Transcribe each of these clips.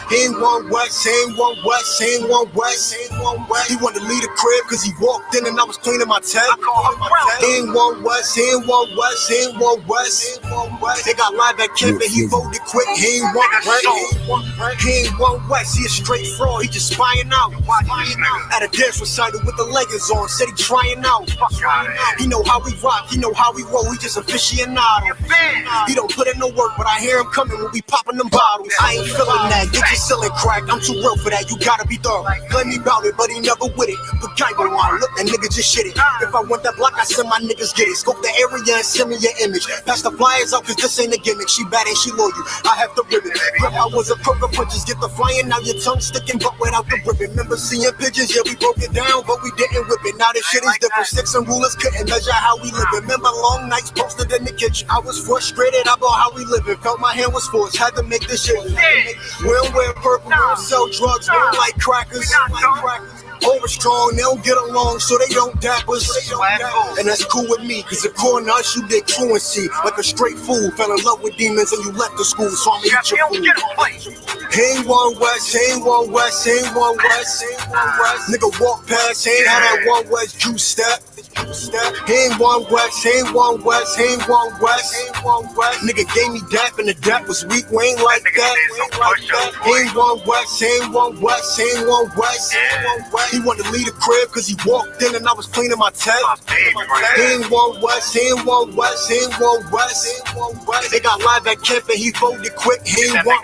He ain't one West, he ain't one West, he ain't one West, he ain't one West. He wanted to leave the crib cause he walked in and I was cleaning my tech. He ain't one West, he ain't one West, he ain't one West, he ain't one West. They got live at camp and he voted quick. He ain't one West, he ain't one West. He a straight fraud, he just spying out. At a dance recital with the leggings on, said he trying out. He know how we rock, he know how we roll, he just aficionado. He don't put in no work, but I hear him coming when we popping them bottles. I ain't feeling that, get your selling crack, I'm too real for that, you gotta be thorough. Play me about it, but he never with it. But Geico on, look, that nigga just shit it. If I want that block, I send my niggas get it. Scope the area and send me your image. Pass the flyers out, cause this ain't a gimmick. She bad and she loyal, I have to rip it. If I was a crook of punches, get the flying, now your tongue sticking, but without the ribbon. Remember seeing pigeons, yeah, we broke it down, but we didn't whip it. Now this shit is different, sticks and rulers couldn't measure how we live. Remember long nights posted in the kitchen, I was frustrated about how we living. Felt my hand was forced, had to make this shit. We don't wear purple, we don't sell drugs, we don't like crackers. Over strong, they don't get along, so they don't dap us. And that's cool with me, cause according to us, you did truancy. Like a straight fool, fell in love with demons and you left the school, so I'ma eat your food. He ain't one West, he ain't one West, he ain't one West, he ain't one West. Nigga walk past, he ain't had that one West juice step. He ain't one West, he ain't one West, he ain't one West, he ain't one West. Nigga gave me dap and the dap was weak, we ain't like that, we ain't like that. He ain't one West, he ain't one West, he ain't one West, he ain't one West. He wanted to leave the crib cause he walked in and I was cleaning my tech. He ain't one West, he ain't one West, he ain't one West, he ain't one West. They got live at camp and he folded quick, he ain't one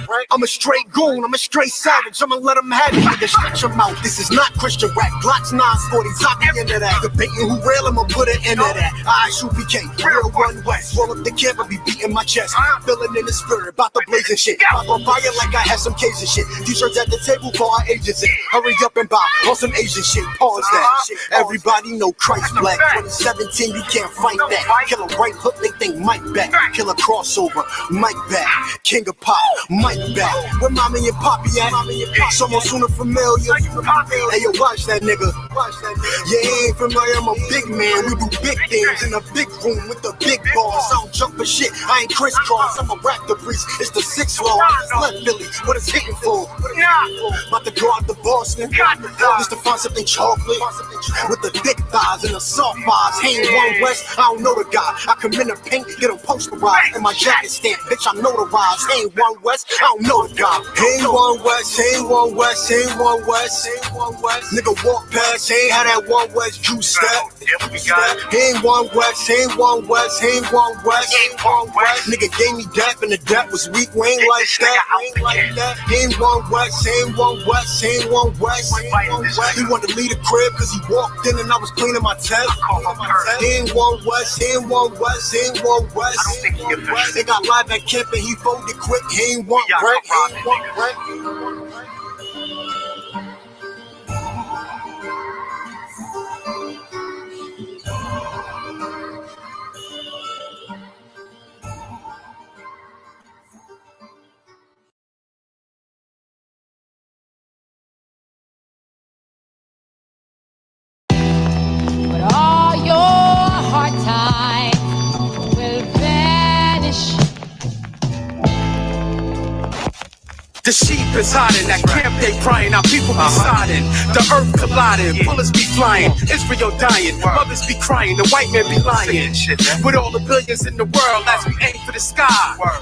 right. I'm a straight goon, I'm a straight savage, I'ma let him have it, nigga, stretch him out. This is not Christian rap, Glocks 940, top the end of that. Debating who real, I'ma put an end to that. I shoot PK, real one West. Roll up the camp and be beating my chest. Feeling in the spirit, about the blazing shit. Pop on fire like I had some case and shit. T-shirts at the table for our agents in. Hurry up and buy on some Asian shit. Pause that. Everybody know Christ black. 2017, you can't fight that. Kill a right hook, they think Mike back. Kill a crossover, Mike back. King of pop, Mike back. Where mommy and poppy at? Someone sooner familiar. Hey yo, watch that nigga. Yeah, he ain't familiar. I'm a big man, we do big things in a big room with the big boss. I don't jump for shit, I ain't crisscross. I'm a raptor priest, it's the 6th floor. I just left Philly, what it's hitting for? About to go out to Boston, just to find something chocolate with the thick thighs and the soft thighs. He ain't one West, I don't know the guy. I come in the paint, get him posterized, and my jacket stamp, bitch, I'm notarized. He ain't one West, I don't know the guy. He ain't one West, he ain't one West, he ain't one West, he ain't one West. Nigga walk past, he ain't had that one West juice step. He ain't one West, he ain't one West, he ain't one West, he ain't one West. Nigga gave me dap and the dap was weak, we ain't like that, we ain't like that. He ain't one West, he ain't one West, he ain't one West, he ain't one West. He wanted to leave the crib cause he walked in and I was cleaning my tech. He ain't one West, he ain't one West, he ain't one West, he ain't one West. They got live at camp and he folded quick, he ain't one right, he ain't one right. The sheep is hiding, that camp they crying, our people be siding. The earth colliding, bullets be flying, Israel dying, mothers be crying, the white man be lying. With all the billions in the world, as we aim for the sky,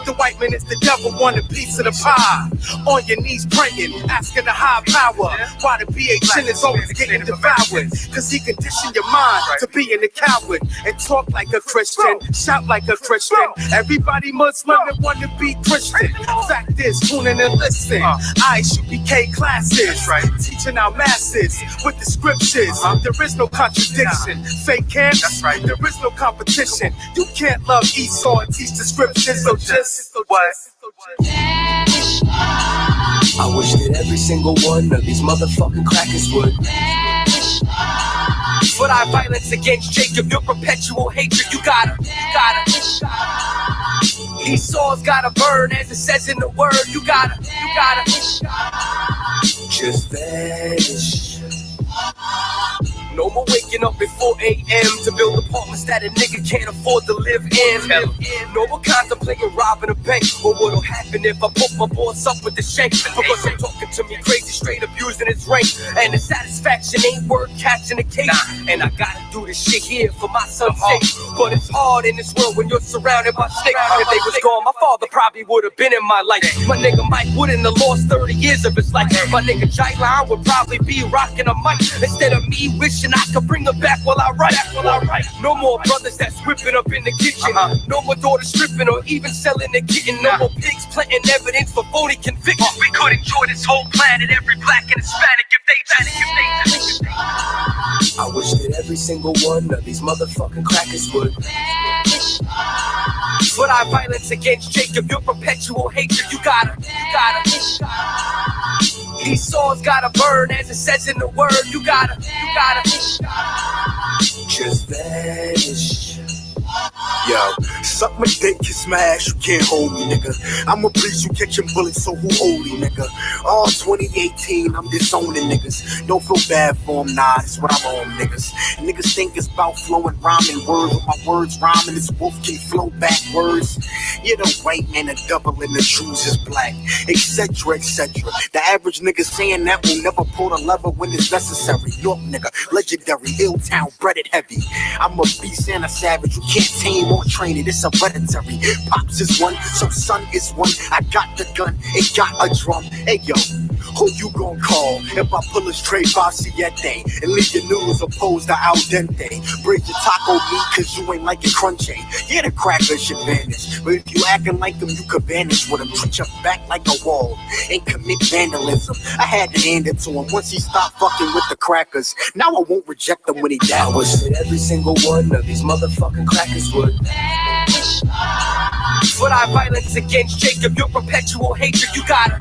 the white man is the devil, want a piece of the pie. On your knees praying, asking the high power, why the BHN is always getting devoured. Cause he conditioned your mind to being a coward, and talk like a Christian, shout like a Christian. Everybody Muslim that want to be Christian. Fact is, tune in and listen. I should be K classes, teaching our masses with the scriptures. There is no contradiction. Fake camps, there is no competition. You can't love Esau and teach the scriptures, so just what? I wish that every single one of these motherfucking crackers would. For thy violence against Jacob, your perpetual hatred, you gotta. Esau's gotta burn, as it says in the word, you gotta. Just vanish. No more waking up at 4 a.m. to build apartments that a nigga can't afford to live in. No more contemplating robbing a bank, or what'll happen if I put my boss up with the shank. Because I'm talking to me crazy, straight abusing his rank, and the satisfaction ain't worth catching a case. And I gotta do this shit here for my son's sake. But it's hard in this world when you're surrounded by snakes. If they was gone, my father probably would have been in my life. My nigga Mike wouldn't have lost 30 years of his life. My nigga Jai-Line would probably be rocking a mic instead of me wishing I could bring her back while I write. No more brothers that's whipping up in the kitchen. No more daughters stripping or even selling the kitten. No more pigs planting evidence for phony convictions. We could enjoy this whole planet, every black and Hispanic, if they I wish that every single one of these motherfucking crackers would. But I violence against Jacob, your perpetual hatred. You gotta. These swords gotta burn, as it says in the word. You gotta. Just vanish. Yo, suck my dick, you smash, you can't hold me, nigga. I'ma please you catching bullets, so who hold me, nigga? All 2018, I'm disowning niggas. Don't feel bad for them, nah, it's what I'm on, niggas. Niggas think it's about flowing, rhyming words, with my words rhyming, this wolf can flow backwards. You're the white man, a double, and the shoes is black, etc., etc. The average nigga saying that will never pull the lever when it's necessary. York nigga, legendary, Ill-Town, breaded heavy. I'm a beast and a savage, you can't tame or train it, it's hereditary. Pops is one, so son is one. I got the gun, it got a drum. Hey yo, who you gon' call if I pull a straight Baciete and leave your noodles opposed to al dente? Break your taco meat cause you ain't like it crunchy. Yeah, the crackers should vanish, but if you acting like them, you could vanish with them. Put your back like a wall and commit vandalism. I had to hand it to him once he stopped fucking with the crackers. Now I won't reject them when he I wish dies. that every single one of these motherfucking crackers would. But I violence against Jacob, your perpetual hatred. You gotta.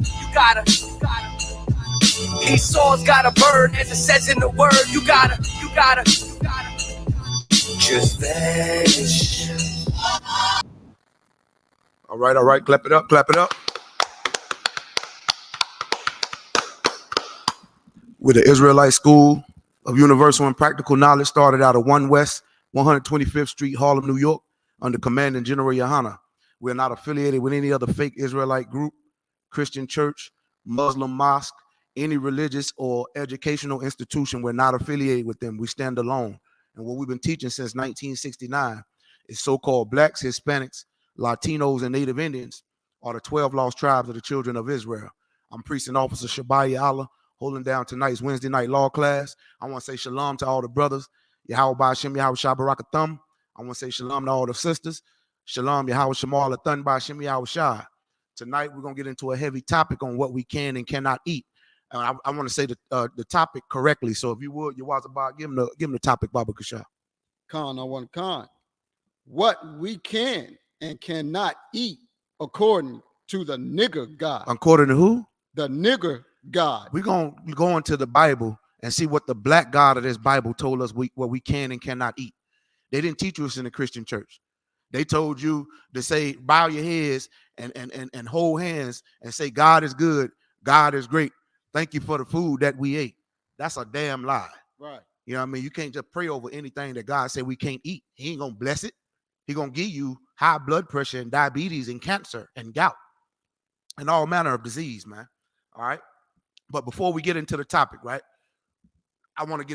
These swords gotta burn, as it says in the word. You gotta. Just vanish. All right. Clap it up. With the Israelite School of Universal and Practical Knowledge, started out of 1 West 125th Street, Harlem, New York, under Commanding General Yohana. We're not affiliated with any other fake Israelite group, Christian church, Muslim mosque, any religious or educational institution. We're not affiliated with them. We stand alone. And what we've been teaching since 1969 is so-called blacks, Hispanics, Latinos, and Native Indians are the 12 lost tribes of the children of Israel. I'm Priest and Officer Shabaya Allah, holding down tonight's Wednesday night law class. I want to say shalom to all the brothers. Yahweh Ba'Shem Yahweh Shah Barakathum. I want to say shalom to all the sisters. Shalom Yahweh Shemal Athun Ba'Shem Yahweh Shah. Tonight we're going to get into a heavy topic on what we can and cannot eat. And I want to say the topic correctly. So if you would, Yawazabah, give him the topic, Baba Kasha. Khan, I want Khan. What we can and cannot eat according to the nigger God. According to who? The nigger God. We're going to go into the Bible and see what the black God of this Bible told us what we can and cannot eat. They didn't teach us in the Christian church. They told you to say, bow your heads and hold hands and say, God is good, God is great. Thank you for the food that we ate. That's a damn lie. Right. You know what I mean? You can't just pray over anything that God said we can't eat. He ain't going to bless it. He going to give you high blood pressure and diabetes and cancer and gout and all manner of disease, man. All right. But before we get into the topic, right, I want to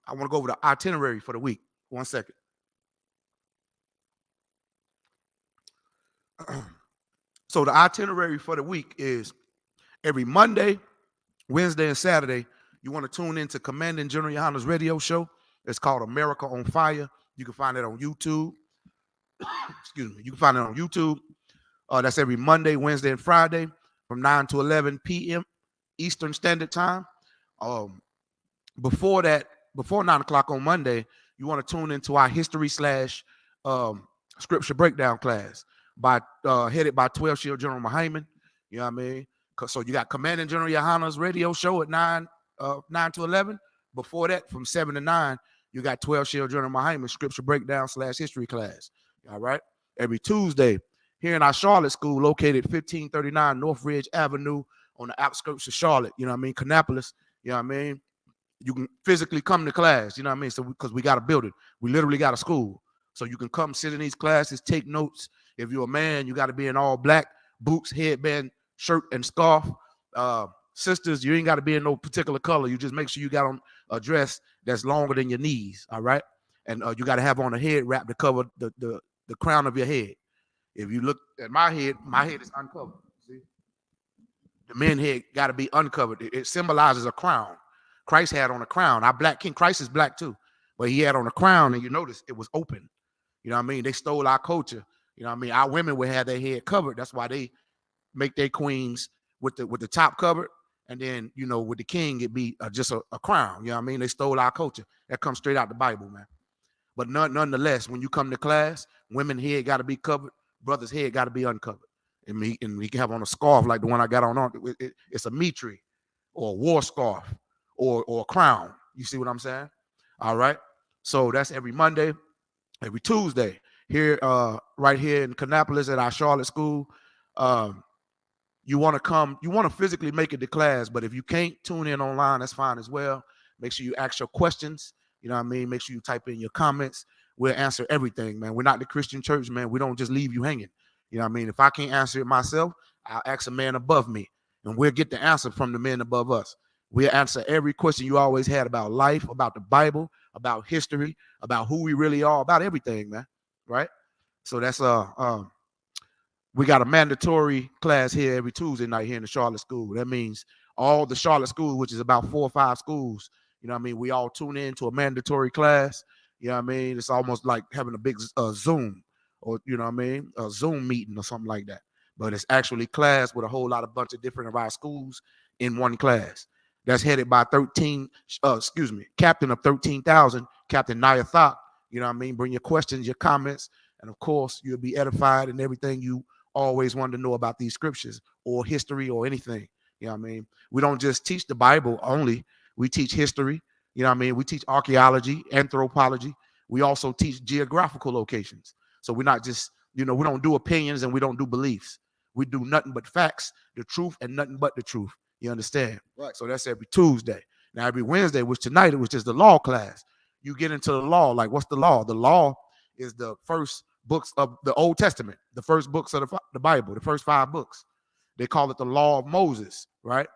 go over the itinerary for the week. 1 second. So the itinerary for the week is every Monday, Wednesday, and Saturday, you want to tune into Commanding General Yohana's radio show. It's called America on Fire. You can find it on YouTube. Excuse me. You can find it on YouTube. That's every Monday, Wednesday, and Friday from 9 to 11 p.m. Eastern Standard Time. Before 9 o'clock on Monday, you want to tune into our history / scripture breakdown class headed by 12 Shield General Muhammad. You know what I mean? So you got Commanding General Yohana's radio show at 9 to 11. Before that, from 7 to 9, you got 12 Shield General Muhammad scripture breakdown / history class. All right. Every Tuesday, here in our Charlotte school, located 1539 North Ridge Avenue on the outskirts of Charlotte. You know what I mean? Kannapolis. You know what I mean? You can physically come to class, you know what I mean? So because we got a building, we literally got a school. So you can come sit in these classes, take notes. If you're a man, you got to be in all black, boots, headband, shirt, and scarf. Sisters, you ain't got to be in no particular color. You just make sure you got on a dress that's longer than your knees, all right? And you got to have on a head wrap to cover the crown of your head. If you look at my head is uncovered. See? The men's head got to be uncovered. It symbolizes a crown. Christ had on a crown. Our black king, Christ is black too, but he had on a crown, and you notice it was open. You know what I mean? They stole our culture. You know what I mean? Our women would have their head covered. That's why they make their queens with the top covered, and then, you know, with the king, it'd be just a crown. You know what I mean? They stole our culture. That comes straight out the Bible, man. But nonetheless, when you come to class, women's head got to be covered, brothers' head got to be uncovered. And we can have on a scarf like the one I got on. It's a mitri or a war scarf or a crown. You see what I'm saying? All right. So that's every Monday, every Tuesday here, right here in Kannapolis at our Charlotte school. You want to come, you want to physically make it to class, but if you can't tune in online, that's fine as well. Make sure you ask your questions. You know what I mean? Make sure you type in your comments. We'll answer everything, man. We're not the Christian church, man. We don't just leave you hanging. You know what I mean? If I can't answer it myself, I'll ask a man above me, and we'll get the answer from the men above us. We'll answer every question you always had about life, about the Bible, about history, about who we really are, about everything, man. Right? So that's we got a mandatory class here every Tuesday night here in the Charlotte school. That means all the Charlotte school, which is about 4 or 5 schools, you know what I mean? We all tune in to a mandatory class. You know what I mean? It's almost like having a big Zoom, or, you know what I mean? A Zoom meeting or something like that. But it's actually class with a whole bunch of different of our schools in one class. That's headed by captain of 13,000, Captain Naya Thok. You know what I mean? Bring your questions, your comments, and of course, you'll be edified in everything you always wanted to know about these scriptures or history or anything. You know what I mean? We don't just teach the Bible only. We teach history. You know what I mean? We teach archaeology, anthropology. We also teach geographical locations. So we're not just, we don't do opinions and we don't do beliefs. We do nothing but facts, the truth, and nothing but the truth. You understand? Right. So that's every Tuesday. Now, every Wednesday, which tonight it was just the law class. You get into the law. Like, what's the law? The law is the first books of the Old Testament, the first books of the Bible, the first 5 books. They call it the law of Moses, right?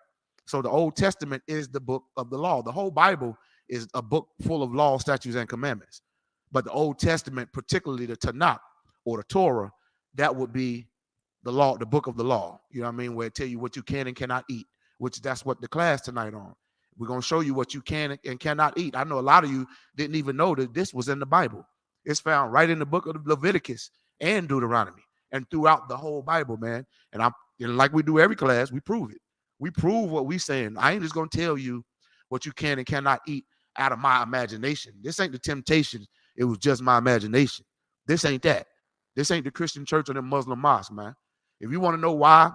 So the Old Testament is the book of the law. The whole Bible is a book full of law, statutes, and commandments. But the Old Testament, particularly the Tanakh or the Torah, that would be the law, the book of the law. You know what I mean? Where it tell you what you can and cannot eat, which that's what the class tonight on. We're going to show you what you can and cannot eat. I know a lot of you didn't even know that this was in the Bible. It's found right in the book of Leviticus and Deuteronomy and throughout the whole Bible, man. And like we do every class, we prove it. We prove what we saying. I ain't just going to tell you what you can and cannot eat out of my imagination. This ain't the temptation. It was just my imagination. This ain't that. This ain't the Christian church or the Muslim mosque, man. If you want to know why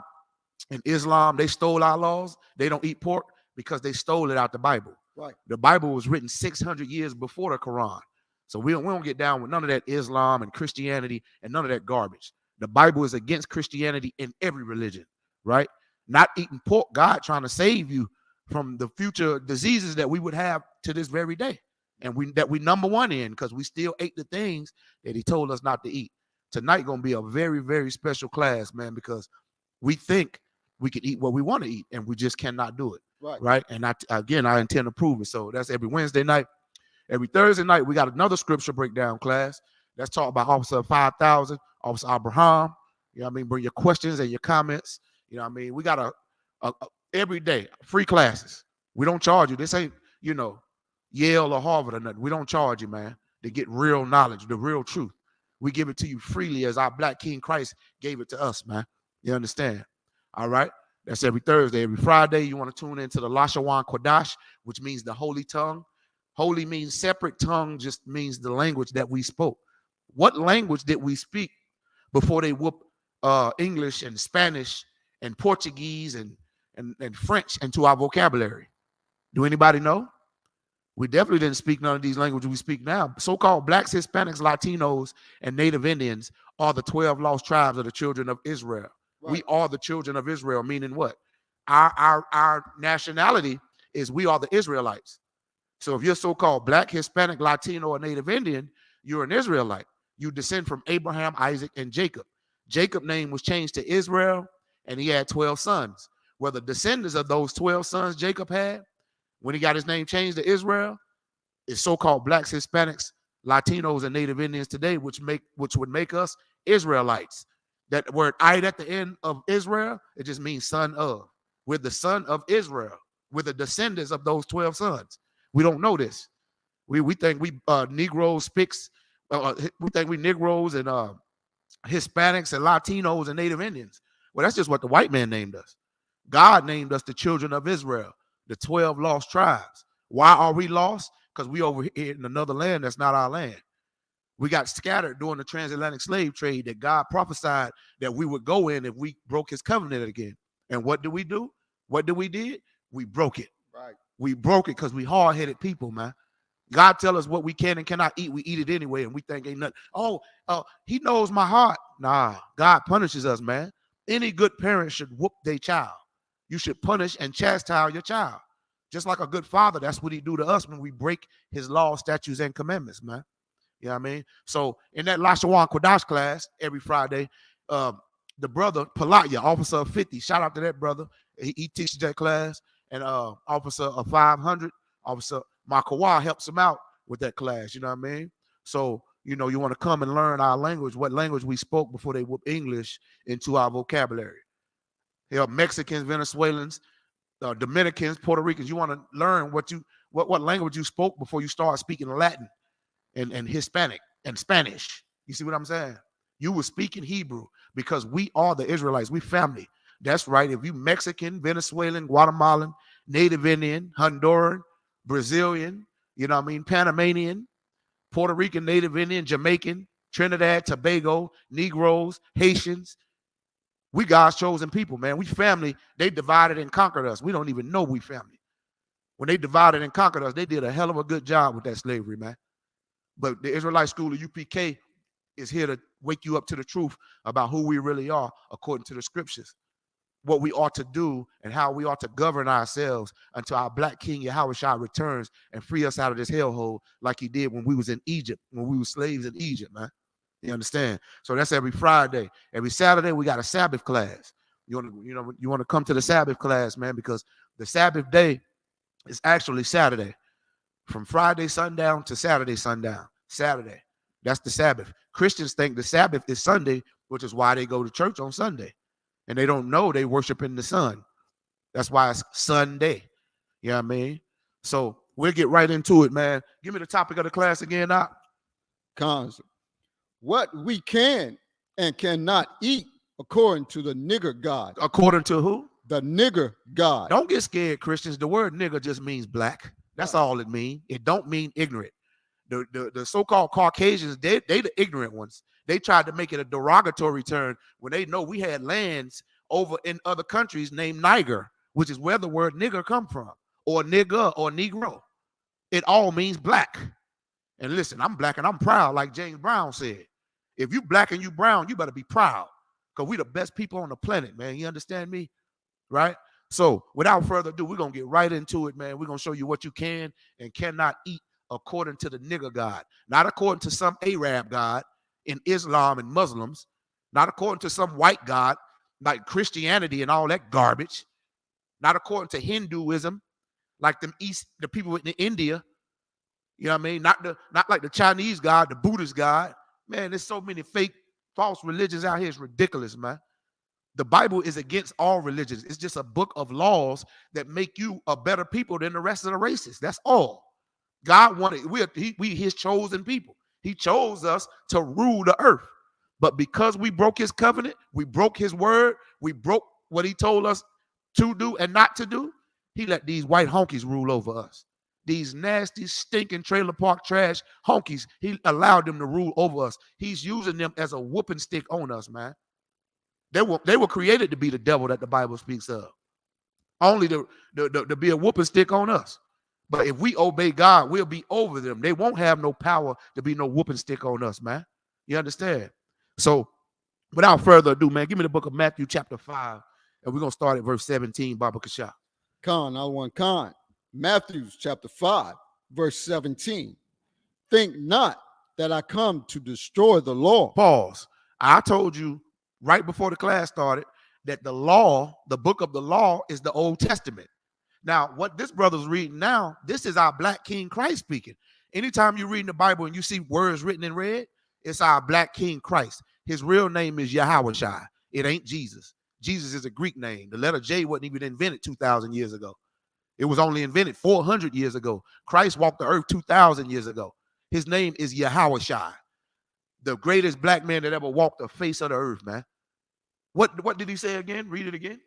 in Islam they stole our laws, they don't eat pork, because they stole it out the Bible. Right. The Bible was written 600 years before the Quran. So we don't get down with none of that Islam and Christianity and none of that garbage. The Bible is against Christianity in every religion, right? Not eating pork, God trying to save you from the future diseases that we would have to this very day. And we number one in, because we still ate the things that he told us not to eat. Tonight going to be a very, very special class, man, because we think we can eat what we want to eat and we just cannot do it. Right. And I intend to prove it. So that's every Wednesday night. Every Thursday night, we got another scripture breakdown class. That's taught by Officer 5000, Officer Abraham. You know what I mean? Bring your questions and your comments. You know what I mean? We got a every day, free classes. We don't charge you. This ain't, Yale or Harvard or nothing. We don't charge you, man, to get real knowledge, the real truth. We give it to you freely as our Black King Christ gave it to us, man. You understand? All right? That's every Thursday. Every Friday, you want to tune into the Lashawan Kodash, which means the holy tongue. Holy means separate. Tongue just means the language that we spoke. What language did we speak before they whooped English and Spanish and Portuguese and French into our vocabulary? Do anybody know? We definitely didn't speak none of these languages we speak now. So-called Blacks, Hispanics, Latinos, and Native Indians are the 12 lost tribes of the children of Israel. Right. We are the children of Israel, meaning what? Our nationality is we are the Israelites. So if you're so-called Black, Hispanic, Latino, or Native Indian, you're an Israelite. You descend from Abraham, Isaac, and Jacob. Jacob's name was changed to Israel, and he had 12 sons. Well, the descendants of those 12 sons Jacob had, when he got his name changed to Israel, is so-called Blacks, Hispanics, Latinos, and Native Indians today, which would make us Israelites. That word "ite" at the end of Israel, it just means son of. We're the son of Israel. We're the descendants of those 12 sons. We don't know this. We think we Negroes, Spics, we think we Negroes and Hispanics and Latinos and Native Indians. Well, that's just what the white man named us. God named us the children of Israel, the 12 lost tribes. Why are we lost? Because we over here in another land that's not our land. We got scattered during the transatlantic slave trade that God prophesied that we would go in if we broke his covenant again. And what did we do? What did we did? We broke it. Right. We broke it because we hard-headed people, man. God tell us what we can and cannot eat. We eat it anyway, and we think ain't nothing. Oh, he knows my heart. Nah, God punishes us, man. Any good parent should whoop their child. You should punish and chastise your child. Just like a good father, that's what he do to us when we break his laws, statutes, and commandments, man. You know what I mean? So in that Lashawan Kodash class every Friday, the brother Palatya, officer of 50, shout out to that brother. He teaches that class. And officer of 500, officer Makawa helps him out with that class. You know what I mean? So, you know, you want to come and learn our language, what language we spoke before they whoop English into our vocabulary. You know, Mexicans, Venezuelans, Dominicans, Puerto Ricans, you want to learn what language you spoke before you start speaking Latin and Hispanic and Spanish. You see what I'm saying? You were speaking Hebrew because we are the Israelites. We family. That's right. If you Mexican, Venezuelan, Guatemalan, Native Indian, Honduran, Brazilian, you know what I mean, Panamanian, Puerto Rican, Native Indian, Jamaican, Trinidad, Tobago, Negroes, Haitians, we God's chosen people, man. We family. They divided and conquered us. We don't even know we family. When they divided and conquered us, they did a hell of a good job with that slavery, man. But the Israelite School of UPK is here to wake you up to the truth about who we really are according to the scriptures, what we ought to do and how we ought to govern ourselves until our black king Yahushua returns and free us out of this hellhole like he did when we was in Egypt, when we were slaves in Egypt, man. You understand? So that's every Friday. Every Saturday, we got a Sabbath class. You want to come to the Sabbath class, man, because the Sabbath day is actually Saturday. From Friday sundown to Saturday sundown. Saturday. That's the Sabbath. Christians think the Sabbath is Sunday, which is why they go to church on Sunday. And they don't know they worshiping the sun. That's why it's Sunday. You know what I mean? So we'll get right into it, man. Give me the topic of the class again, Doc. Concept. What we can and cannot eat according to the nigger God. According to who? The nigger God. Don't get scared, Christians. The word nigger just means black. That's all it means. It don't mean ignorant. The so-called Caucasians, they the ignorant ones. They tried to make it a derogatory term when they know we had lands over in other countries named Niger, which is where the word nigger come from, or nigger or negro. It all means black. And listen, I'm black and I'm proud, like James Brown said. If you black and you brown, you better be proud, because we the best people on the planet, man. You understand me? Right? So without further ado, we're going to get right into it, man. We're going to show you what you can and cannot eat according to the nigger God, not according to some Arab God in Islam and Muslims, not according to some white God like Christianity and all that garbage, not according to Hinduism, like the people in India. You know what I mean? Not like the Chinese God, the Buddhist God. Man, there's so many fake, false religions out here. It's ridiculous, man. The Bible is against all religions. It's just a book of laws that make you a better people than the rest of the races. That's all. God wanted, we his chosen people. He chose us to rule the earth. But because we broke his covenant, we broke his word, we broke what he told us to do and not to do, he let these white honkies rule over us. These nasty, stinking trailer park trash honkies, he allowed them to rule over us. He's using them as a whooping stick on us, man. They were created to be the devil that the Bible speaks of. Only to be a whooping stick on us. But if we obey God, we'll be over them. They won't have no power to be no whooping stick on us, man. You understand? So without further ado, man, give me the book of Matthew chapter 5. And we're going to start at verse 17, Baba Kasha. Khan. Matthew chapter 5, verse 17. Think not that I come to destroy the law. Pause. I told you right before the class started that the law, the book of the law, is the Old Testament. Now, what this brother's reading now, this is our black King Christ speaking. Anytime you're reading the Bible and you see words written in red, it's our black King Christ. His real name is Yahushua. It ain't Jesus. Jesus is a Greek name. The letter J wasn't even invented 2,000 years ago. It was only invented 400 years ago. Christ walked the earth 2,000 years ago. His name is Yahushua, the greatest black man that ever walked the face of the earth, man. What did he say again? Read it again.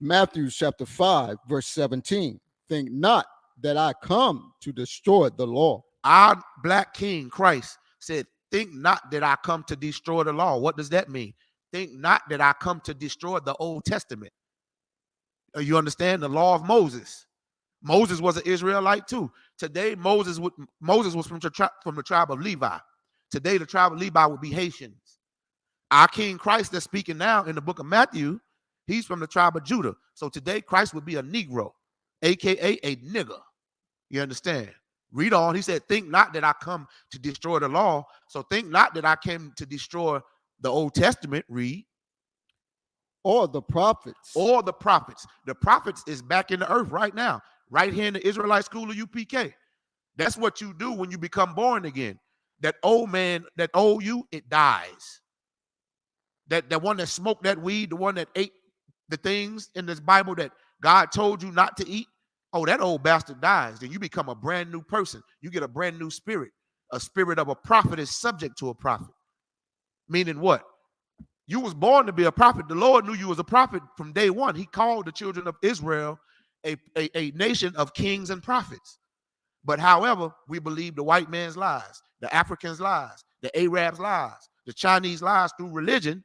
Matthew chapter 5, verse 17. Think not that I come to destroy the law. Our black King Christ said, think not that I come to destroy the law. What does that mean? Think not that I come to destroy the Old Testament. You understand? The law of Moses. Moses was an Israelite too. Today, Moses was from the tribe of Levi. Today, the tribe of Levi would be Haitians. Our King Christ that's speaking now in the book of Matthew, he's from the tribe of Judah. So today, Christ would be a Negro, aka a nigger. You understand? Read on. He said, think not that I come to destroy the law. So think not that I came to destroy the Old Testament. Read. Or the prophets. Or the prophets. The prophets is back in the earth right now, right here in the Israelite school of UPK. That's what you do when you become born again. That old man, that old you, it dies. That one that smoked that weed, the one that ate the things in this Bible that God told you not to eat, oh, that old bastard dies. Then you become a brand new person. You get a brand new spirit. A spirit of a prophet is subject to a prophet. Meaning what? You was born to be a prophet. The Lord knew you was a prophet from day one. He called the children of Israel a nation of kings and prophets. But however, we believe the white man's lies, the Africans' lies, the Arabs' lies, the Chinese lies through religion.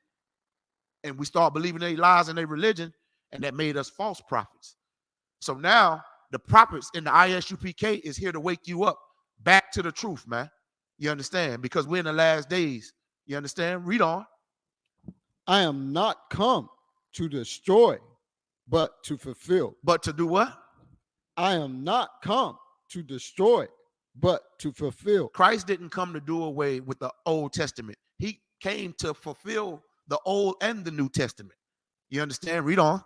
And we start believing their lies in their religion, and that made us false prophets. So now the prophets in the ISUPK is here to wake you up back to the truth, man. You understand? Because we're in the last days. You understand? Read on. I am not come to destroy, but to fulfill. But to do what? I am not come to destroy, but to fulfill. Christ didn't come to do away with the Old Testament. He came to fulfill the Old and the New Testament. You understand? Read on.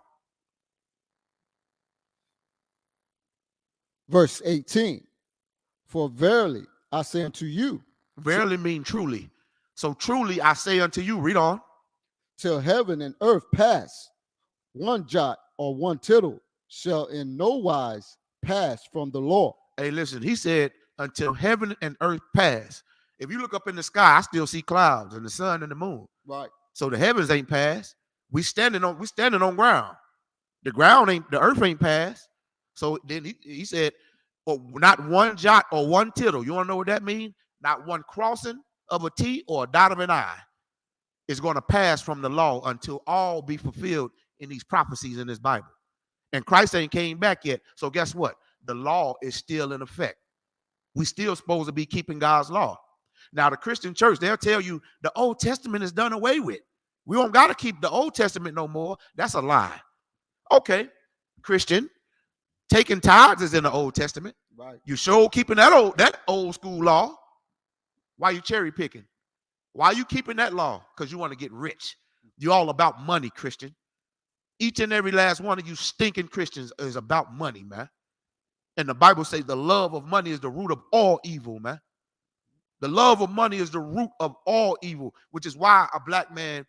Verse 18. For verily I say unto you. Verily mean truly. So truly I say unto you, read on. Till heaven and earth pass, one jot or one tittle shall in no wise pass from the law. Hey, listen, he said, until heaven and earth pass. If you look up in the sky, I still see clouds and the sun and the moon. Right. So the heavens ain't passed. We standing on ground. The earth ain't passed. So then he said, oh, not one jot or one tittle. You want to know what that means? Not one crossing of a T or a dot of an I is going to pass from the law until all be fulfilled in these prophecies in this Bible. And Christ ain't came back yet. So guess what? The law is still in effect. We still supposed to be keeping God's law. Now, the Christian church, they'll tell you the Old Testament is done away with. We don't got to keep the Old Testament no more. That's a lie. Okay, Christian, taking tithes is in the Old Testament. Right. You sure keeping that old school law. Why you cherry picking? Why you keeping that law? Because you want to get rich. You all about money, Christian. Each and every last one of you stinking Christians is about money, man. And the Bible says the love of money is the root of all evil, man. The love of money is the root of all evil, which is why a black man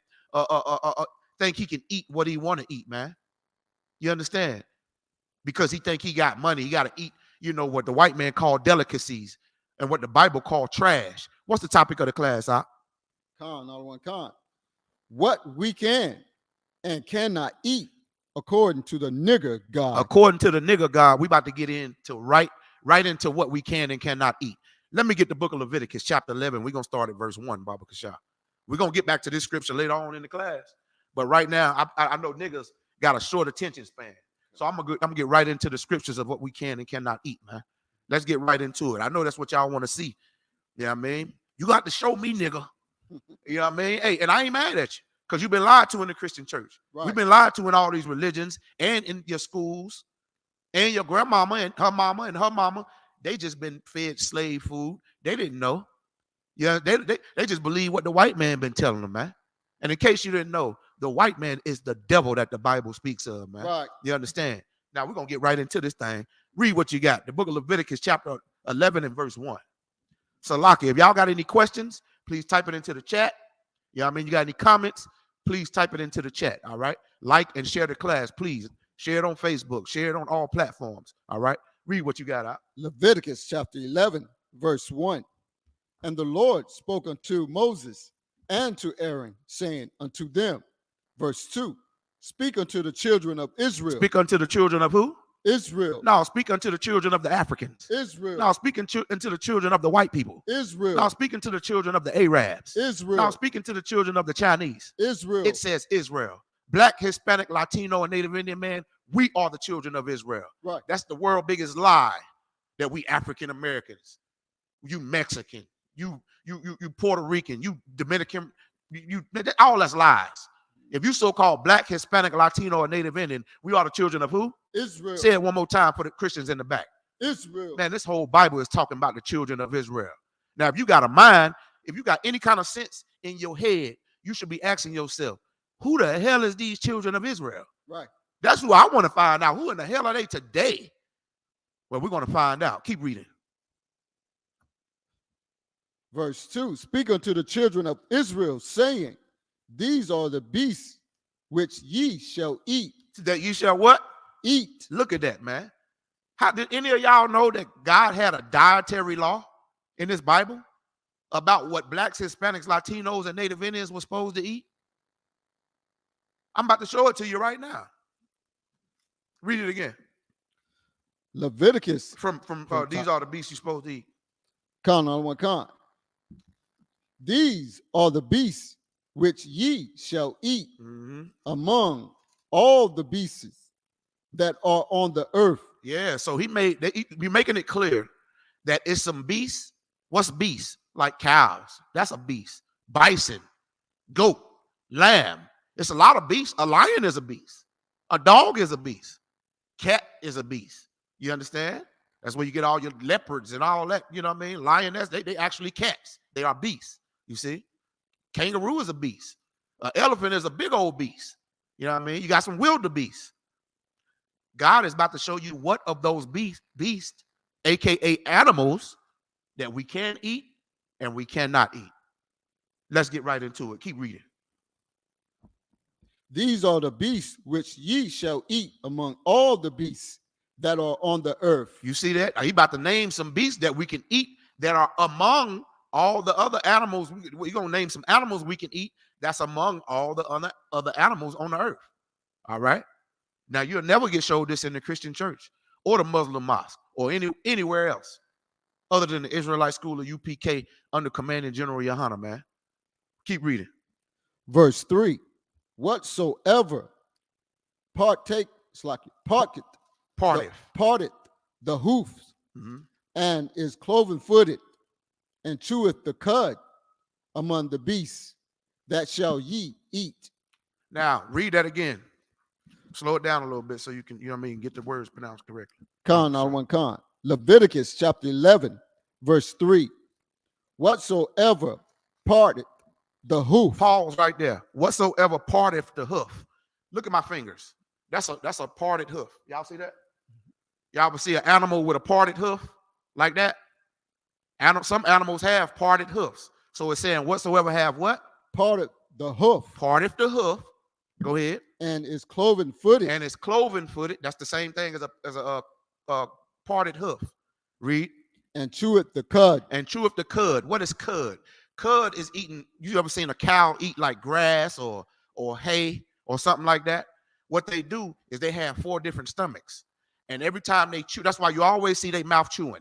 think he can eat what he want to eat, man. You understand? Because he think he got money. He got to eat, you know, what the white man called delicacies and what the Bible called trash. What's the topic of the class, huh? Con. What we can and cannot eat according to the nigger God. According to the nigger God, we about to get into right into what we can and cannot eat. Let me get the book of Leviticus, chapter 11. We're going to start at verse 1, Baba Kasha. We're going to get back to this scripture later on in the class. But right now, I know niggas got a short attention span. So I'm going to get right into the scriptures of what we can and cannot eat, man. Let's get right into it. I know that's what y'all want to see. You know what I mean? You got to show me, nigga. You know what I mean? Hey, and I ain't mad at you because you've been lied to in the Christian church. Right. We've been lied to in all these religions and in your schools and your grandmama and her mama and her mama. They just been fed slave food. They didn't know. Yeah, they just believe what the white man been telling them, man. And in case you didn't know, the white man is the devil that the Bible speaks of, man. Right. You understand? Now we're gonna get right into this thing. Read what you got. The book of Leviticus, chapter 11 and verse 1. Salaki, if y'all got any questions, please type it into the chat. You know what I mean? You got any comments? Please type it into the chat. All right. Like and share the class, please. Share it on Facebook. Share it on all platforms. All right. Read what you got out. Leviticus chapter 11, verse 1. And the Lord spoke unto Moses and to Aaron, saying unto them, verse 2, speak unto the children of Israel. Speak unto the children of who? Israel. No, speak unto the children of the Africans. Israel. No, speak unto the children of the white people. Israel. No, speaking to the children of the Arabs. Israel. No, speaking to the children of the Chinese. Israel. It says Israel. Black, Hispanic, Latino, and Native Indian man, we are the children of Israel. Right. That's the world's biggest lie, that we African Americans, you Mexican, you Puerto Rican, you Dominican, all that's lies. If you so-called Black, Hispanic, Latino, or Native Indian, we are the children of who? Israel. Say it one more time for the Christians in the back. Israel. Man, this whole Bible is talking about the children of Israel. Now, if you got a mind, if you got any kind of sense in your head, you should be asking yourself, who the hell is these children of Israel? Right. That's who I want to find out. Who in the hell are they today? Well, we're going to find out. Keep reading. Verse 2, speak unto the children of Israel, saying, these are the beasts which ye shall eat. That you shall what? Eat. Look at that, man. How did any of y'all know that God had a dietary law in this Bible about what Blacks, Hispanics, Latinos, and Native Indians were supposed to eat? I'm about to show it to you right now. Read it again. Leviticus. From these are the beasts you're supposed to eat. Con on one con. These are the beasts which ye shall eat among all the beasts that are on the earth. Yeah, so be making it clear that it's some beasts. What's beasts? Like cows. That's a beast. Bison, goat, lamb. It's a lot of beasts. A lion is a beast. A dog is a beast. Cat is a beast. You understand? That's where you get all your leopards and all that. You know what I mean? Lioness, they actually cats. They are beasts. You see? Kangaroo is a beast. An elephant is a big old beast. You know what I mean? You got some wildebeest. God is about to show you what of those beasts, aka animals, that we can eat and we cannot eat. Let's get right into it. Keep reading. These are the beasts which ye shall eat among all the beasts that are on the earth. You see that? He about to name some beasts that we can eat that are among all the other animals. We're going to name some animals we can eat that's among all the other animals on the earth. All right? Now, you'll never get showed this in the Christian church or the Muslim mosque or anywhere else other than the Israelite school of UPK under Commanding General Yohana, man. Keep reading. Verse 3, whatsoever parteth the hoofs and is cloven-footed and cheweth the cud among the beasts that shall ye eat. Now, read that again. Slow it down a little bit so you can, you know what I mean, get the words pronounced correctly. Con. Leviticus chapter 11, verse 3. Whatsoever parteth the hoof. Pause right there. Whatsoever parteth the hoof. Look at my fingers. That's a parted hoof. Y'all see that? Y'all ever see an animal with a parted hoof like that? Some animals have parted hoofs. So it's saying whatsoever have what? Parteth the hoof. Parteth the hoof. Go ahead. And is cloven-footed. And it's cloven-footed. That's the same thing as a parted hoof. Read. And cheweth the cud. And cheweth the cud. What is cud? Cud is eating. You ever seen a cow eat like grass or hay or something like that? What they do is they have 4 different stomachs. And every time they chew, that's why you always see their mouth chewing.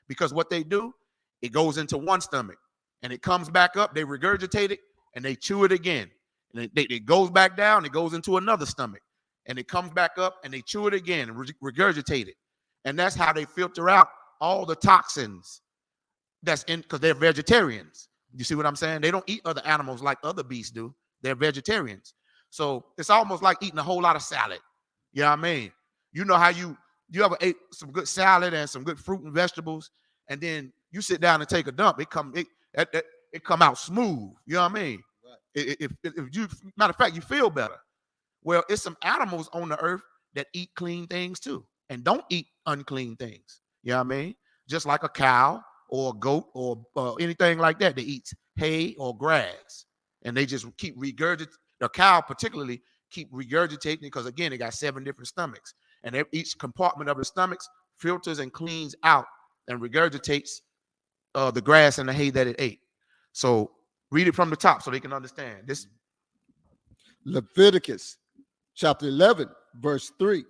Because what they do, it goes into one stomach and it comes back up. They regurgitate it and they chew it again. And it goes back down. It goes into another stomach and it comes back up and they chew it again and regurgitate it. And that's how they filter out all the toxins that's in, because they're vegetarians. You see what I'm saying? They don't eat other animals like other beasts do. They're vegetarians. So it's almost like eating a whole lot of salad. You know what I mean? You know how you you ever ate some good salad and some good fruit and vegetables, and then you sit down and take a dump, it come out smooth. You know what I mean? Right. If you, matter of fact, you feel better. Well, it's some animals on the earth that eat clean things too, and don't eat unclean things. You know what I mean? Just like a cow or a goat or anything like that, they eat hay or grass, and they just keep regurgitating. The cow particularly keep regurgitating because, again, they got 7 different stomachs, and each compartment of the stomachs filters and cleans out and regurgitates the grass and the hay that it ate. So read it from the top so they can understand this. Leviticus chapter 11, verse 3.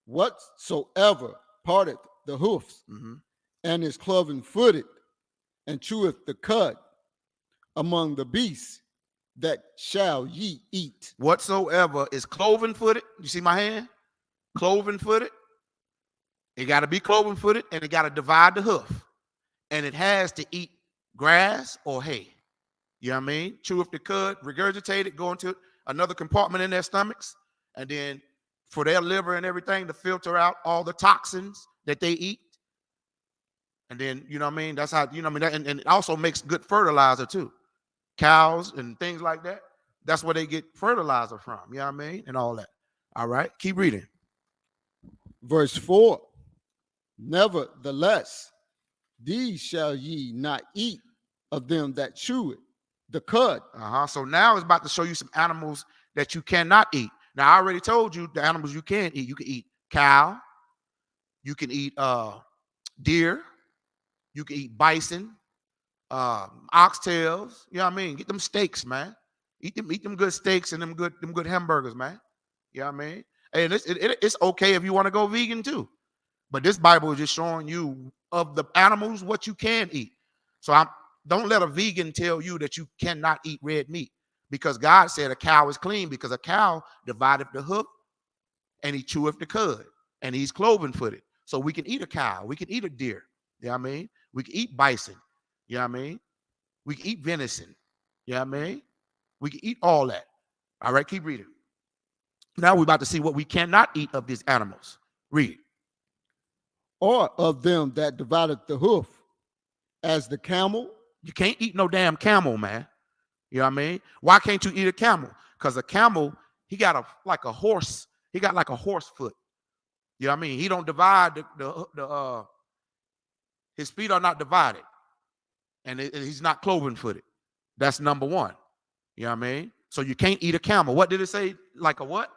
Whatsoever parteth the hoofs and is cloven-footed and cheweth the cud among the beasts, that shall ye eat. Whatsoever is cloven-footed, you see my hand? Cloven-footed. It got to be cloven-footed, and it got to divide the hoof. And it has to eat grass or hay. You know what I mean? Cheweth the cud, regurgitate it, go into another compartment in their stomachs, and then for their liver and everything to filter out all the toxins that they eat. And then, you know what I mean? That's how, you know what I mean? And it also makes good fertilizer too. Cows and things like that. That's where they get fertilizer from. You know what I mean? And all that. All right. Keep reading. Verse 4. Nevertheless, these shall ye not eat of them that chew it, the cud. So now it's about to show you some animals that you cannot eat. Now, I already told you the animals you can eat. You can eat cow. You can eat deer. You can eat bison. Oxtails, you know what I mean? Get them steaks, man. Eat them good steaks and them good hamburgers, man. You know what I mean? And it's okay if you want to go vegan too. But this Bible is just showing you of the animals what you can eat. So don't let a vegan tell you that you cannot eat red meat, because God said a cow is clean, because a cow divided the hoof and he cheweth the cud and he's cloven-footed. So we can eat a cow, we can eat a deer. You know what I mean? We can eat bison. You know what I mean? We can eat venison. You know what I mean? We can eat all that. All right, keep reading. Now we're about to see what we cannot eat of these animals. Read. Or of them that divided the hoof, as the camel. You can't eat no damn camel, man. You know what I mean? Why can't you eat a camel? Because a camel, he got like a horse. He got like a horse foot. You know what I mean? He don't divide his feet are not divided. And he's not cloven-footed. That's number one. You know what I mean? So you can't eat a camel. What did it say? Like a what?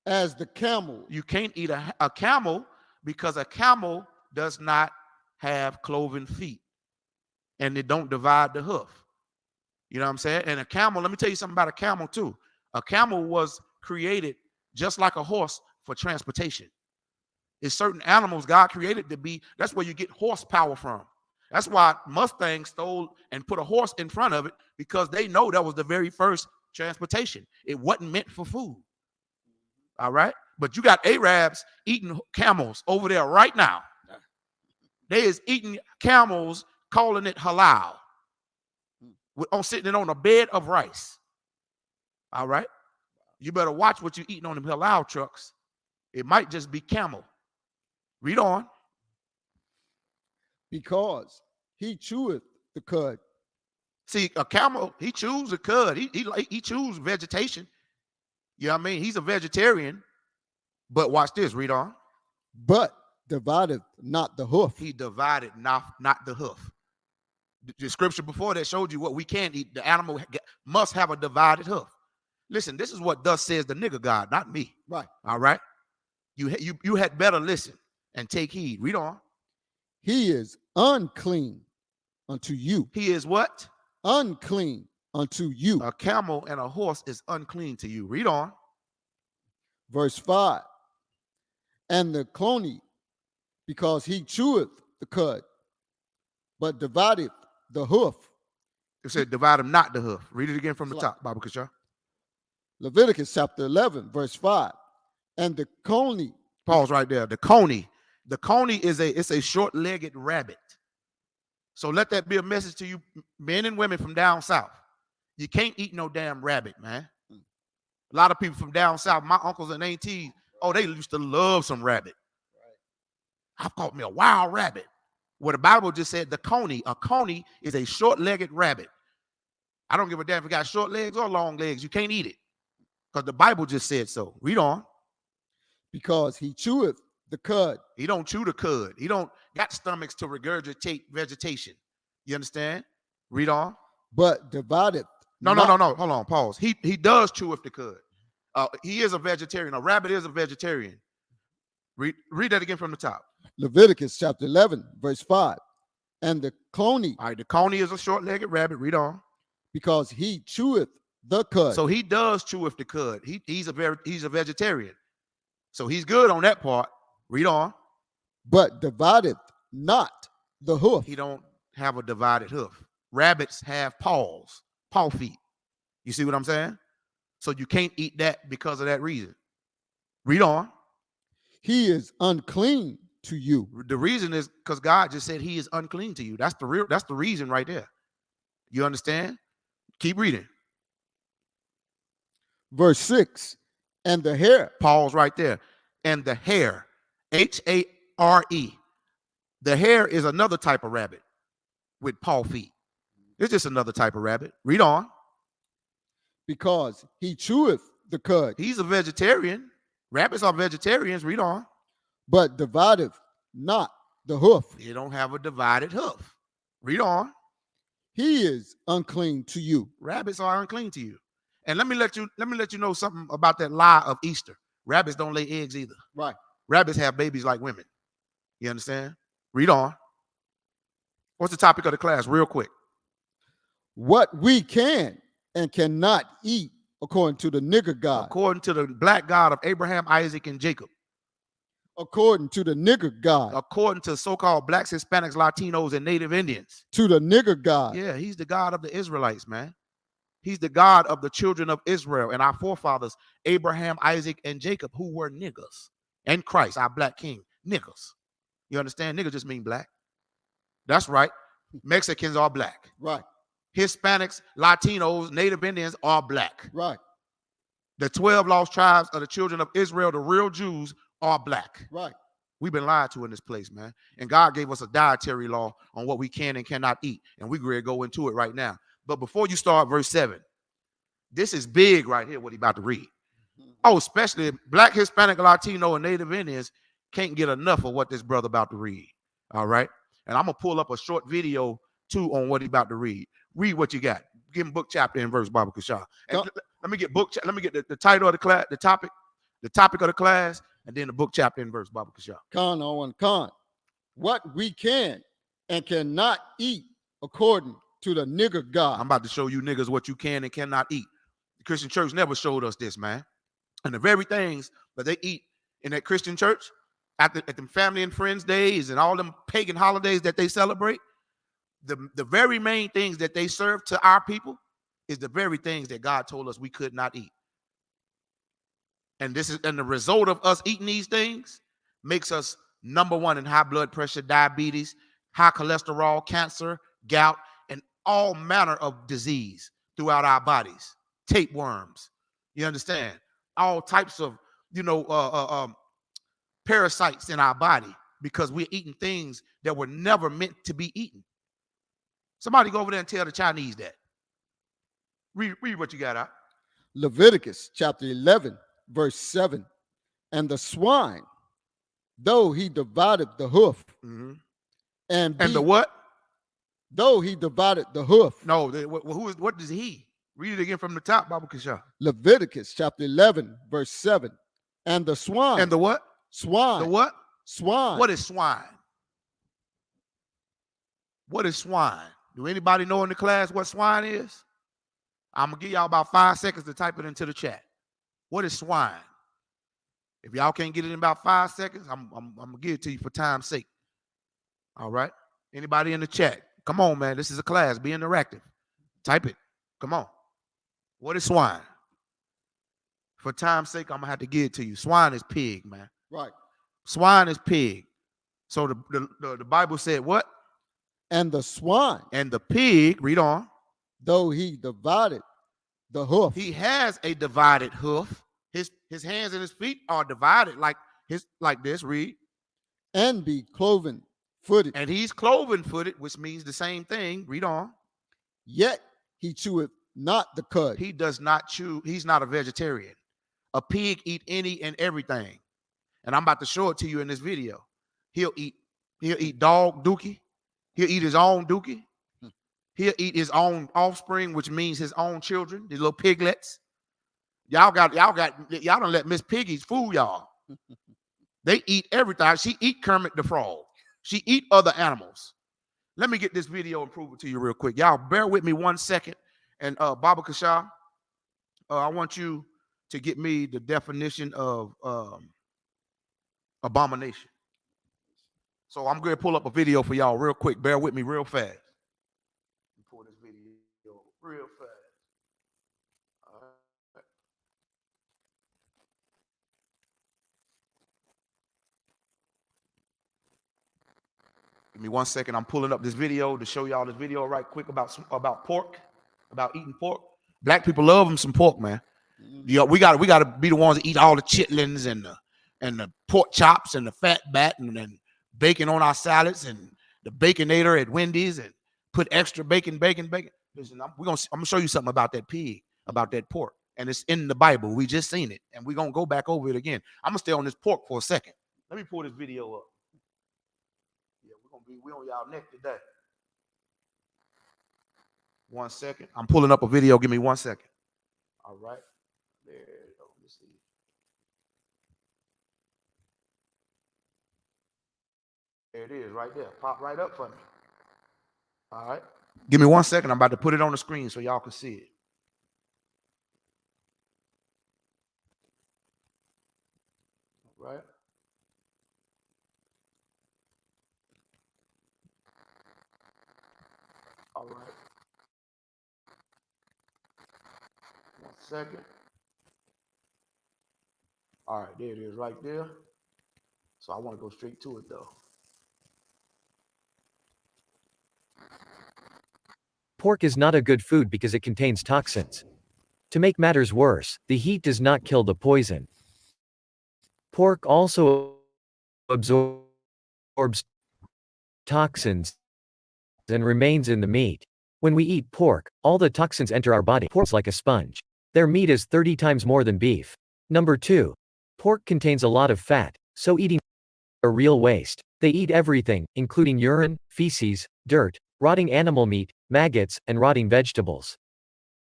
As the camel. You can't eat a camel, because a camel does not have cloven feet. And it don't divide the hoof. You know what I'm saying? And a camel, let me tell you something about a camel too. A camel was created just like a horse for transportation. It's certain animals God created to be, that's where you get horsepower from. That's why Mustang stole and put a horse in front of it, because they know that was the very first transportation. It wasn't meant for food. All right? But you got Arabs eating camels over there right now. They is eating camels, calling it halal, sitting on a bed of rice. All right? You better watch what you're eating on them halal trucks. It might just be camel. Read on. Because he cheweth the cud. See, a camel, he chews the cud. He chews vegetation. You know what I mean? He's a vegetarian. But watch this. Read on. But divideth not the hoof. He divided not the hoof. The scripture before that showed you what we can't eat. The animal must have a divided hoof. Listen, this is what thus says the nigger God, not me. Right. All right? You had better listen and take heed. Read on. He is unclean unto you. He is what? Unclean unto you. A camel and a horse is unclean to you. Read on. Verse 5. And the coney, because he cheweth the cud, but divideth the hoof. It said divide him not the hoof. Read it again from the top, Baba Kasha. Leviticus chapter 11, verse 5. And the coney. Pause right there. The coney. The coney is a short-legged rabbit. So let that be a message to you, men and women from down south. You can't eat no damn rabbit, man. A lot of people from down south, my uncles and aunties, Oh, they used to love some rabbit. I caught me a wild rabbit. Well, the Bible just said the coney. A coney is a short-legged rabbit. I don't give a damn if it got short legs or long legs. You can't eat it because the Bible just said so. Read on. Because he cheweth the cud. He don't chew the cud. He don't got stomachs to regurgitate vegetation. You understand? Read on. But divideth. No. Hold on. Pause. He does chew with the cud. He is a vegetarian. A rabbit is a vegetarian. Read that again from the top. Leviticus chapter 11, verse 5. And the coney. All right, the coney is a short-legged rabbit. Read on. Because he cheweth the cud. So he does chew with the cud. He's a vegetarian. So he's good on that part. Read on. But divideth not the hoof. He don't have a divided hoof. Rabbits have paw feet. You see what I'm saying? So you can't eat that because of that reason. Read on. He is unclean to you. The reason is because God just said he is unclean to you. That's the reason right there. You understand? Keep reading. Verse 6. And the hare. Pause right there. And the hare, H-A-R-E. The hare is another type of rabbit with paw feet. It's just another type of rabbit. Read on. Because he cheweth the cud. He's a vegetarian. Rabbits are vegetarians. Read on. But divideth not the hoof. They don't have a divided hoof. Read on. He is unclean to you. Rabbits are unclean to you. And let me let you know something about that lie of Easter. Rabbits don't lay eggs either. Right. Rabbits have babies like women. You understand? Read on. What's the topic of the class? Real quick. What we can and cannot eat according to the nigger God. According to the black God of Abraham, Isaac, and Jacob. According to the nigger God. According to so-called blacks, Hispanics, Latinos, and Native Indians. To the nigger God. Yeah, he's the God of the Israelites, man. He's the God of the children of Israel and our forefathers, Abraham, Isaac, and Jacob, who were niggers. And Christ, our black king, niggers. You understand? Nigger just mean black. That's right. Mexicans are black. Right. Hispanics, Latinos, Native Indians are black. Right. The 12 lost tribes of the children of Israel, the real Jews, are black. Right. We've been lied to in this place, man. And God gave us a dietary law on what we can and cannot eat. And we're going to go into it right now. But before you start verse 7, this is big right here, what he about to read. Oh, especially black, Hispanic, Latino, and Native Indians can't get enough of what this brother about to read. All right. And I'm going to pull up a short video, too, on what he about to read. Read what you got. Give him book, chapter, and verse, Baba Kasha. And let me get let me get the title of the class, the topic of the class, and then the book, chapter, and verse, Baba Kasha. Khan on Khan. What we can and cannot eat according to the nigger God. I'm about to show you niggas what you can and cannot eat. The Christian church never showed us this, man. And the very things that they eat in that Christian church at them family and friends days and all them pagan holidays that they celebrate, the very main things that they serve to our people is the very things that God told us we could not eat. And the result of us eating these things makes us number one in high blood pressure, diabetes, high cholesterol, cancer, gout, and all manner of disease throughout our bodies. Tapeworms, you understand? All types of, parasites in our body because we're eating things that were never meant to be eaten. Somebody go over there and tell the Chinese that. Read what you got out. Leviticus chapter 11, verse 7. And the swine, though he divided the hoof, and the what? Though he divided the hoof. No, what does he? Read it again from the top, Baba Kasha. Leviticus chapter 11, verse 7. And the swine. And the what? Swine. The what? Swine. What is swine? What is swine? Do anybody know in the class what swine is? I'm going to give y'all about 5 seconds to type it into the chat. What is swine? If y'all can't get it in about 5 seconds, I'm going to give it to you for time's sake. All right? Anybody in the chat? Come on, man. This is a class. Be interactive. Type it. Come on. What is swine? For time's sake, I'm going to have to give it to you. Swine is pig, man. Right. Swine is pig. So the Bible said what? And the swine. And the pig, read on. Though he divided the hoof. He has a divided hoof. His hands and his feet are divided like this. Read. And be cloven footed. And he's cloven footed, which means the same thing. Read on. Yet he cheweth not the cud. He does not chew. He's not a vegetarian. A pig eat any and everything. And I'm about to show it to you in this video. He'll eat dog dookie. He'll eat his own dookie. He'll eat his own offspring, which means his own children, these little piglets. Y'all don't let Miss Piggy's fool y'all. They eat everything. She eat Kermit the Frog. She eat other animals. Let me get this video and prove it to you real quick. Y'all bear with me 1 second. And Baba Kasha, I want you to get me the definition of abomination. So I'm going to pull up a video for y'all real quick. Bear with me real fast. Pull this video real fast. All right. Give me 1 second. I'm pulling up this video to show y'all this video right quick about pork, about eating pork. Black people love them some pork, man. We got to be the ones that eat all the chitlins and the pork chops and the fat bat and bacon on our salads and the Baconator at Wendy's and put extra bacon. Listen, I'm gonna show you something about that pig, about that pork, and it's in the Bible. We just seen it, and we're gonna go back over it again. I'm gonna stay on this pork for a second. Let me pull this video up. Yeah, we on y'all neck today. 1 second. I'm pulling up a video. Give me 1 second. All right. There you go. Let's see. There it is right there. Pop right up for me. All right. Give me 1 second. I'm about to put it on the screen so y'all can see it. All right. All right. 1 second. All right, there it is right there. So I want to go straight to it though. Pork is not a good food because it contains toxins. To make matters worse, the heat does not kill the poison. Pork also absorbs toxins and remains in the meat. When we eat pork, all the toxins enter our body. Pork's like a sponge. Their meat is 30 times more than beef. Number 2. Pork contains a lot of fat, so eating a real waste. They eat everything, including urine, feces, dirt, rotting animal meat, maggots, and rotting vegetables.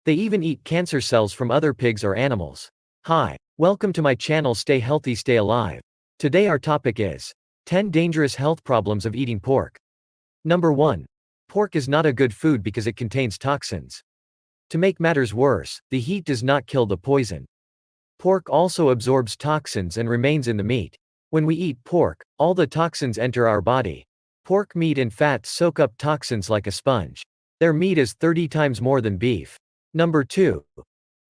They even eat cancer cells from other pigs or animals. Hi, welcome to my channel Stay Healthy Stay Alive. Today our topic is 10 dangerous health problems of eating pork. Number 1. Pork is not a good food because it contains toxins. To make matters worse, the heat does not kill the poison. Pork also absorbs toxins and remains in the meat. When we eat pork, all the toxins enter our body. Pork meat and fat soak up toxins like a sponge. Their meat is 30 times more than beef. Number 2.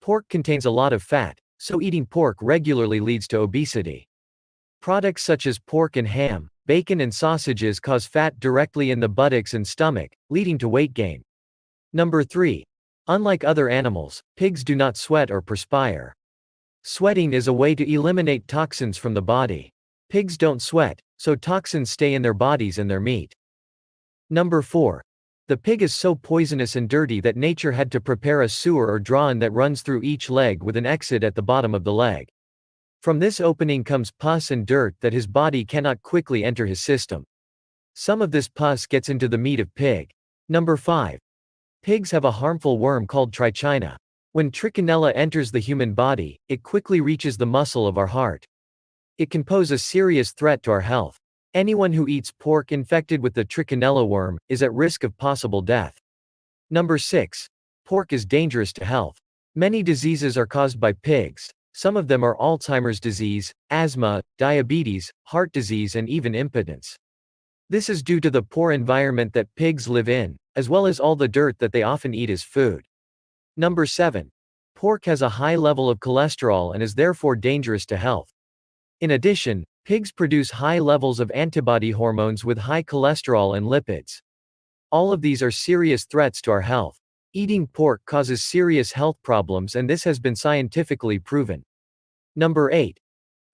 Pork contains a lot of fat, so eating pork regularly leads to obesity. Products such as pork and ham, bacon and sausages cause fat directly in the buttocks and stomach, leading to weight gain. Number 3. Unlike other animals, pigs do not sweat or perspire. Sweating is a way to eliminate toxins from the body. Pigs don't sweat, so toxins stay in their bodies and their meat. Number 4. The pig is so poisonous and dirty that nature had to prepare a sewer or drain that runs through each leg with an exit at the bottom of the leg. From this opening comes pus and dirt that his body cannot quickly enter his system. Some of this pus gets into the meat of pig. Number 5. Pigs have a harmful worm called trichina. When trichinella enters the human body, it quickly reaches the muscle of our heart. It can pose a serious threat to our health. Anyone who eats pork infected with the trichinella worm is at risk of possible death. Number 6. Pork is dangerous to health. Many diseases are caused by pigs. Some of them are Alzheimer's disease, asthma, diabetes, heart disease, and even impotence. This is due to the poor environment that pigs live in, as well as all the dirt that they often eat as food. Number 7. Pork has a high level of cholesterol and is therefore dangerous to health. In addition, pigs produce high levels of antibody hormones with high cholesterol and lipids. All of these are serious threats to our health. Eating pork causes serious health problems, and this has been scientifically proven. Number 8.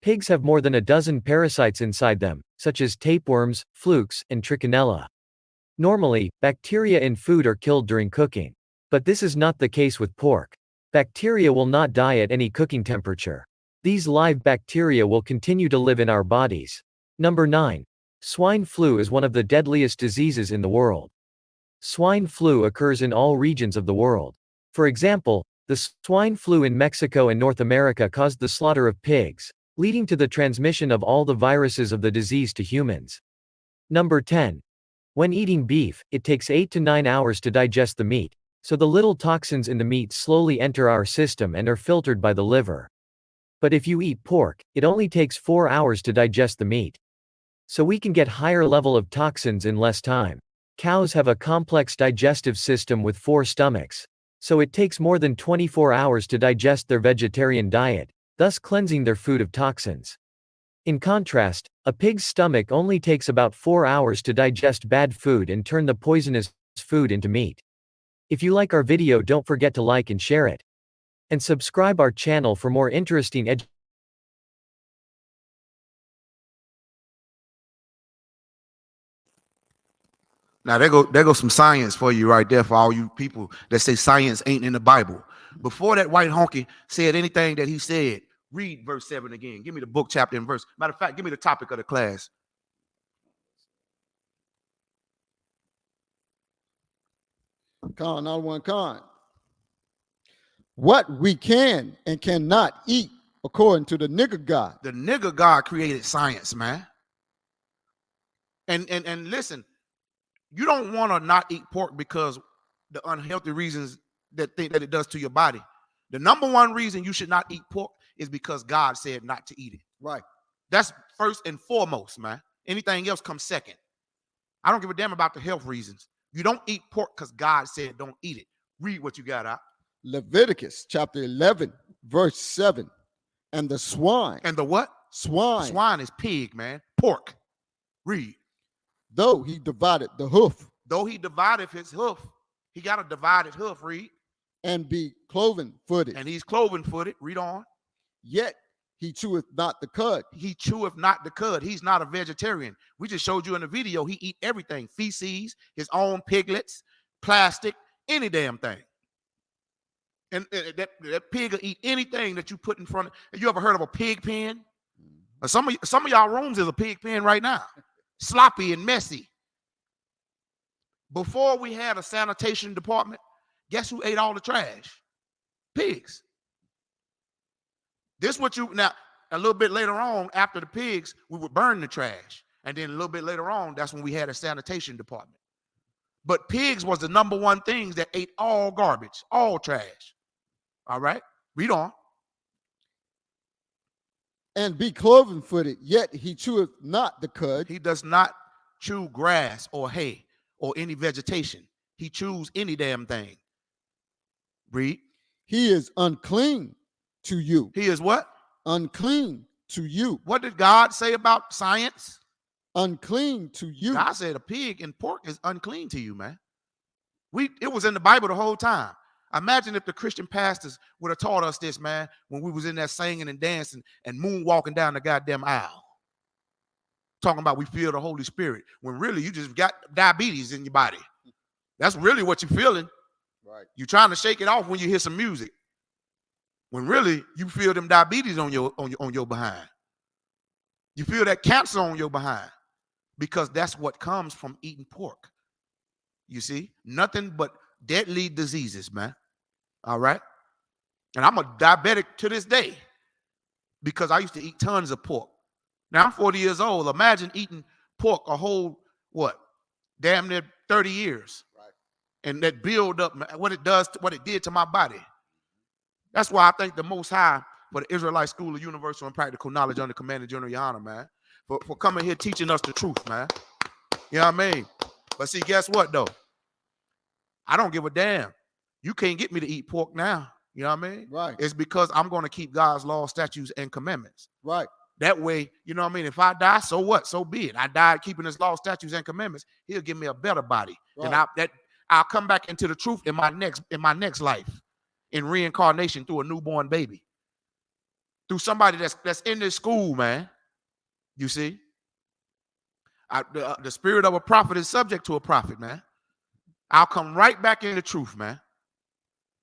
Pigs have more than a dozen parasites inside them, such as tapeworms, flukes, and trichinella. Normally, bacteria in food are killed during cooking. But this is not the case with pork. Bacteria will not die at any cooking temperature. These live bacteria will continue to live in our bodies. Number 9. Swine flu is one of the deadliest diseases in the world. Swine flu occurs in all regions of the world. For example, the swine flu in Mexico and North America caused the slaughter of pigs, leading to the transmission of all the viruses of the disease to humans. Number 10. When eating beef, it takes 8 to 9 hours to digest the meat, so the little toxins in the meat slowly enter our system and are filtered by the liver. But if you eat pork, it only takes 4 hours to digest the meat. So we can get higher level of toxins in less time. Cows have a complex digestive system with 4 stomachs. So it takes more than 24 hours to digest their vegetarian diet, thus cleansing their food of toxins. In contrast, a pig's stomach only takes about 4 hours to digest bad food and turn the poisonous food into meat. If you like our video, don't forget to like and share it. And subscribe our channel for more interesting Now there go some science for you right there for all you people that say science ain't in the Bible. Before that white honky said anything that he said, read verse 7 again. Give me the book, chapter, and verse. Matter of fact, give me the topic of the class. Con, not one con. What we can and cannot eat according to the nigger God. The nigger God created science, man. And listen, you don't want to not eat pork because the unhealthy reasons that it does to your body. The number one reason you should not eat pork is because God said not to eat it. Right. That's first and foremost, man. Anything else comes second. I don't give a damn about the health reasons. You don't eat pork because God said don't eat it. Read what you got out. Leviticus chapter 11, verse 7. And the swine. And the what? Swine. Swine is pig, man. Pork. Read. Though he divided the hoof. Though he divided his hoof. He got a divided hoof. Read. And be cloven footed. And he's cloven footed. Read on. Yet he cheweth not the cud. He cheweth not the cud. He's not a vegetarian. We just showed you in the video. He eat everything. Feces, his own piglets, plastic, any damn thing. And that pig will eat anything that you put in front of. Have you ever heard of a pig pen? Some of y'all rooms is a pig pen right now. Sloppy and messy. Before we had a sanitation department, guess who ate all the trash? Pigs. This what you, now, a little bit later on, after the pigs, we would burn the trash. And then a little bit later on, that's when we had a sanitation department. But pigs was the number one things that ate all garbage, all trash. All right, read on. And be cloven footed, yet he cheweth not the cud. He does not chew grass or hay or any vegetation. He chews any damn thing. Read. He is unclean to you. He is what? Unclean to you. What did God say about science? Unclean to you. God said a pig and pork is unclean to you, man. It was in the Bible the whole time. Imagine if the Christian pastors would have taught us this, man, when we was in there singing and dancing and moonwalking down the goddamn aisle. Talking about we feel the Holy Spirit, when really you just got diabetes in your body. That's really what you're feeling. Right. You're trying to shake it off when you hear some music. When really you feel them diabetes on your behind. You feel that cancer on your behind. Because that's what comes from eating pork. You see? Nothing but deadly diseases, man. All right? And I'm a diabetic to this day because I used to eat tons of pork. Now I'm 40 years old. Imagine eating pork a whole, what, damn near 30 years. Right. And that build up, what it did to my body. That's why I thank the Most High for the Israelite School of Universal and Practical Knowledge under Commander General Yohana, man. For coming here teaching us the truth, man. You know what I mean? But see, guess what, though? I don't give a damn. You can't get me to eat pork now. You know what I mean? Right. It's because I'm going to keep God's law, statutes, and commandments. Right. That way, you know what I mean? If I die, so what? So be it. I died keeping his law, statutes, and commandments. He'll give me a better body. Right. And I'll come back into the truth in my next life, in reincarnation through a newborn baby. through somebody that's in this school, man. You see, the spirit of a prophet is subject to a prophet, man. I'll come right back in the truth, man.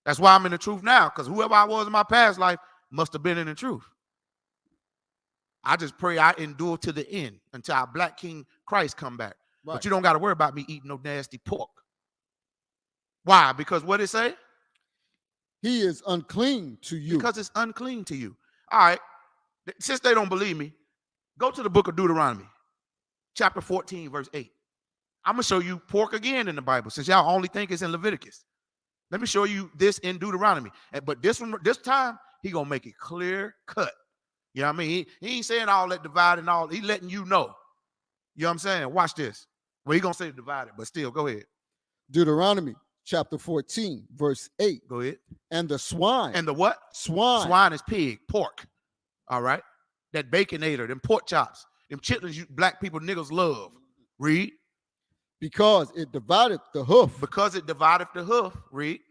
That's why I'm in the truth now, because whoever I was in my past life must have been in the truth. I just pray I endure to the end until our black King Christ come back. Right. But you don't got to worry about me eating no nasty pork. Why? Because what it say? He is unclean to you. Because it's unclean to you. All right. Since they don't believe me, go to the book of Deuteronomy, chapter 14, verse 8. I'm going to show you pork again in the Bible, since y'all only think it's in Leviticus. Let me show you this in Deuteronomy. But this time, he going to make it clear cut. You know what I mean? He ain't saying all that divide and all. He letting you know. You know what I'm saying? Watch this. Well, he going to say divided, but still, go ahead. Deuteronomy chapter 14, verse 8. Go ahead. And the swine. And the what? Swine. Swine is pig, pork. All right? That baconator, them pork chops, them chitlins you black people niggas love. Read. Because it divideth the hoof. Because it divideth the hoof. Read.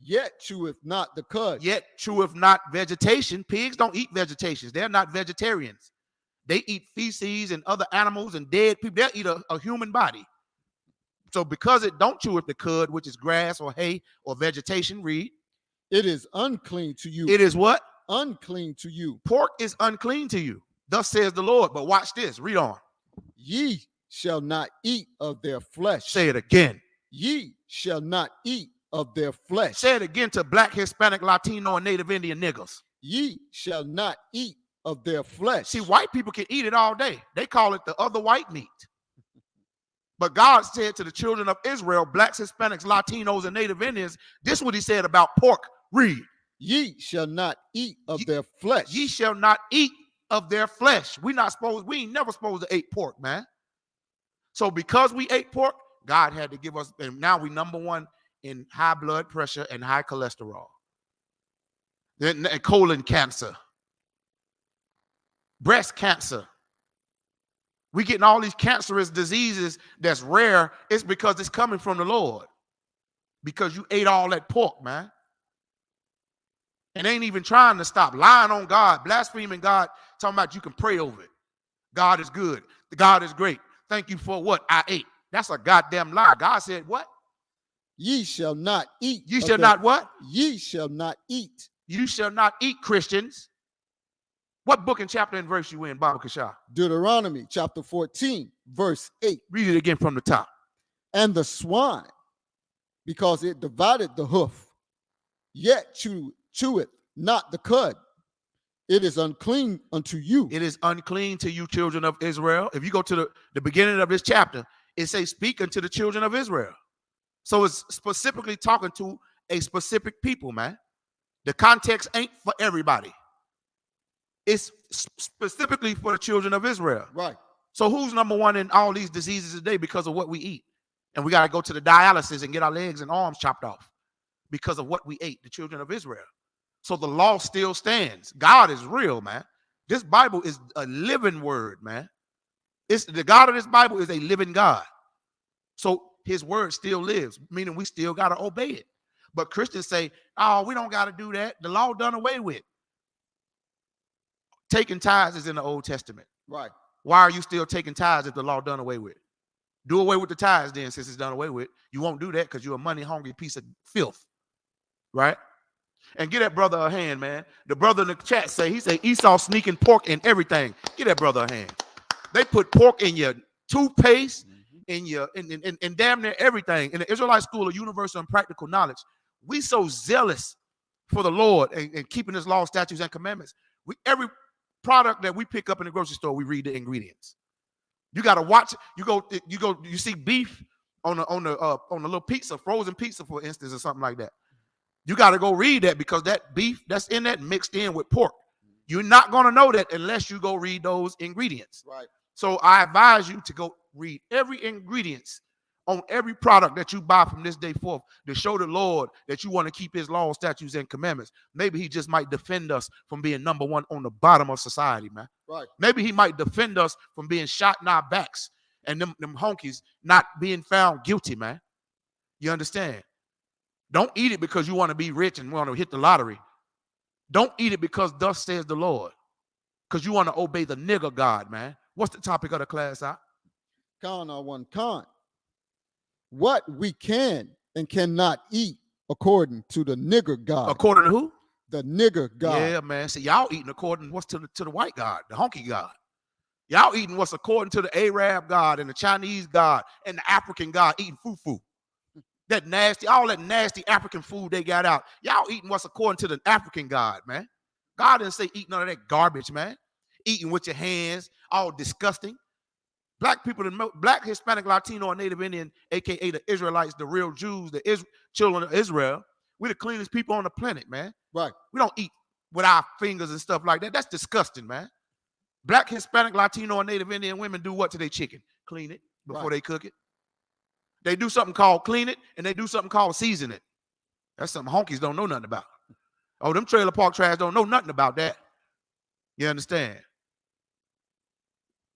Yet cheweth not the cud. Yet cheweth not vegetation. Pigs don't eat vegetations. They're not vegetarians. They eat feces and other animals and dead people. They'll eat a human body. So because it don't chew up the cud, which is grass or hay or vegetation, read. It is unclean to you. It is what? Unclean to you. Pork is unclean to you. Thus says the Lord. But watch this. Read on. Ye shall not eat of their flesh. Say it again. Ye shall not eat of their flesh. Say it again to black, Hispanic, Latino, and Native Indian niggas. Ye shall not eat of their flesh. See, white people can eat it all day. They call it the other white meat. But God said to the children of Israel, blacks, Hispanics, Latinos, and Native Indians, this is what he said about pork. Read. Ye shall not eat of their flesh. Ye shall not eat of their flesh. We ain't never supposed to eat pork, man. So because we ate pork, God had to give us, and now we number one in high blood pressure and high cholesterol. Then colon cancer. Breast cancer. We getting all these cancerous diseases that's rare. It's because it's coming from the Lord. Because you ate all that pork, man. And ain't even trying to stop. Lying on God, blaspheming God, talking about you can pray over it. God is good. God is great. Thank you for what I ate. That's a goddamn lie. God said what? Ye shall not eat. Ye shall not what? Ye shall not eat. You shall not eat, Christians. What book and chapter and verse you in, Baba Kasha? Deuteronomy chapter 14, verse 8. Read it again from the top. And the swine, because it divided the hoof, yet cheweth not the cud. It is unclean unto you. It is unclean to you, children of Israel. If you go to the beginning of this chapter, it says, speak unto the children of Israel. So it's specifically talking to a specific people, man. The context ain't for everybody. It's specifically for the children of Israel. Right. So who's number one in all these diseases today because of what we eat? And we got to go to the dialysis and get our legs and arms chopped off because of what we ate, the children of Israel. So the law still stands. God is real, man. This Bible is a living word, man. It's the God of this Bible is a living God. So his word still lives, meaning we still got to obey it. But Christians say, oh, we don't got to do that. The law done away with. Taking tithes is in the Old Testament. Right. Why are you still taking tithes if the law done away with? Do away with the tithes then, since it's done away with. You won't do that because you're a money-hungry piece of filth. Right? And get that brother a hand, man. The brother in the chat he say Esau sneaking pork in everything. Get that brother a hand. They put pork in your toothpaste, in your in damn near everything. In the Israelite School of Universal and Practical Knowledge, we so zealous for the Lord and keeping his law, statutes, and commandments. Every product that we pick up in the grocery store, we read the ingredients. You got to watch. You see beef on the little pizza, frozen pizza, for instance, or something like that. You got to go read that because that beef that's in that mixed in with pork. You're not going to know that unless you go read those ingredients. Right. So I advise you to go read every ingredients on every product that you buy from this day forth to show the Lord that you want to keep his laws, statutes, and commandments. Maybe he just might defend us from being number one on the bottom of society, man. Right. Maybe he might defend us from being shot in our backs and them honkies not being found guilty, man. You understand? Don't eat it because you want to be rich and want to hit the lottery. Don't eat it because thus says the Lord. because you want to obey the nigger God, man. What's the topic of the class, huh? Con or one con. What we can and cannot eat according to the nigger God. According to who? The nigger God. Yeah, man. See, y'all eating according to what's to the white God, the honky God. Y'all eating what's according to the Arab God and the Chinese God and the African God, eating fufu. That nasty, all that nasty African food they got out. Y'all eating what's according to the African God, man. God didn't say eat none of that garbage, man. Eating with your hands, all disgusting. Black people, black, Hispanic, Latino, and Native Indian, aka the Israelites, the real Jews, the children of Israel, we're the cleanest people on the planet, man. Right. We don't eat with our fingers and stuff like that. That's disgusting, man. Black, Hispanic, Latino, and Native Indian women do what to their chicken? Clean it before they cook it. They do something called clean it, and they do something called season it. That's something honkies don't know nothing about. Oh, them trailer park trash don't know nothing about that. You understand?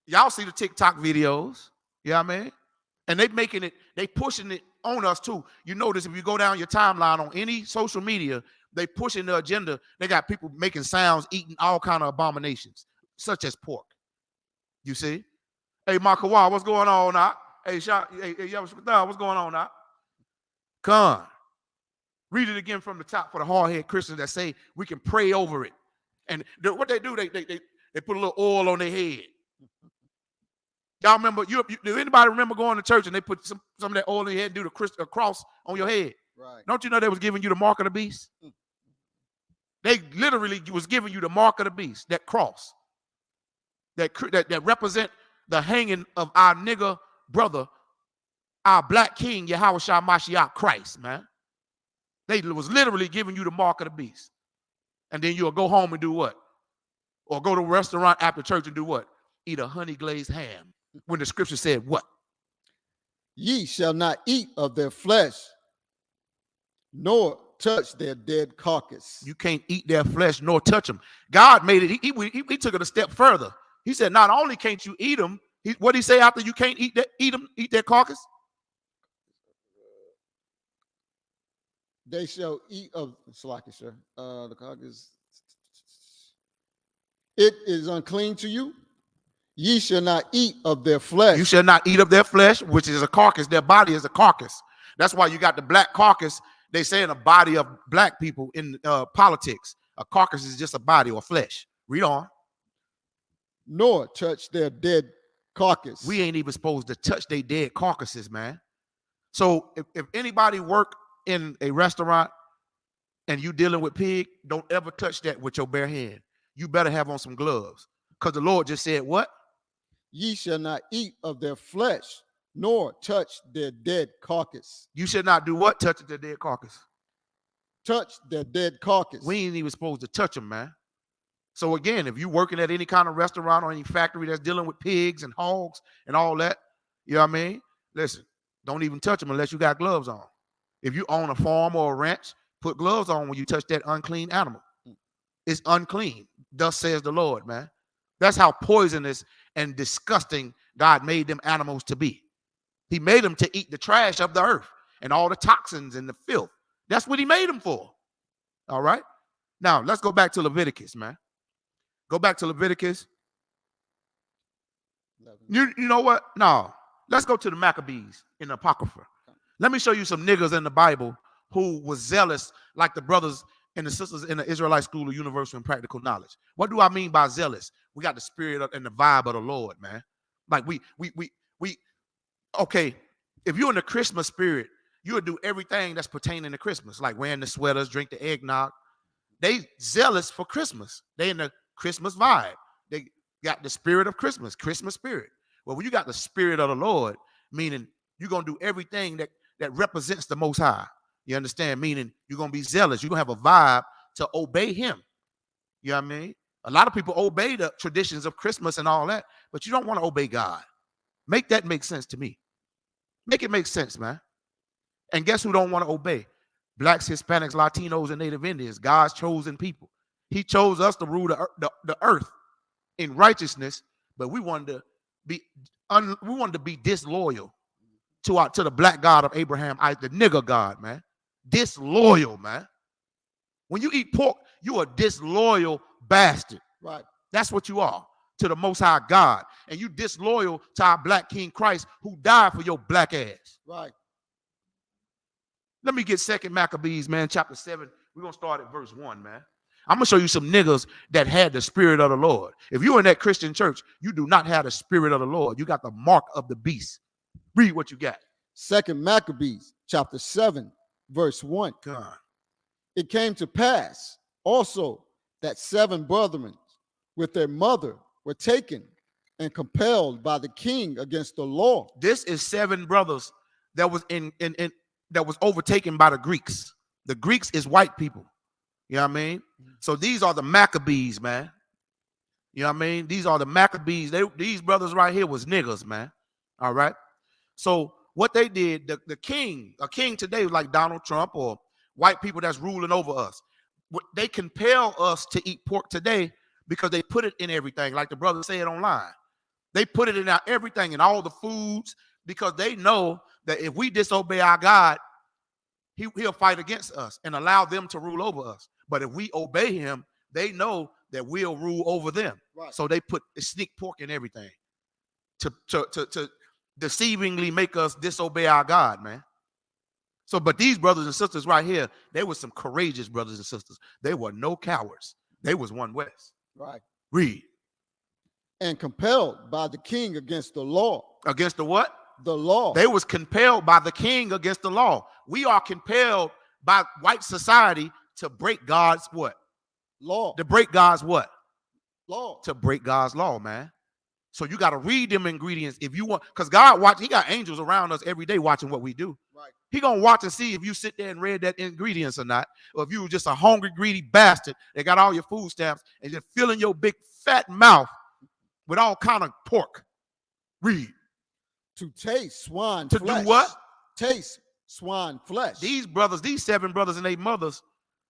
Y'all see the TikTok videos, you know what I mean? And they making it, they pushing it on us too. You notice if you go down your timeline on any social media, they pushing the agenda. They got people making sounds, eating all kind of abominations, such as pork. You see? Hey, Makawa, what's going on now? Hey, what's going on now? Come. Read it again from the top for the hard-headed Christians that say we can pray over it. And what they do, they put a little oil on their head. Y'all remember, do anybody remember going to church and they put some of that oil in your head and do a cross on your head? Right. Don't you know they was giving you the mark of the beast? They literally was giving you the mark of the beast, that cross. That represent the hanging of our nigger brother, our black king, Yahushua Mashiach Christ, man. They was literally giving you the mark of the beast. And then you'll go home and do what? Or go to a restaurant after church and do what? Eat a honey glazed ham. When the scripture said what? Ye shall not eat of their flesh, nor touch their dead carcass. You can't eat their flesh nor touch them. God made it. He took it a step further. He said, not only can't you eat them, what did he say after you can't eat their carcass? They shall eat of the carcass. It is unclean to you. Ye shall not eat of their flesh. You shall not eat of their flesh, which is a carcass. Their body is a carcass. That's why you got the black carcass. They say in a body of black people in politics, a carcass is just a body or flesh. Read on. Nor touch their dead carcass. We ain't even supposed to touch their dead carcasses, man. So if anybody work in a restaurant and you dealing with pig, don't ever touch that with your bare hand. You better have on some gloves. Because the Lord just said what? Ye shall not eat of their flesh, nor touch their dead carcass. You should not do what? Touch their dead carcass. Touch their dead carcass. We ain't even supposed to touch them, man. So again, if you working at any kind of restaurant or any factory that's dealing with pigs and hogs and all that, you know what I mean? Listen, don't even touch them unless you got gloves on. If you own a farm or a ranch, put gloves on when you touch that unclean animal. It's unclean. Thus says the Lord, man. That's how poisonous and disgusting God made them animals to be. He made them to eat the trash of the earth and all the toxins and the filth. That's what he made them for. All right. Now, let's go back to Leviticus, man. Go back to Leviticus. You know what? No. Let's go to the Maccabees in the Apocrypha. Let me show you some niggas in the Bible who was zealous like the brothers and the sisters in the Israelite School of Universal and Practical Knowledge. What do I mean by zealous? We got the spirit and the vibe of the Lord, man. Like we okay, if you're in the Christmas spirit, you'll do everything that's pertaining to Christmas, like wearing the sweaters, drink the eggnog. They zealous for Christmas. They in the Christmas vibe. They got the spirit of Christmas spirit. Well, when you got the spirit of the Lord, meaning you're going to do everything that represents the Most High. You understand? Meaning you're going to be zealous. You're going to have a vibe to obey him. You know what I mean? A lot of people obey the traditions of Christmas and all that, but you don't want to obey God. Make that make sense to me. Make it make sense, man. And guess who don't want to obey? Blacks, Hispanics, Latinos, and Native Indians, God's chosen people. He chose us to rule the earth in righteousness, but we wanted to be disloyal to the black God of Abraham, the nigger God, man. Disloyal, man. When you eat pork, you a disloyal bastard. Right. That's what you are to the Most High God. And you disloyal to our black King Christ who died for your black ass. Right. Let me get 2 Maccabees, man, chapter 7. We're going to start at verse 1, man. I'm going to show you some niggas that had the spirit of the Lord. If you're in that Christian church, you do not have the spirit of the Lord. You got the mark of the beast. Read what you got. 2 Maccabees chapter 7, verse 1. God. It came to pass also that 7 brethren with their mother were taken and compelled by the king against the law. This is 7 brothers that was that was overtaken by the Greeks. The Greeks is white people. You know what I mean? So these are the Maccabees, man. You know what I mean? These are the Maccabees. These brothers right here was niggas, man. All right. So what they did, the king, a king today like Donald Trump or white people that's ruling over us, they compel us to eat pork today because they put it in everything, like the brother said online. They put it in everything, in all the foods, because they know that if we disobey our God, he'll fight against us and allow them to rule over us. But if we obey him, they know that we'll rule over them. Right. So they put sneak pork in everything to deceivingly make us disobey our God, man. So, but these brothers and sisters right here, they were some courageous brothers and sisters. They were no cowards. They was one West. Right. Read. And compelled by the king against the law. Against the what? The law. They was compelled by the king against the law. We are compelled by white society to break God's what? Law. To break God's what? Law. To break God's law, man. So you got to read them ingredients if you want, because God he got angels around us every day watching what we do. Right. He gonna watch and see if you sit there and read that ingredients or not, or if you were just a hungry, greedy bastard that got all your food stamps and just filling your big fat mouth with all kind of pork. Read. To taste swine To flesh. do what? Taste swine flesh. These brothers, these 7 brothers and their mothers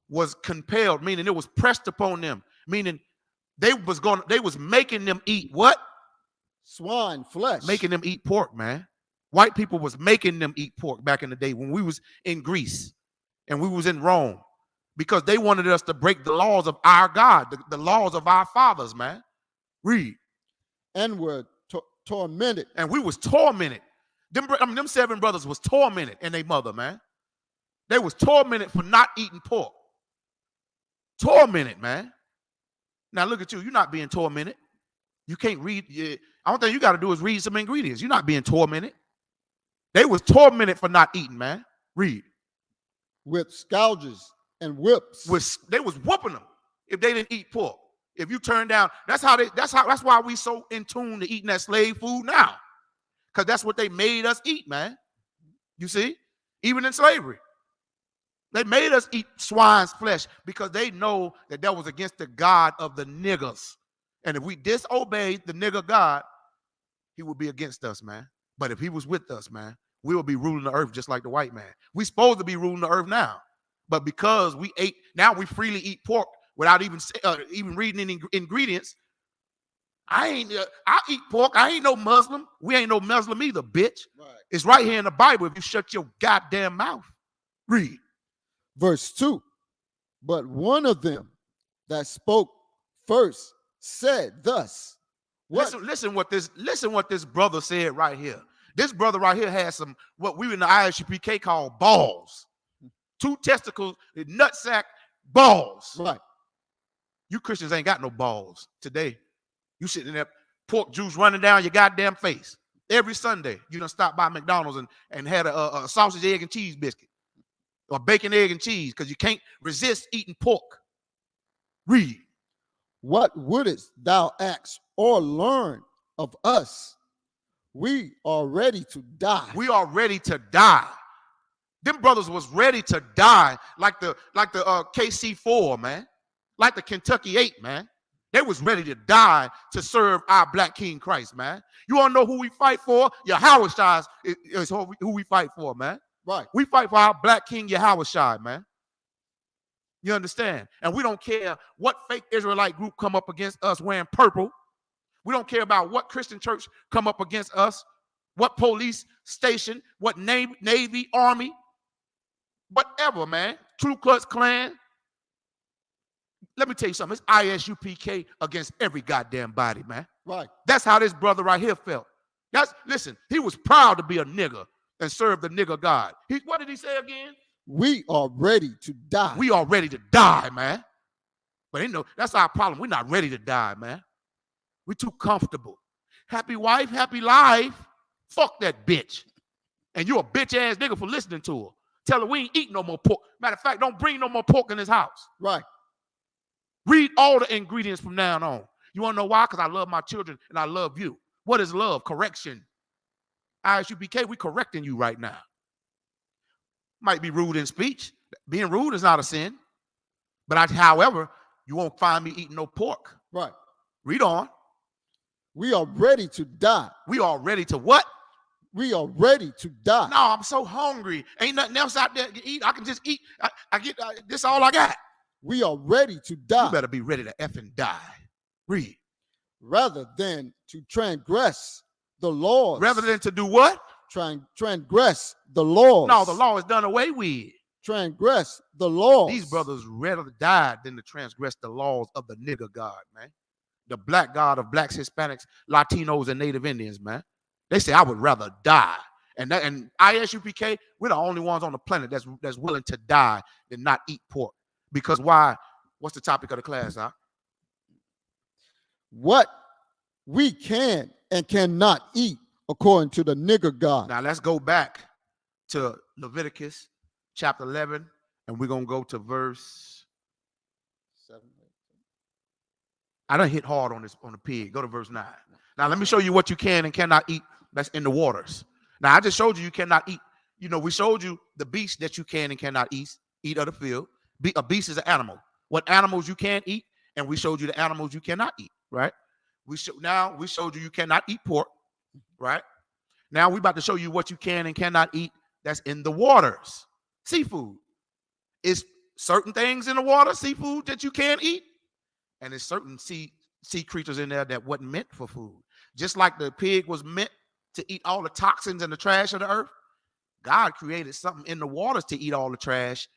was compelled, meaning it was pressed upon them, meaning they was making them eat what? Swine flesh. Making them eat pork, man. White people was making them eat pork back in the day when we was in Greece and we was in Rome, because they wanted us to break the laws of our God, the laws of our fathers, man. Read. And were tormented. And we was tormented. Them 7 brothers was tormented and they mother, man. They was tormented for not eating pork. Tormented, man. Now look at you. You're not being tormented. You can't read. Only thing you got to do is read some ingredients. You're not being tormented. They was tormented for not eating, man. Read. With scourges and whips. They was whooping them if they didn't eat pork. If you turn down, that's why we so in tune to eating that slave food now. Because that's what they made us eat, man. You see? Even in slavery. They made us eat swine's flesh because they know that was against the God of the niggers. And if we disobeyed the nigger God, he would be against us, man. But if he was with us, man, we will be ruling the earth just like the white man. We supposed to be ruling the earth now. But because we ate, now we freely eat pork without even reading any ingredients. I eat pork. I ain't no Muslim. We ain't no Muslim either, bitch. Right. It's right here in the Bible if you shut your goddamn mouth. Read. Verse 2. But one of them that spoke first said thus. Listen what this brother said right here. This brother right here has some, what we in the ISUPK call balls. 2 testicles, nutsack, balls. Right. You Christians ain't got no balls today. You sitting there, pork juice running down your goddamn face. Every Sunday, you done stop by McDonald's and had a sausage, egg, and cheese biscuit. Or bacon, egg, and cheese, because you can't resist eating pork. Read. What wouldest thou ask or learn of us? We are ready to die. We are ready to die. Them brothers was ready to die like the KC4, man. Like the Kentucky 8, man. They was ready to die to serve our black King Christ, man. You want to know who we fight for? Yahushua is who we fight for, man. Right. We fight for our black King Yahushua, man. You understand? And we don't care what fake Israelite group come up against us wearing purple. We don't care about what Christian church come up against us, what police station, what Navy, Army, whatever, man. Ku Klux Klan. let me tell you something. It's ISUPK against every goddamn body, man. Right. That's how this brother right here felt. Listen, he was proud to be a nigga and serve the nigga God. What did he say again? We are ready to die. We are ready to die, man. But you know, that's our problem. We're not ready to die, man. We're too comfortable. Happy wife, happy life. Fuck that bitch. And you a bitch ass nigga for listening to her. Tell her we ain't eating no more pork. Matter of fact, don't bring no more pork in this house. Right. Read all the ingredients from now on. You want to know why? Because I love my children and I love you. What is love? Correction. ISUPK, we correcting you right now. Might be rude in speech. Being rude is not a sin. But however, you won't find me eating no pork. Right. Read on. We are ready to die. We are ready to what? We are ready to die. No, I'm so hungry. Ain't nothing else out there to eat. I can just eat. I get this all I got. We are ready to die. You better be ready to effing die. Read. Rather than to transgress the laws. Rather than to do what? Transgress the laws. No, the law is done away with. Transgress the laws. These brothers rather die than to transgress the laws of the nigger God, man. The black God of blacks, Hispanics, Latinos, and Native Indians, man. They say I would rather die. And ISUPK, we're the only ones on the planet that's willing to die than not eat pork. Because why? What's the topic of the class, huh? What we can and cannot eat according to the nigger God. Now let's go back to Leviticus chapter 11, and we're going to go to verse 7. I done hit hard on the pig. Go to verse 9. Now let me show you what you can and cannot eat that's in the waters. Now I just showed you cannot eat. You know, we showed you the beast that you can and cannot eat of the field. A beast is an animal. What animals you can eat, and we showed you the animals you cannot eat, right? Now we showed you cannot eat pork, right? Now we're about to show you what you can and cannot eat that's in the waters. Seafood. It's certain things in the water, seafood, that you can't eat, and there's certain sea creatures in there that wasn't meant for food. Just like the pig was meant to eat all the toxins and the trash of the earth, God created something in the waters to eat all the trash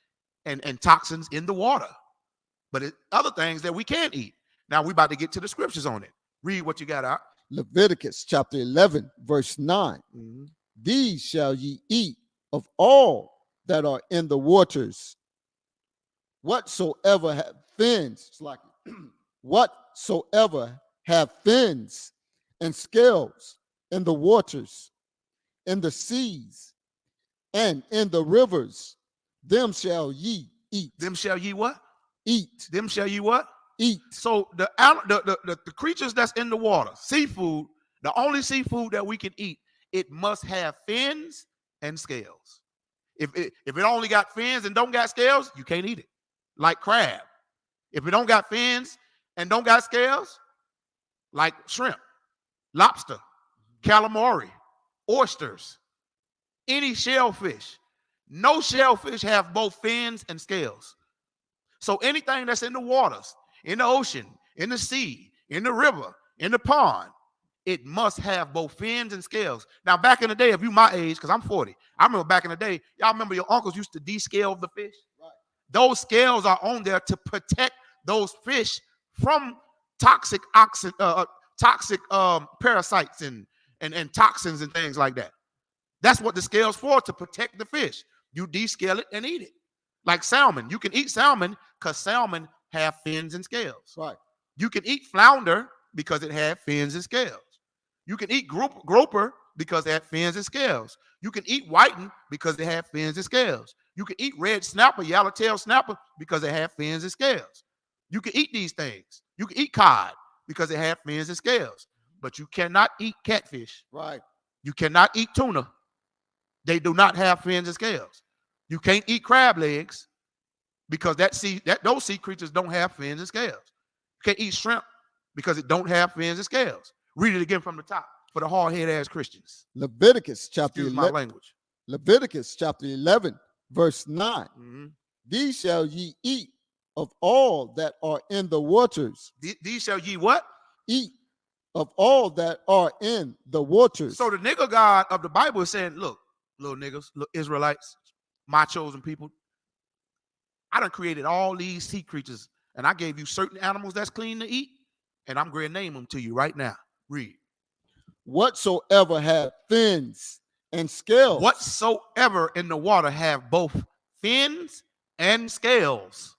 and toxins in the water. But other things that we can't eat. Now we're about to get to the scriptures on it. Read what you got out. Leviticus chapter 11, verse 9. Mm-hmm. These shall ye eat of all that are in the waters, whatsoever have fins, whatsoever have fins and scales in the waters, in the seas, and in the rivers, them shall ye eat. Them shall ye what? Eat. Them shall ye what? Eat. So the creatures that's in the water, seafood, the only seafood that we can eat, it must have fins and scales. If it only got fins and don't got scales, you can't eat it. Like crab. If it don't got fins and don't got scales, like shrimp, lobster, calamari, oysters, any shellfish. No shellfish have both fins and scales. So anything that's in the waters, in the ocean, in the sea, in the river, in the pond, it must have both fins and scales. Now, back in the day, if you my age, because I'm 40, I remember back in the day, y'all remember your uncles used to descale the fish? Right. Those scales are on there to protect those fish from toxic parasites and toxins and things like that. That's what the scale's for, to protect the fish. You descale it and eat it. Like salmon. You can eat salmon because salmon have fins and scales. Right. You can eat flounder because it had fins and scales. You can eat grouper because it had fins and scales. You can eat whiting because it had fins and scales. You can eat red snapper, yellowtail snapper because it had fins and scales. You can eat these things. You can eat cod because it had fins and scales. But you cannot eat catfish. Right. You cannot eat tuna. They do not have fins and scales. You can't eat crab legs because those sea creatures don't have fins and scales. You can't eat shrimp because it don't have fins and scales. Read it again from the top for the hard-headed ass Christians. Leviticus chapter Excuse 11. my language. Leviticus chapter 11, verse 9. Mm-hmm. These shall ye eat of all that are in the waters. These shall ye what? Eat of all that are in the waters. So the nigger God of the Bible is saying, look, little niggas, little Israelites, my chosen people, I done created all these sea creatures And I gave you certain animals that's clean to eat, and I'm going to name them to you right now. Read. Whatsoever have fins and scales. Whatsoever in the water have both fins and scales.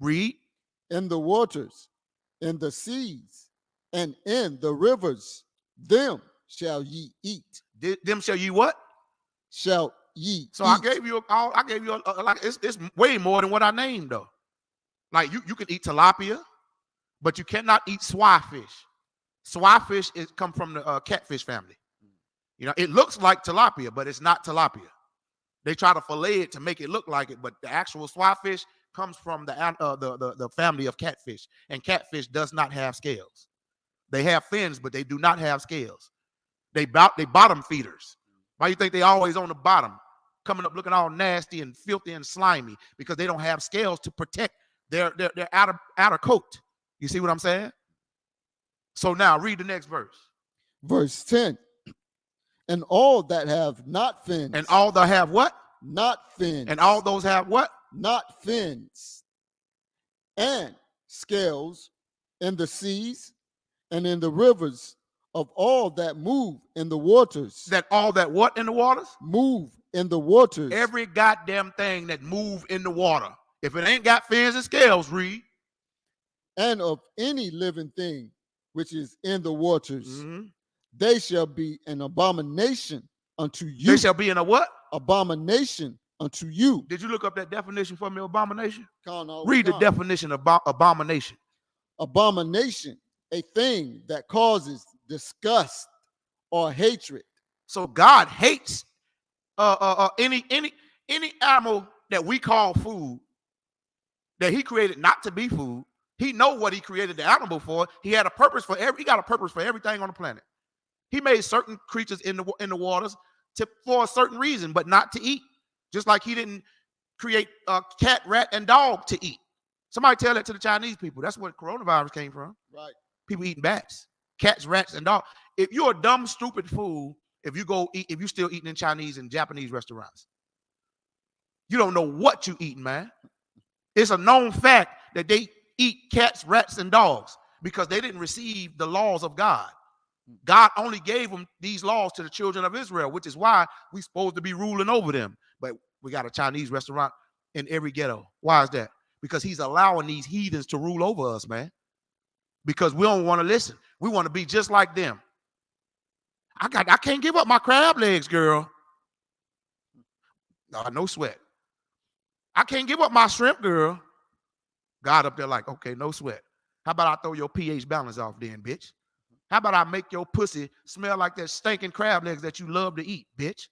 Read. In the waters, in the seas, and in the rivers, them shall ye eat. Them shall ye what? Shall ye So eat. I gave you like it's way more than what I named though. Like you can eat tilapia, but you cannot eat swifish. Swifish is come from the catfish family. You know, it looks like tilapia, but it's not tilapia. They try to fillet it to make it look like it, but the actual swifish comes from the family of catfish, and catfish does not have scales. They have fins, but they do not have scales. They bottom feeders. Why you think they always on the bottom, coming up looking all nasty and filthy and slimy? Because they don't have scales to protect their outer coat. You see what I'm saying? So now read the next verse. Verse 10. And all that have not fins. And all that have what? Not fins. And all those have what? Not fins. And scales in the seas and in the rivers of all that move in the waters. That all that what in the waters? Move in the waters. Every goddamn thing that move in the water. If it ain't got fins and scales, read. And of any living thing which is in the waters, they shall be an abomination unto you. They shall be in a what? Abomination unto you. Did you look up that definition for me, abomination? Read the definition of abomination. Abomination, a thing that causes disgust or hatred. So God hates any animal that we call food, that he created not to be food. He know what he created the animal for. He had a purpose for he got a purpose for everything on the planet. He made certain creatures in the waters for a certain reason, but not to eat. Just like he didn't create a cat, rat, and dog to eat. Somebody tell that to the Chinese people. That's where coronavirus came from. Right. People eating bats, cats, rats, and dogs. If you're a dumb, stupid fool, if you still eating in Chinese and Japanese restaurants, you don't know what you eating, man. It's a known fact that they eat cats, rats, and dogs because they didn't receive the laws of God. God only gave them these laws to the children of Israel, which is why we're supposed to be ruling over them. But we got a Chinese restaurant in every ghetto. Why is that? Because he's allowing these heathens to rule over us, man. Because we don't want to listen. We want to be just like them. I can't give up my crab legs, girl. No sweat. I can't give up my shrimp, girl. God up there like, okay, no sweat. How about I throw your pH balance off then, bitch? How about I make your pussy smell like that stinking crab legs that you love to eat, bitch?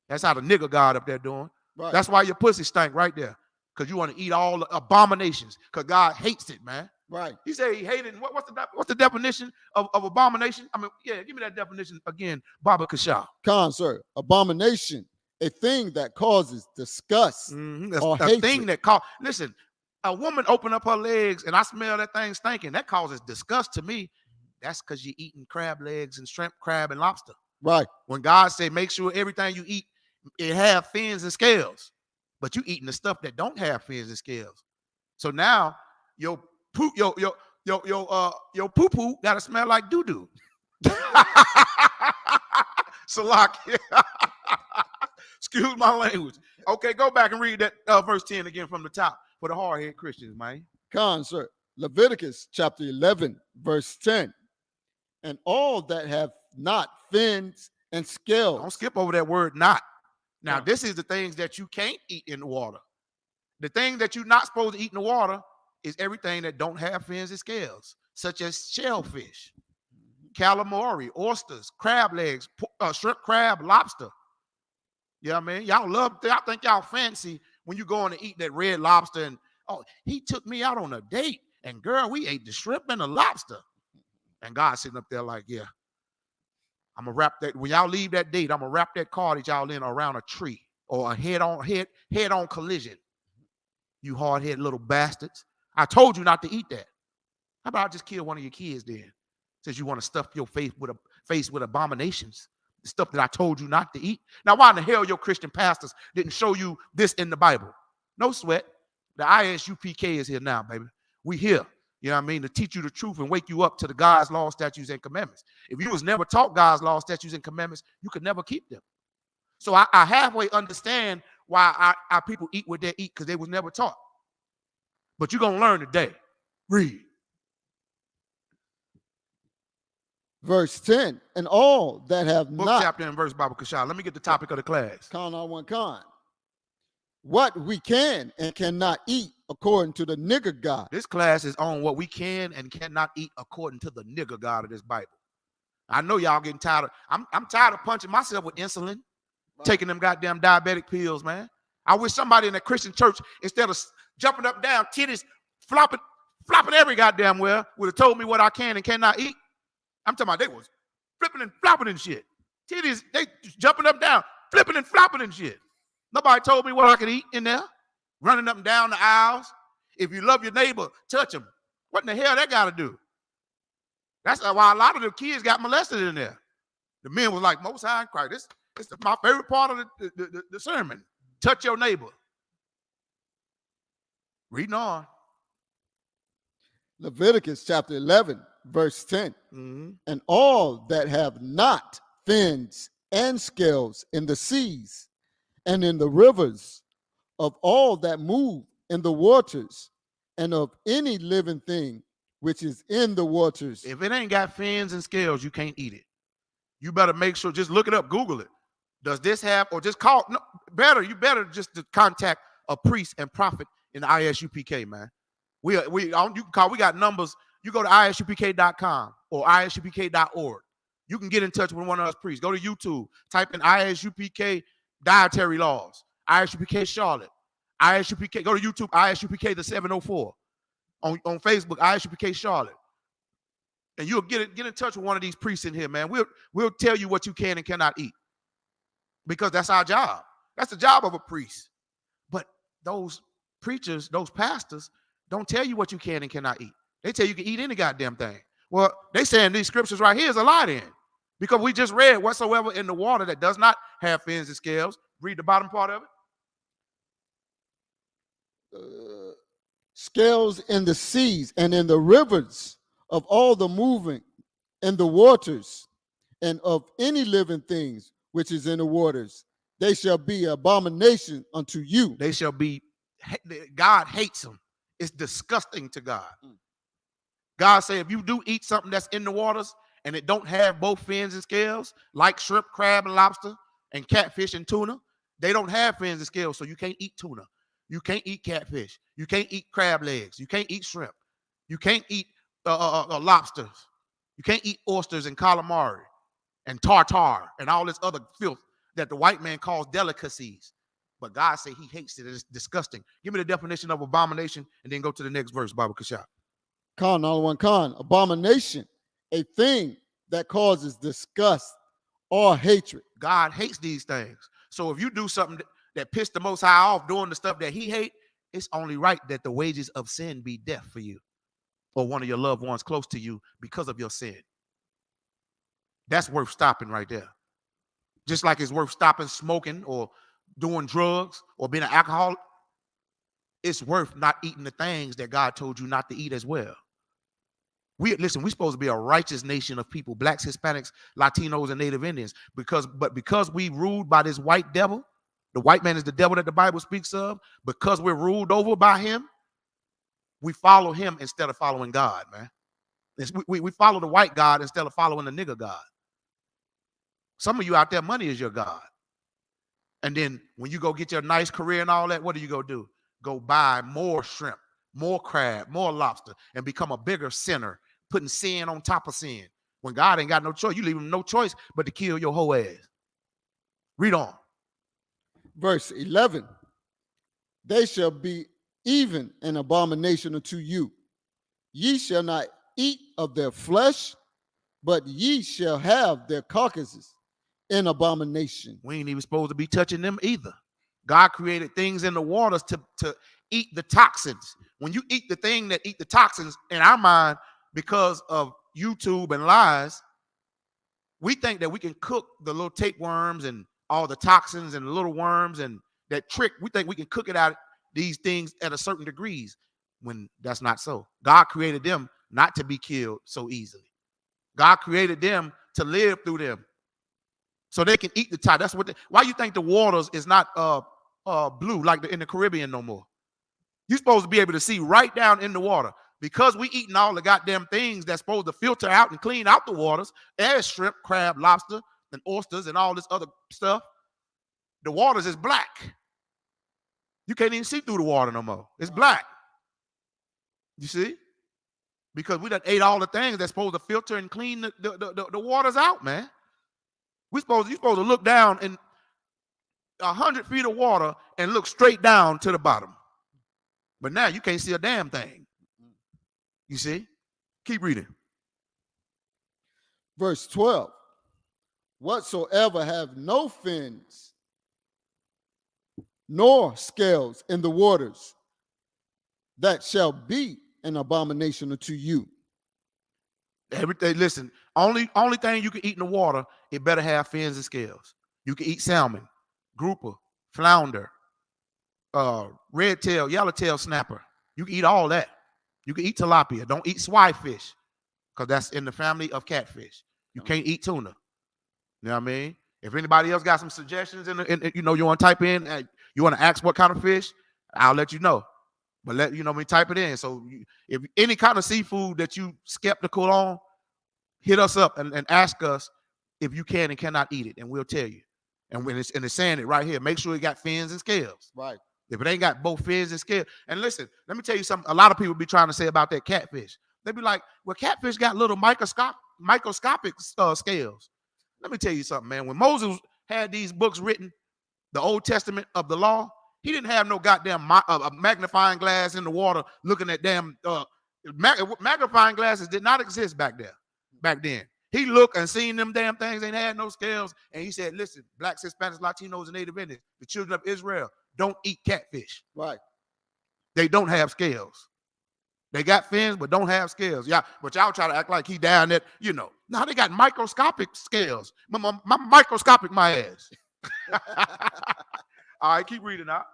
That's how the nigga God up there doing. Right. That's why your pussy stink right there. Because you want to eat all the abominations. Because God hates it, man. Right. He said he hated. What's the definition of abomination? I mean, yeah, give me that definition again, Baba Kashaw. Khan, sir. Abomination, a thing that causes disgust or a hatred. thing that listen, a woman open up her legs and I smell that thing stinking. That causes disgust to me. That's because you're eating crab legs and shrimp, crab, and lobster. Right. When God said, make sure everything you eat, it have fins and scales. But you eating the stuff that don't have fins and scales. So now your poo poo gotta smell like doo-doo. Salakia. Excuse my language. Okay, go back and read that verse 10 again from the top for the hard-headed Christians, man. Khan, sir. Leviticus chapter 11, verse 10. And all that have not fins and scales. Don't skip over that word not. Now, this is the things that you can't eat in the water. The thing that you're not supposed to eat in the water is everything that don't have fins and scales, such as shellfish, calamari, oysters, crab legs, shrimp, crab, lobster. You know what I mean? Y'all think y'all fancy when you going to eat that red lobster and, oh, he took me out on a date and girl, we ate the shrimp and the lobster. And God's sitting up there like, yeah, I'm going to wrap that. When y'all leave that date, I'm going to wrap that car that y'all in around a tree or a head-on collision. You hard-headed little bastards. I told you not to eat that. How about I just kill one of your kids then? Since you want to stuff your face with abominations. The stuff that I told you not to eat. Now, why in the hell your Christian pastors didn't show you this in the Bible? No sweat. The ISUPK is here now, baby. We here, you know what I mean, to teach you the truth and wake you up to the God's law, statutes, and commandments. If you was never taught God's law, statutes, and commandments, you could never keep them. So I halfway understand why our people eat what they eat, because they was never taught. But you're going to learn today. Read. Verse 10, and all that have Book, not. chapter, and verse, Bible Kashah. Let me get the topic of the class. Con on one con. What we can and cannot eat according to the nigger God. This class is on what we can and cannot eat according to the nigger God of this Bible. I know y'all getting tired of, I'm tired of punching myself with insulin, taking them goddamn diabetic pills, man. I wish somebody in a Christian church, instead of jumping up down, titties flopping every goddamn well, would have told me what I can and cannot eat. I'm talking about they was flipping and flopping and shit. Titties, they jumping up down, flipping and flopping and shit. Nobody told me what I could eat in there, running up and down the aisles. If you love your neighbor, touch him. What in the hell that got to do? That's why a lot of the kids got molested in there. The men was like, Most High in Christ. This is my favorite part of the sermon. Touch your neighbor. Reading on. Leviticus chapter 11, verse 10. Mm-hmm. And all that have not fins and scales in the seas and in the rivers, of all that move in the waters, and of any living thing which is in the waters. If it ain't got fins and scales, you can't eat it. You better make sure, just look it up, Google it. Does this have, or just call, no, you better just to contact a priest and prophet in the ISUPK, man. You can call, we got numbers. You go to isupk.com or isupk.org. You can get in touch with one of us priests. Go to YouTube, type in ISUPK dietary laws, ISUPK Charlotte, ISUPK, go to YouTube, ISUPK the 704. On Facebook, ISUPK Charlotte. And you'll get in touch with one of these priests in here, man. We'll tell you what you can and cannot eat. Because that's our job. That's the job of a priest. But those preachers, those pastors, don't tell you what you can and cannot eat. They tell you can eat any goddamn thing. Well, they saying these scriptures right here is a lie then. Because we just read whatsoever in the water that does not have fins and scales. Read the bottom part of it. Scales in the seas and in the rivers, of all the moving in the waters, and of any living things which is in the waters. They shall be abomination unto you. They shall be, God hates them. It's disgusting to God. God said, if you do eat something that's in the waters and it don't have both fins and scales, like shrimp, crab, and lobster, and catfish and tuna, they don't have fins and scales, so you can't eat tuna. You can't eat catfish. You can't eat crab legs. You can't eat shrimp. You can't eat lobsters. You can't eat oysters and calamari and tartar and all this other filth that the white man calls delicacies. But God said he hates it. It's disgusting. Give me the definition of abomination and then go to the next verse, Bible Kashah. Con, all one con. Abomination, a thing that causes disgust or hatred. God hates these things. So if you do something that pissed the Most High off doing the stuff that he hates, it's only right that the wages of sin be death for you or one of your loved ones close to you because of your sin. That's worth stopping right there. Just like it's worth stopping smoking or doing drugs or being an alcoholic, it's worth not eating the things that God told you not to eat as well. We're supposed to be a righteous nation of people, blacks, Hispanics, Latinos, and Native Indians, because we ruled by this white devil. The white man is the devil that the Bible speaks of. Because we're ruled over by him, we follow him instead of following God, man. We follow the white God instead of following the nigger God. Some of you out there, money is your God. And then when you go get your nice career and all that, what do you go do? Go buy more shrimp, more crab, more lobster, and become a bigger sinner, putting sin on top of sin. When God ain't got no choice, you leave him no choice but to kill your whole ass. Read on. Verse 11, they shall be even an abomination unto you. Ye shall not eat of their flesh, but ye shall have their carcasses in abomination. We ain't even supposed to be touching them either. God created things in the waters to eat the toxins. When you eat the thing that eat the toxins, in our mind, because of YouTube and lies, we think that we can cook the little tapeworms and all the toxins and the little worms and that trick. We think we can cook it out these things at a certain degrees. when that's not so. God created them not to be killed so easily. God created them to live through them so they can eat the tide. That's what. Why you think the waters is not blue like in the Caribbean no more? You're supposed to be able to see right down in the water. Because we eating all the goddamn things that's supposed to filter out and clean out the waters, as shrimp, crab, lobster, and oysters, and all this other stuff, the waters is black. You can't even see through the water no more. It's black. You see? Because we done ate all the things that's supposed to filter and clean the waters out, man. You're supposed to look down in 100 feet of water and look straight down to the bottom. But now you can't see a damn thing. You see? Keep reading. Verse 12. Whatsoever have no fins nor scales in the waters, that shall be an abomination unto you. Everything, listen, only thing you can eat in the water, it better have fins and scales. You can eat salmon, grouper, flounder, red tail, yellowtail snapper. You can eat all that. You can eat tilapia. Don't eat swai fish because that's in the family of catfish. You can't eat tuna. You know what I mean? If anybody else got some suggestions you want to type in, you want to ask what kind of fish, I'll let you know. But let you know me type it in. So if any kind of seafood that you skeptical on, hit us up and ask us if you can and cannot eat it, and we'll tell you. And when it's saying it right here, make sure it got fins and scales. Right. If it ain't got both fins and scales. And listen, let me tell you something. A lot of people be trying to say about that catfish. They be like, well, catfish got little microscopic scales. Let me tell you something, man. When Moses had these books written, the Old Testament of the law, he didn't have no goddamn magnifying glass in the water looking at damn magnifying glasses did not exist back then. He looked and seen them damn things, ain't had no scales. And he said, listen, blacks, Hispanics, Latinos, and Native Indians, the children of Israel, don't eat catfish. Right. They don't have scales. They got fins, but don't have scales. Yeah, but y'all try to act like he down there, Now they got microscopic scales. My microscopic my ass. All right, keep reading out.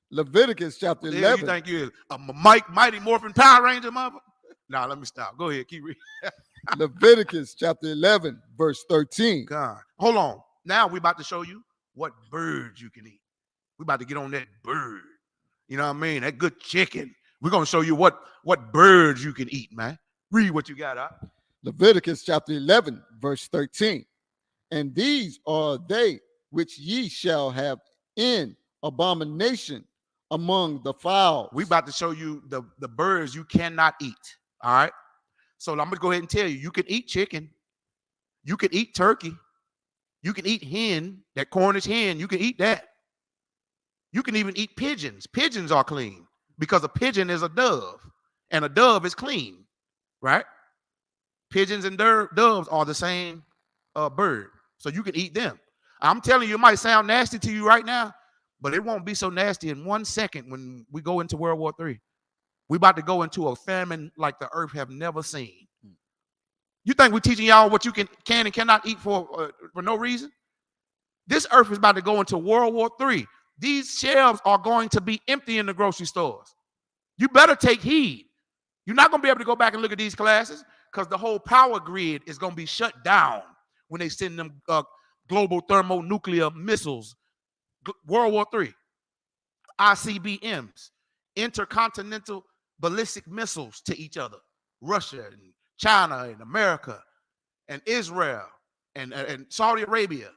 Leviticus chapter 11. Yeah, you think you is a Mighty Morphin Power Ranger, mother? Nah, let me stop. Go ahead, keep reading. Leviticus chapter 11, verse 13. God, hold on. Now we about to show you what birds you can eat. We about to get on that bird. You know what I mean? That good chicken. We're gonna show you what birds you can eat, man. Read what you got up. Leviticus chapter 11, verse 13. And these are they which ye shall have in abomination among the fowls. We about to show you the birds you cannot eat. All right. So I'm gonna go ahead and tell you, you can eat chicken, you can eat turkey, you can eat hen, that Cornish hen, you can eat that. You can even eat pigeons. Pigeons are clean because a pigeon is a dove, and a dove is clean, right? Pigeons and doves are the same bird, so you can eat them. I'm telling you, it might sound nasty to you right now, but it won't be so nasty in 1 second when we go into World War III. We about to go into a famine like the earth have never seen. You think we're teaching y'all what you can and cannot eat for no reason? This earth is about to go into World War III. These shelves are going to be empty in the grocery stores. You better take heed. You're not going to be able to go back and look at these classes because the whole power grid is going to be shut down when they send them global thermonuclear missiles. World War III, ICBMs, intercontinental ballistic missiles to each other. Russia and China and America and Israel and Saudi Arabia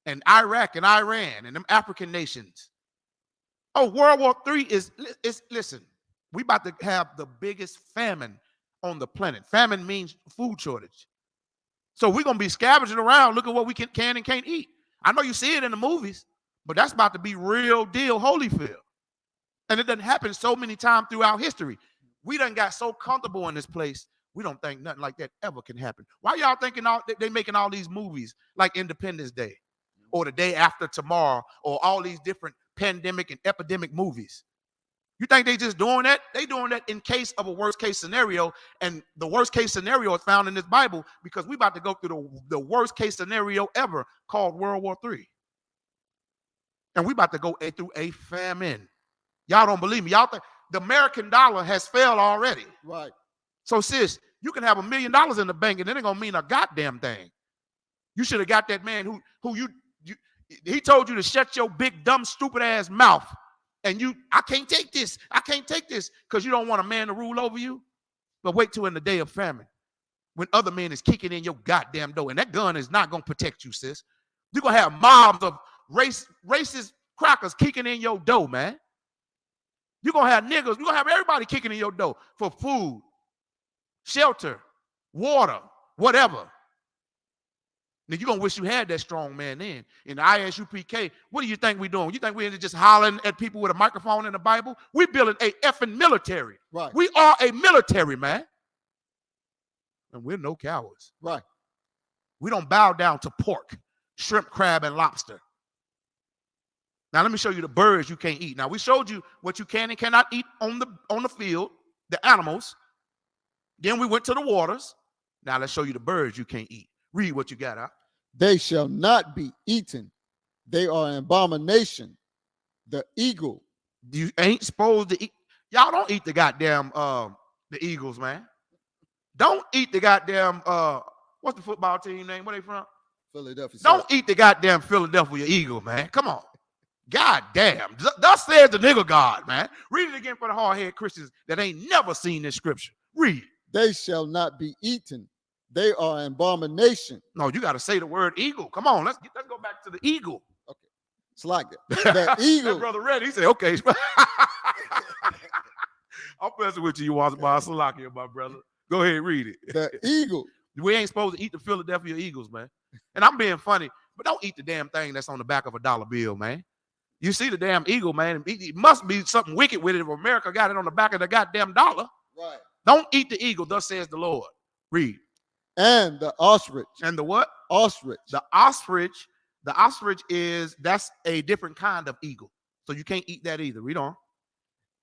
and Iraq and Iran and them African nations. Oh, World War III listen, we about to have the biggest famine on the planet. Famine means food shortage. So we're going to be scavenging around, look at what we can and can't eat. I know you see it in the movies, but that's about to be real deal Holyfield. And it doesn't happen so many times throughout history. We done got so comfortable in this place, we don't think nothing like that ever can happen. Why y'all thinking they making all these movies like Independence Day or The Day After Tomorrow or all these different pandemic and epidemic movies? You think they just doing that? They doing that in case of a worst case scenario, and the worst case scenario is found in this Bible because we about to go through the worst case scenario ever called World War III. And we about to go through a famine. Y'all don't believe me. Y'all think the American dollar has failed already. Right. So, sis, you can have $1 million in the bank and it ain't gonna mean a goddamn thing. You should have got that man who he told you to shut your big, dumb, stupid ass mouth. And I can't take this. I can't take this because you don't want a man to rule over you. But wait till in the day of famine when other men is kicking in your goddamn door. And that gun is not going to protect you, sis. You're going to have mobs of racist crackers kicking in your door, man. You're going to have niggas. You're going to have everybody kicking in your door for food, shelter, water, whatever. Now, you're going to wish you had that strong man then. In the ISUPK, what do you think we're doing? You think we're just hollering at people with a microphone in the Bible? We're building a effing military. Right. We are a military, man. And we're no cowards. Right. We don't bow down to pork, shrimp, crab, and lobster. Now, let me show you the birds you can't eat. Now, we showed you what you can and cannot eat on the field, the animals. Then we went to the waters. Now, let's show you the birds you can't eat. Read what you got out. They shall not be eaten. They are an abomination. The eagle. You ain't supposed to eat. Y'all don't eat the goddamn the Eagles, man. Don't eat the goddamn what's the football team name? Where they from? Philadelphia. Don't eat the goddamn Philadelphia Eagle, man. Come on. God damn. Thus says the nigga God, man. Read it again for the hard-headed Christians that ain't never seen this scripture. Read. They shall not be eaten. They are an abomination. No, you got to say the word eagle. Come on, let's go back to the eagle. Okay. It's like that. The eagle. That brother ready. He said, okay. I'm messing with you. You was by Salakia, my brother. Go ahead, read it. The eagle. We ain't supposed to eat the Philadelphia Eagles, man. And I'm being funny, but don't eat the damn thing that's on the back of a dollar bill, man. You see the damn eagle, man. It must be something wicked with it if America got it on the back of the goddamn dollar. Right. Don't eat the eagle, thus says the Lord. Read. And the ostrich. And the what? Ostrich. The ostrich that's a different kind of eagle. So you can't eat that either. Read on.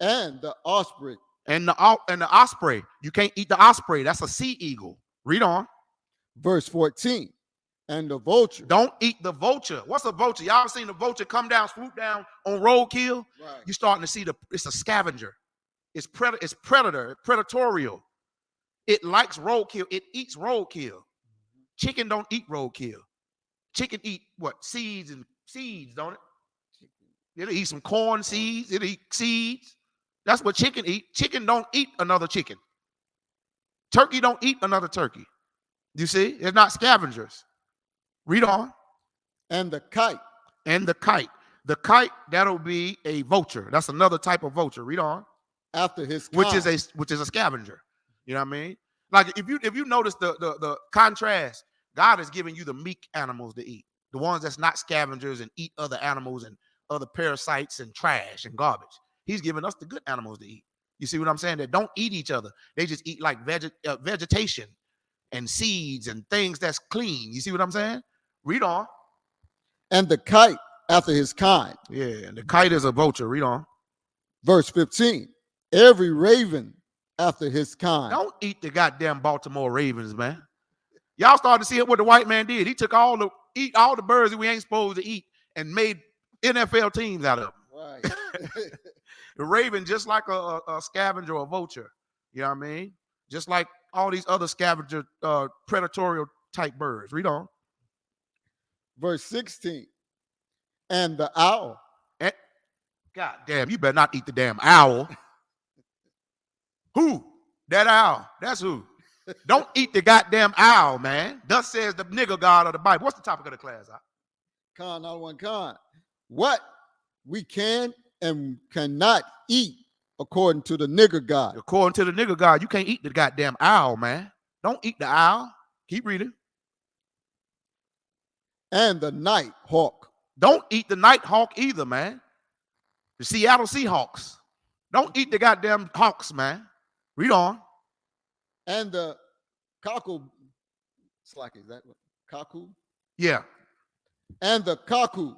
And the ostrich. And the osprey. You can't eat the osprey. That's a sea eagle. Read on. Verse 14. And the vulture. Don't eat the vulture. What's a vulture? Y'all ever seen the vulture come down, swoop down on roadkill? Right. You're starting to see it's a scavenger. It's predatorial. It likes roadkill. It eats roadkill. Chicken don't eat roadkill. Chicken eat what? Seeds, don't it? It'll eat some corn seeds. It'll eat seeds. That's what chicken eat. Chicken don't eat another chicken. Turkey don't eat another turkey. You see? They're not scavengers. Read on. And the kite. And the kite. The kite, that'll be a vulture. That's another type of vulture. Read on. After his kind. Which is a scavenger. You know what I mean? Like if you notice the contrast, God is giving you the meek animals to eat, the ones that's not scavengers and eat other animals and other parasites and trash and garbage. He's giving us the good animals to eat. You see what I'm saying? That don't eat each other. They just eat like vegetation and seeds and things that's clean. You see what I'm saying? Read on. And the kite after his kind. Yeah, and the kite is a vulture. Read on. Verse 15. Every raven after his kind. Don't eat the goddamn Baltimore Ravens, man. Y'all started to see what the white man did. He took all the birds that we ain't supposed to eat and made NFL teams out of them. Right. The raven, just like a scavenger or a vulture, you know what I mean? Just like all these other scavenger, predatorial type birds. Read on. Verse 16. And the owl. And, God damn, you better not eat the damn owl. Who? That owl. That's who. Don't eat the goddamn owl, man. Thus says the nigga God of the Bible. What's the topic of the class? Con, not one con. What we can and cannot eat according to the nigger God. According to the nigga God, you can't eat the goddamn owl, man. Don't eat the owl. Keep reading. And the night hawk. Don't eat the night hawk either, man. The Seattle Seahawks. Don't eat the goddamn hawks, man. Read on. And the cockle. Slack, is that what? Cuckoo? Yeah. And the cuckoo.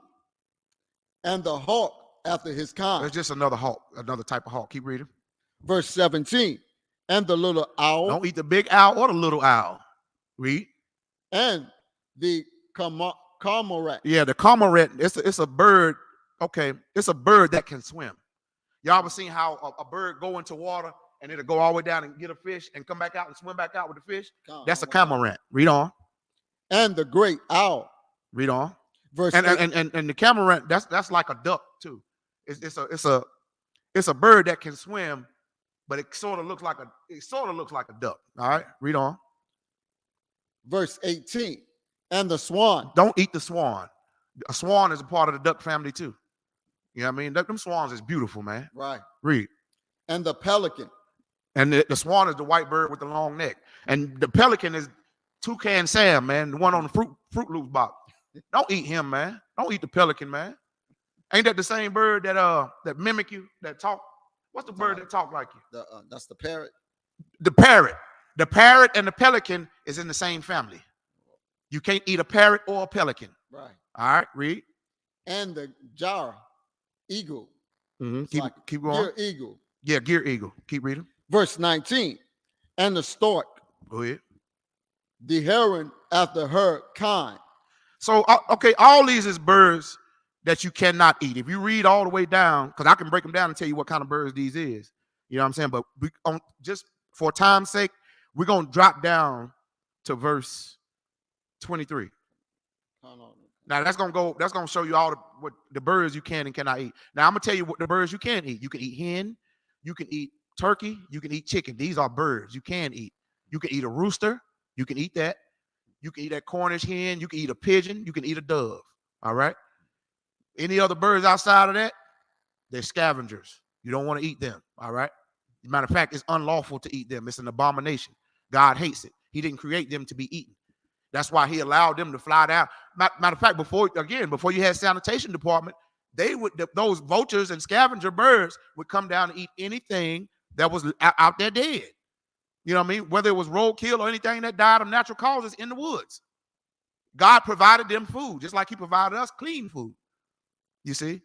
And the hawk after his kind. There's just another hawk, another type of hawk. Keep reading. Verse 17. And the little owl. Don't eat the big owl or the little owl. Read. And the cormorant. Yeah, the cormorant. It's a bird. Okay, it's a bird that can swim. Y'all ever seen how a bird go into water and it'll go all the way down and get a fish and come back out and swim back out with the fish? That's a cormorant. Read on. And the great owl. Read on. Verse And the cormorant, that's like a duck too. It's a bird that can swim, but it sort of looks like a duck. All right, read on. Verse 18. And the swan. Don't eat the swan. A swan is a part of the duck family too. You know what I mean? Them swans is beautiful, man. Right. Read. And the pelican. And the swan is the white bird with the long neck. And the pelican is Toucan Sam, man, the one on the Fruit Loops box. Don't eat him, man. Don't eat the pelican, man. Ain't that the same bird that mimic you, that talk? What's the bird that talk like you? That's the parrot. The parrot. The parrot and the pelican is in the same family. You can't eat a parrot or a pelican. Right. All right, read. And the jar, eagle. Mm-hmm. Keep going. Gear eagle. Yeah, gear eagle. Keep reading. Verse 19. And the stork. Go ahead. The heron after her kind. So, okay, all these is birds that you cannot eat. If you read all the way down, because I can break them down and tell you what kind of birds these is. You know what I'm saying? But just for time's sake, we're going to drop down to verse 23. Now, that's going to show you all what the birds you can and cannot eat. Now, I'm going to tell you what the birds you can eat. You can eat hen, you can eat turkey, you can eat chicken. These are birds you can eat. You can eat a rooster. You can eat that. You can eat that Cornish hen. You can eat a pigeon. You can eat a dove. All right. Any other birds outside of that, they're scavengers. You don't want to eat them. All right. As a matter of fact, it's unlawful to eat them. It's an abomination. God hates it. He didn't create them to be eaten. That's why he allowed them to fly down. Matter of fact, before you had sanitation department, those vultures and scavenger birds would come down and eat anything that was out there dead. You know what I mean? Whether it was roadkill or anything that died of natural causes in the woods. God provided them food, just like he provided us clean food. You see?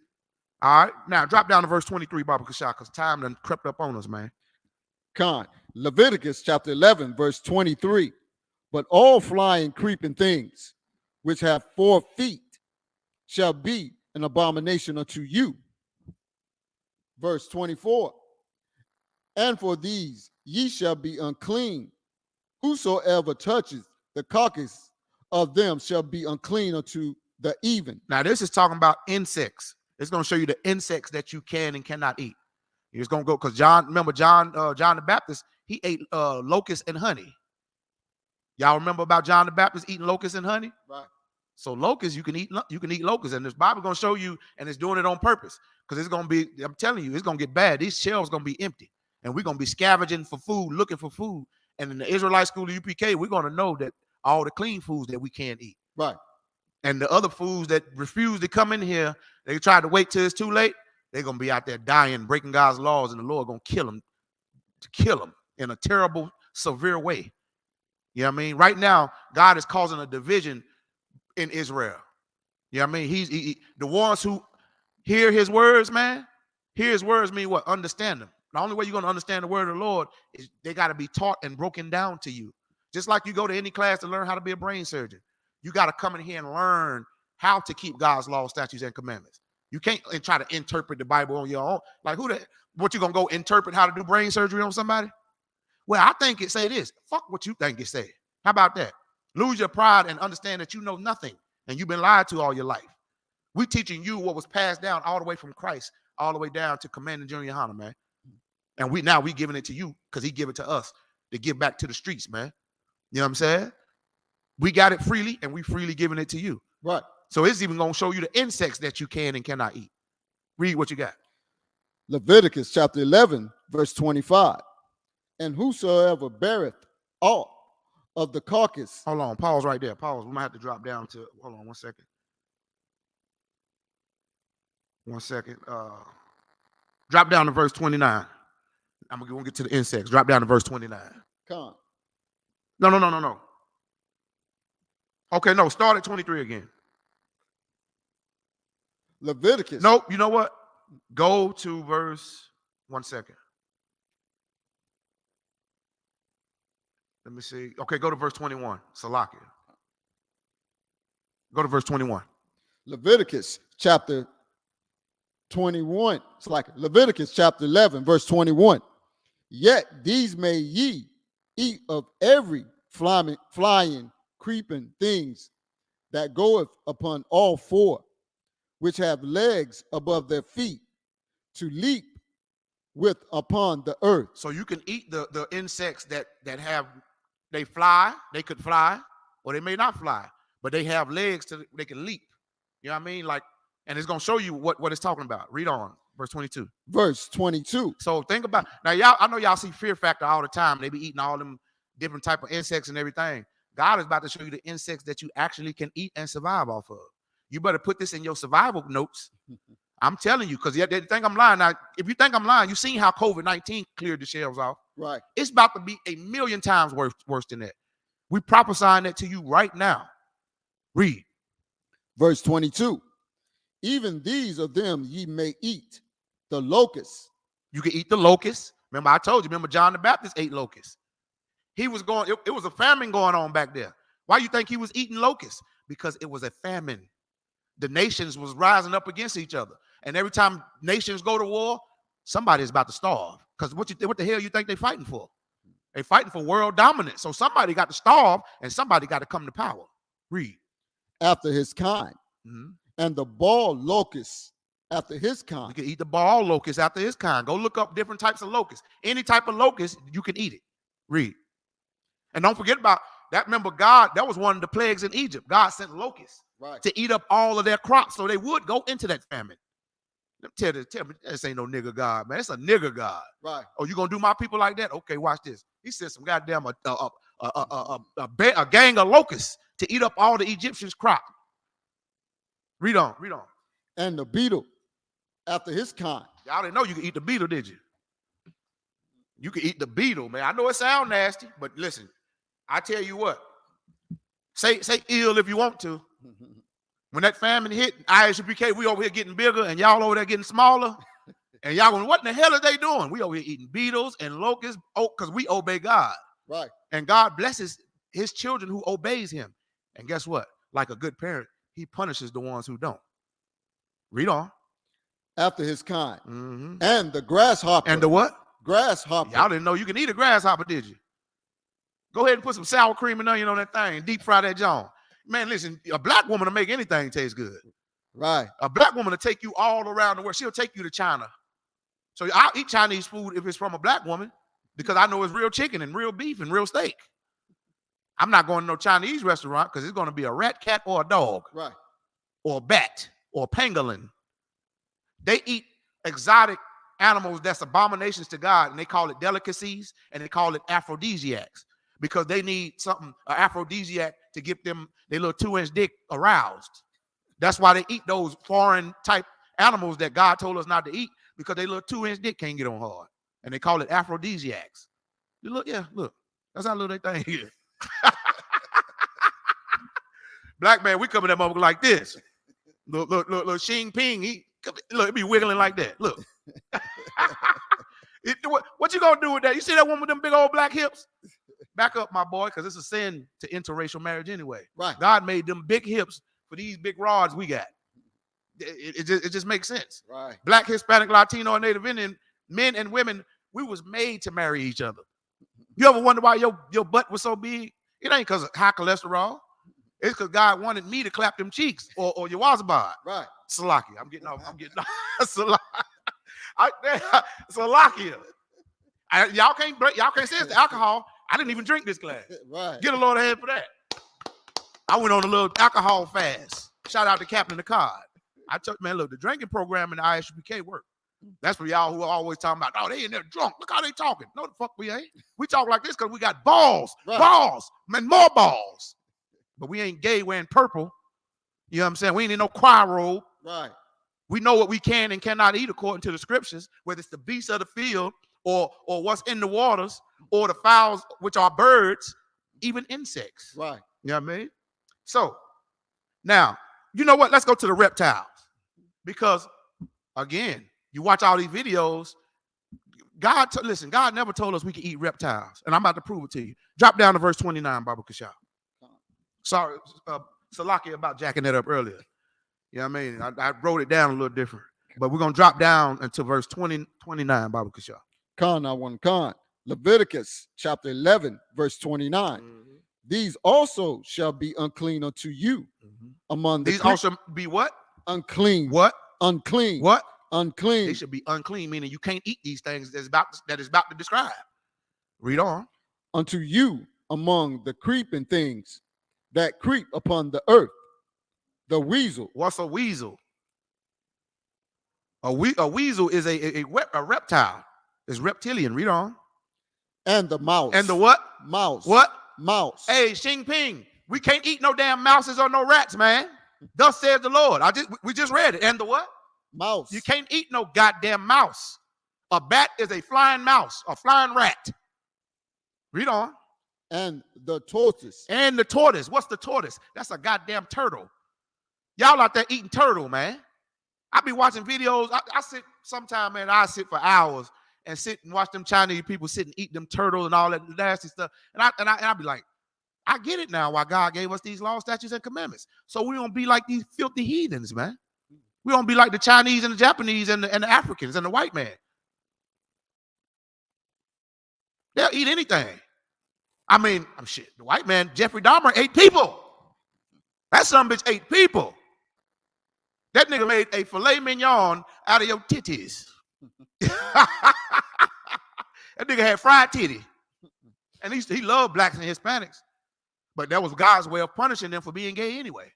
All right. Now, drop down to verse 23, Baba Kashah, because time done crept up on us, man. Leviticus chapter 11, verse 23. But all flying, creeping things which have 4 feet shall be an abomination unto you. Verse 24. And for these ye shall be unclean. Whosoever touches the carcass of them shall be unclean unto the even. Now, this is talking about insects. It's going to show you the insects that you can and cannot eat. It's going to go, because John the Baptist, he ate locusts and honey. Y'all remember about John the Baptist eating locusts and honey? Right. So locusts, you can eat locusts. And this Bible going to show you, and it's doing it on purpose. Because it's going to be, I'm telling you, it's going to get bad. These shelves going to be empty. And we're going to be scavenging for food, looking for food. And in the Israelite school of UPK, we're going to know that all the clean foods that we can't eat. Right. And the other foods that refuse to come in here, they try to wait till it's too late. They're going to be out there dying, breaking God's laws, and the Lord going to kill them in a terrible, severe way. You know what I mean? Right now, God is causing a division in Israel. You know what I mean? The ones who hear his words, man, hear his words mean what? Understand them. The only way you're going to understand the word of the Lord is they got to be taught and broken down to you. Just like you go to any class to learn how to be a brain surgeon. You got to come in here and learn how to keep God's law, statutes, and commandments. You can't try to interpret the Bible on your own. Like what you going to go interpret how to do brain surgery on somebody? Well, I think it say this. Fuck what you think it say. How about that? Lose your pride and understand that you know nothing and you've been lied to all your life. We teaching you what was passed down all the way from Christ, all the way down to Commander General Yohana, man. And we giving it to you because he give it to us to give back to the streets, man. You know what I'm saying? We got it freely and we freely giving it to you. Right. So it's even going to show you the insects that you can and cannot eat. Read what you got. Leviticus chapter 11, verse 25. And whosoever beareth aught of the carcass. Hold on. Pause right there. Pause. We might have to drop down to, hold on 1 second. 1 second. Drop down to verse 29. I'm going to get to the insects. Drop down to verse 29. Come. No. Okay, no. Start at 23 again. Leviticus. Nope. You know what? Go to verse 1 second. Let me see. Okay, go to verse 21. Salakia. Go to verse 21. Leviticus chapter 21. It's like Leviticus chapter 11, verse 21. Yet these may ye eat of every flying, creeping things that goeth upon all four, which have legs above their feet, to leap with upon the earth. So you can eat the insects that have, they could fly, or they may not fly, but they have legs they can leap. You know what I mean? Like, and it's gonna show you what it's talking about. Read on, verse 22. Verse 22. So think about now, y'all. I know y'all see Fear Factor all the time. They be eating all them different type of insects and everything. God is about to show you the insects that you actually can eat and survive off of. You better put this in your survival notes. I'm telling you, because they think I'm lying. Now, if you think I'm lying, you seen how COVID-19 cleared the shelves off. Right. It's about to be 1,000,000 times worse than that. We prophesying that to you right now. Read. Verse 22. Even these of them ye may eat, the locusts. You can eat the locusts. Remember, I told you, remember John the Baptist ate locusts. He was going, it was a famine going on back there. Why you think he was eating locusts? Because it was a famine. The nations was rising up against each other. And every time nations go to war, somebody is about to starve. Because what the hell you think they fighting for? They fighting for world dominance. So somebody got to starve and somebody got to come to power. Read. After his kind. Mm-hmm. And the ball locust after his You kind. can eat the ball locust after his kind. Go look up different types of locusts. Any type of locust, you can eat it. Read. And don't forget about that. Remember, God, that was one of the plagues in Egypt. God sent locusts to eat up all of their crops so they would go into that famine. Tell me, this ain't no nigger God, man. It's a nigger God. Right. Oh, you gonna do my people like that? Okay, watch this. He sent some goddamn a gang of locusts to eat up all the Egyptians' crop. Read on. And the beetle after his kind. Y'all didn't know you could eat the beetle, did you? You could eat the beetle, man. I know it sounds nasty, but listen, I tell you what. Say ill if you want to. When that famine hit, ISUPK, we over here getting bigger, and y'all over there getting smaller. And y'all going, what in the hell are they doing? We over here eating beetles and locusts, because we obey God. Right. And God blesses his children who obeys him. And guess what? Like a good parent, he punishes the ones who don't. Read on. After his kind. Mm-hmm. And the grasshopper. And the what? Grasshopper. Y'all didn't know you can eat a grasshopper, did you? Go ahead and put some sour cream and onion on that thing. Deep fry that John. Man, listen, a black woman will make anything taste good. Right. A black woman will take you all around the world. She'll take you to China. So I'll eat Chinese food if it's from a black woman because I know it's real chicken and real beef and real steak. I'm not going to no Chinese restaurant because it's going to be a rat, cat, or a dog. Right. Or a bat or a pangolin. They eat exotic animals that's abominations to God, and they call it delicacies, and they call it aphrodisiacs because they need something, an aphrodisiac, to get them their little 2-inch dick aroused. That's why they eat those foreign type animals that God told us not to eat, because their little 2-inch dick can't get on hard, and they call it aphrodisiacs. You look, yeah, look, that's how little they thing is. Black man, we coming at motherfucker like this. Look, Xing Ping, look, it be wiggling like that. Look. What you gonna do with that? You see that one with them big old black hips? Back up, my boy, because it's a sin to interracial marriage anyway. Right. God made them big hips for these big rods we got. It just makes sense. Right. Black, Hispanic, Latino, and Native Indian men and women, we was made to marry each other. You ever wonder why your butt was so big? It ain't because of high cholesterol. It's because God wanted me to clap them cheeks or your wazabad. Right. Salaki. I'm getting off. Salaki. Salakia. Y'all can't say it's the alcohol. I didn't even drink this glass. Right. Get a Lord ahead for that. I went on a little alcohol fast. Shout out to Captain Picard. I told man, look, the drinking program in the ISUPK work. That's for y'all who are always talking about, oh, they in there drunk. Look how they talking. No, the fuck we ain't. We talk like this because we got balls, balls, man, more balls. But we ain't gay wearing purple. You know what I'm saying? We ain't in no choir robe. Right. We know what we can and cannot eat according to the scriptures, whether it's the beasts of the field or what's in the waters or the fowls, which are birds, even insects. Right. You know what I mean? So now, you know what? Let's go to the reptiles. Because again, you watch all these videos. Listen, God never told us we could eat reptiles. And I'm about to prove it to you. Drop down to verse 29, Baba Kashaw. Sorry, Salaki, about jacking that up earlier. You know what I mean? I wrote it down a little different. But we're going to drop down until verse 29, Baba Kasha. Khan, I want Khan. Leviticus chapter 11, verse 29. These also shall be unclean unto you among the These also be what? unclean. What? Unclean. What? Unclean. They should be unclean, meaning you can't eat these things that is about to describe. Read on. Unto you among the creeping things that creep upon the earth. The weasel. What's a weasel? A weasel is a reptile. It's reptilian. Read on. And the mouse. And the what? Mouse. What? Mouse. Hey, Xing Ping, we can't eat no damn mouses or no rats, man. Thus says the Lord. We just read it. And the what? Mouse. You can't eat no goddamn mouse. A bat is a flying mouse, a flying rat. Read on. And the tortoise. And the tortoise. What's the tortoise? That's a goddamn turtle. Y'all out there eating turtle, man. I be watching videos. I sit sometime, man. I sit for hours and sit and watch them Chinese people sit and eat them turtles and all that nasty stuff. And I be like, I get it now why God gave us these laws, statutes, and commandments. So we don't be like these filthy heathens, man. We don't be like the Chinese and the Japanese and the Africans and the white man. They'll eat anything. I mean, shit. The white man, Jeffrey Dahmer, ate people. That son bitch ate people. That nigga made a filet mignon out of your titties. That nigga had fried titty. And he loved blacks and Hispanics. But that was God's way of punishing them for being gay anyway.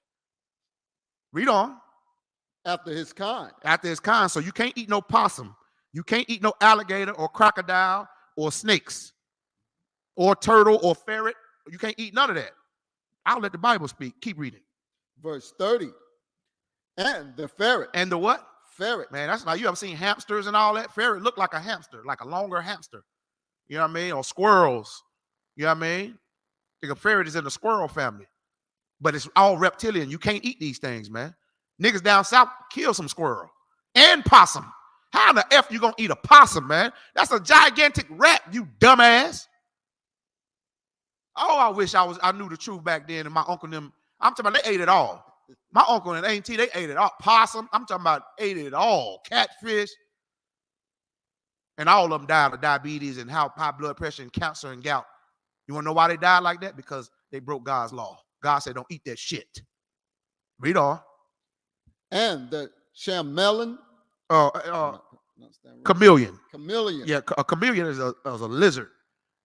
Read on. After his kind. After his kind. So you can't eat no possum. You can't eat no alligator or crocodile or snakes or turtle or ferret. You can't eat none of that. I'll let the Bible speak. Keep reading. Verse 30. And the ferret. And the what? Ferret. Man, that's like, you ever seen hamsters and all that? Ferret look like a hamster, like a longer hamster. You know what I mean? Or squirrels. You know what I mean? I think a ferret is in the squirrel family. But it's all reptilian. You can't eat these things, man. Niggas down south kill some squirrel and possum. How the F you gonna eat a possum, man? That's a gigantic rat, you dumbass. Oh, I wish I knew the truth back then. And my uncle and them, I'm talking about they ate it all. My uncle and auntie, they ate it all. Possum, I'm talking about ate it all. Catfish. And all of them died of diabetes and high blood pressure and cancer and gout. You want to know why they died like that? Because they broke God's law. God said, don't eat that shit. Read on. And the chameleon. Chameleon. Chameleon. Yeah, a chameleon is a lizard.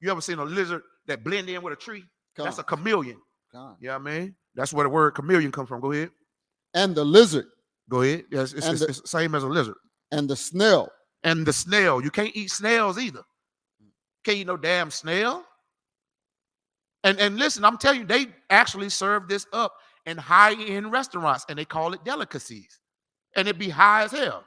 You ever seen a lizard that blend in with a tree? That's a chameleon. God. You know what I mean? That's where the word chameleon comes from. Go ahead. And the lizard. Go ahead. Yes, it's the same as a lizard. And the snail. And the snail. You can't eat snails either. Can't eat no damn snail. And listen, I'm telling you, they actually serve this up in high-end restaurants, and they call it delicacies. And it be high as hell.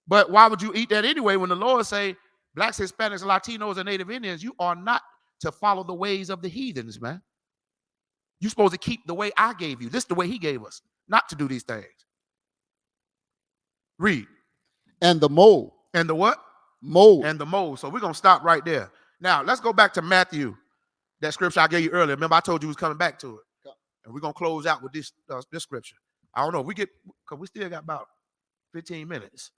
But why would you eat that anyway when the Lord say, blacks, Hispanics, Latinos, and Native Indians, you are not to follow the ways of the heathens, man. You're supposed to keep the way I gave you. This is the way he gave us, not to do these things. Read. And the mole. And the what? Mole. And the mole. So we're going to stop right there. Now, let's go back to Matthew, that scripture I gave you earlier. Remember, I told you we was coming back to it. And we're going to close out with this scripture. I don't know. Because we still got about 15 minutes.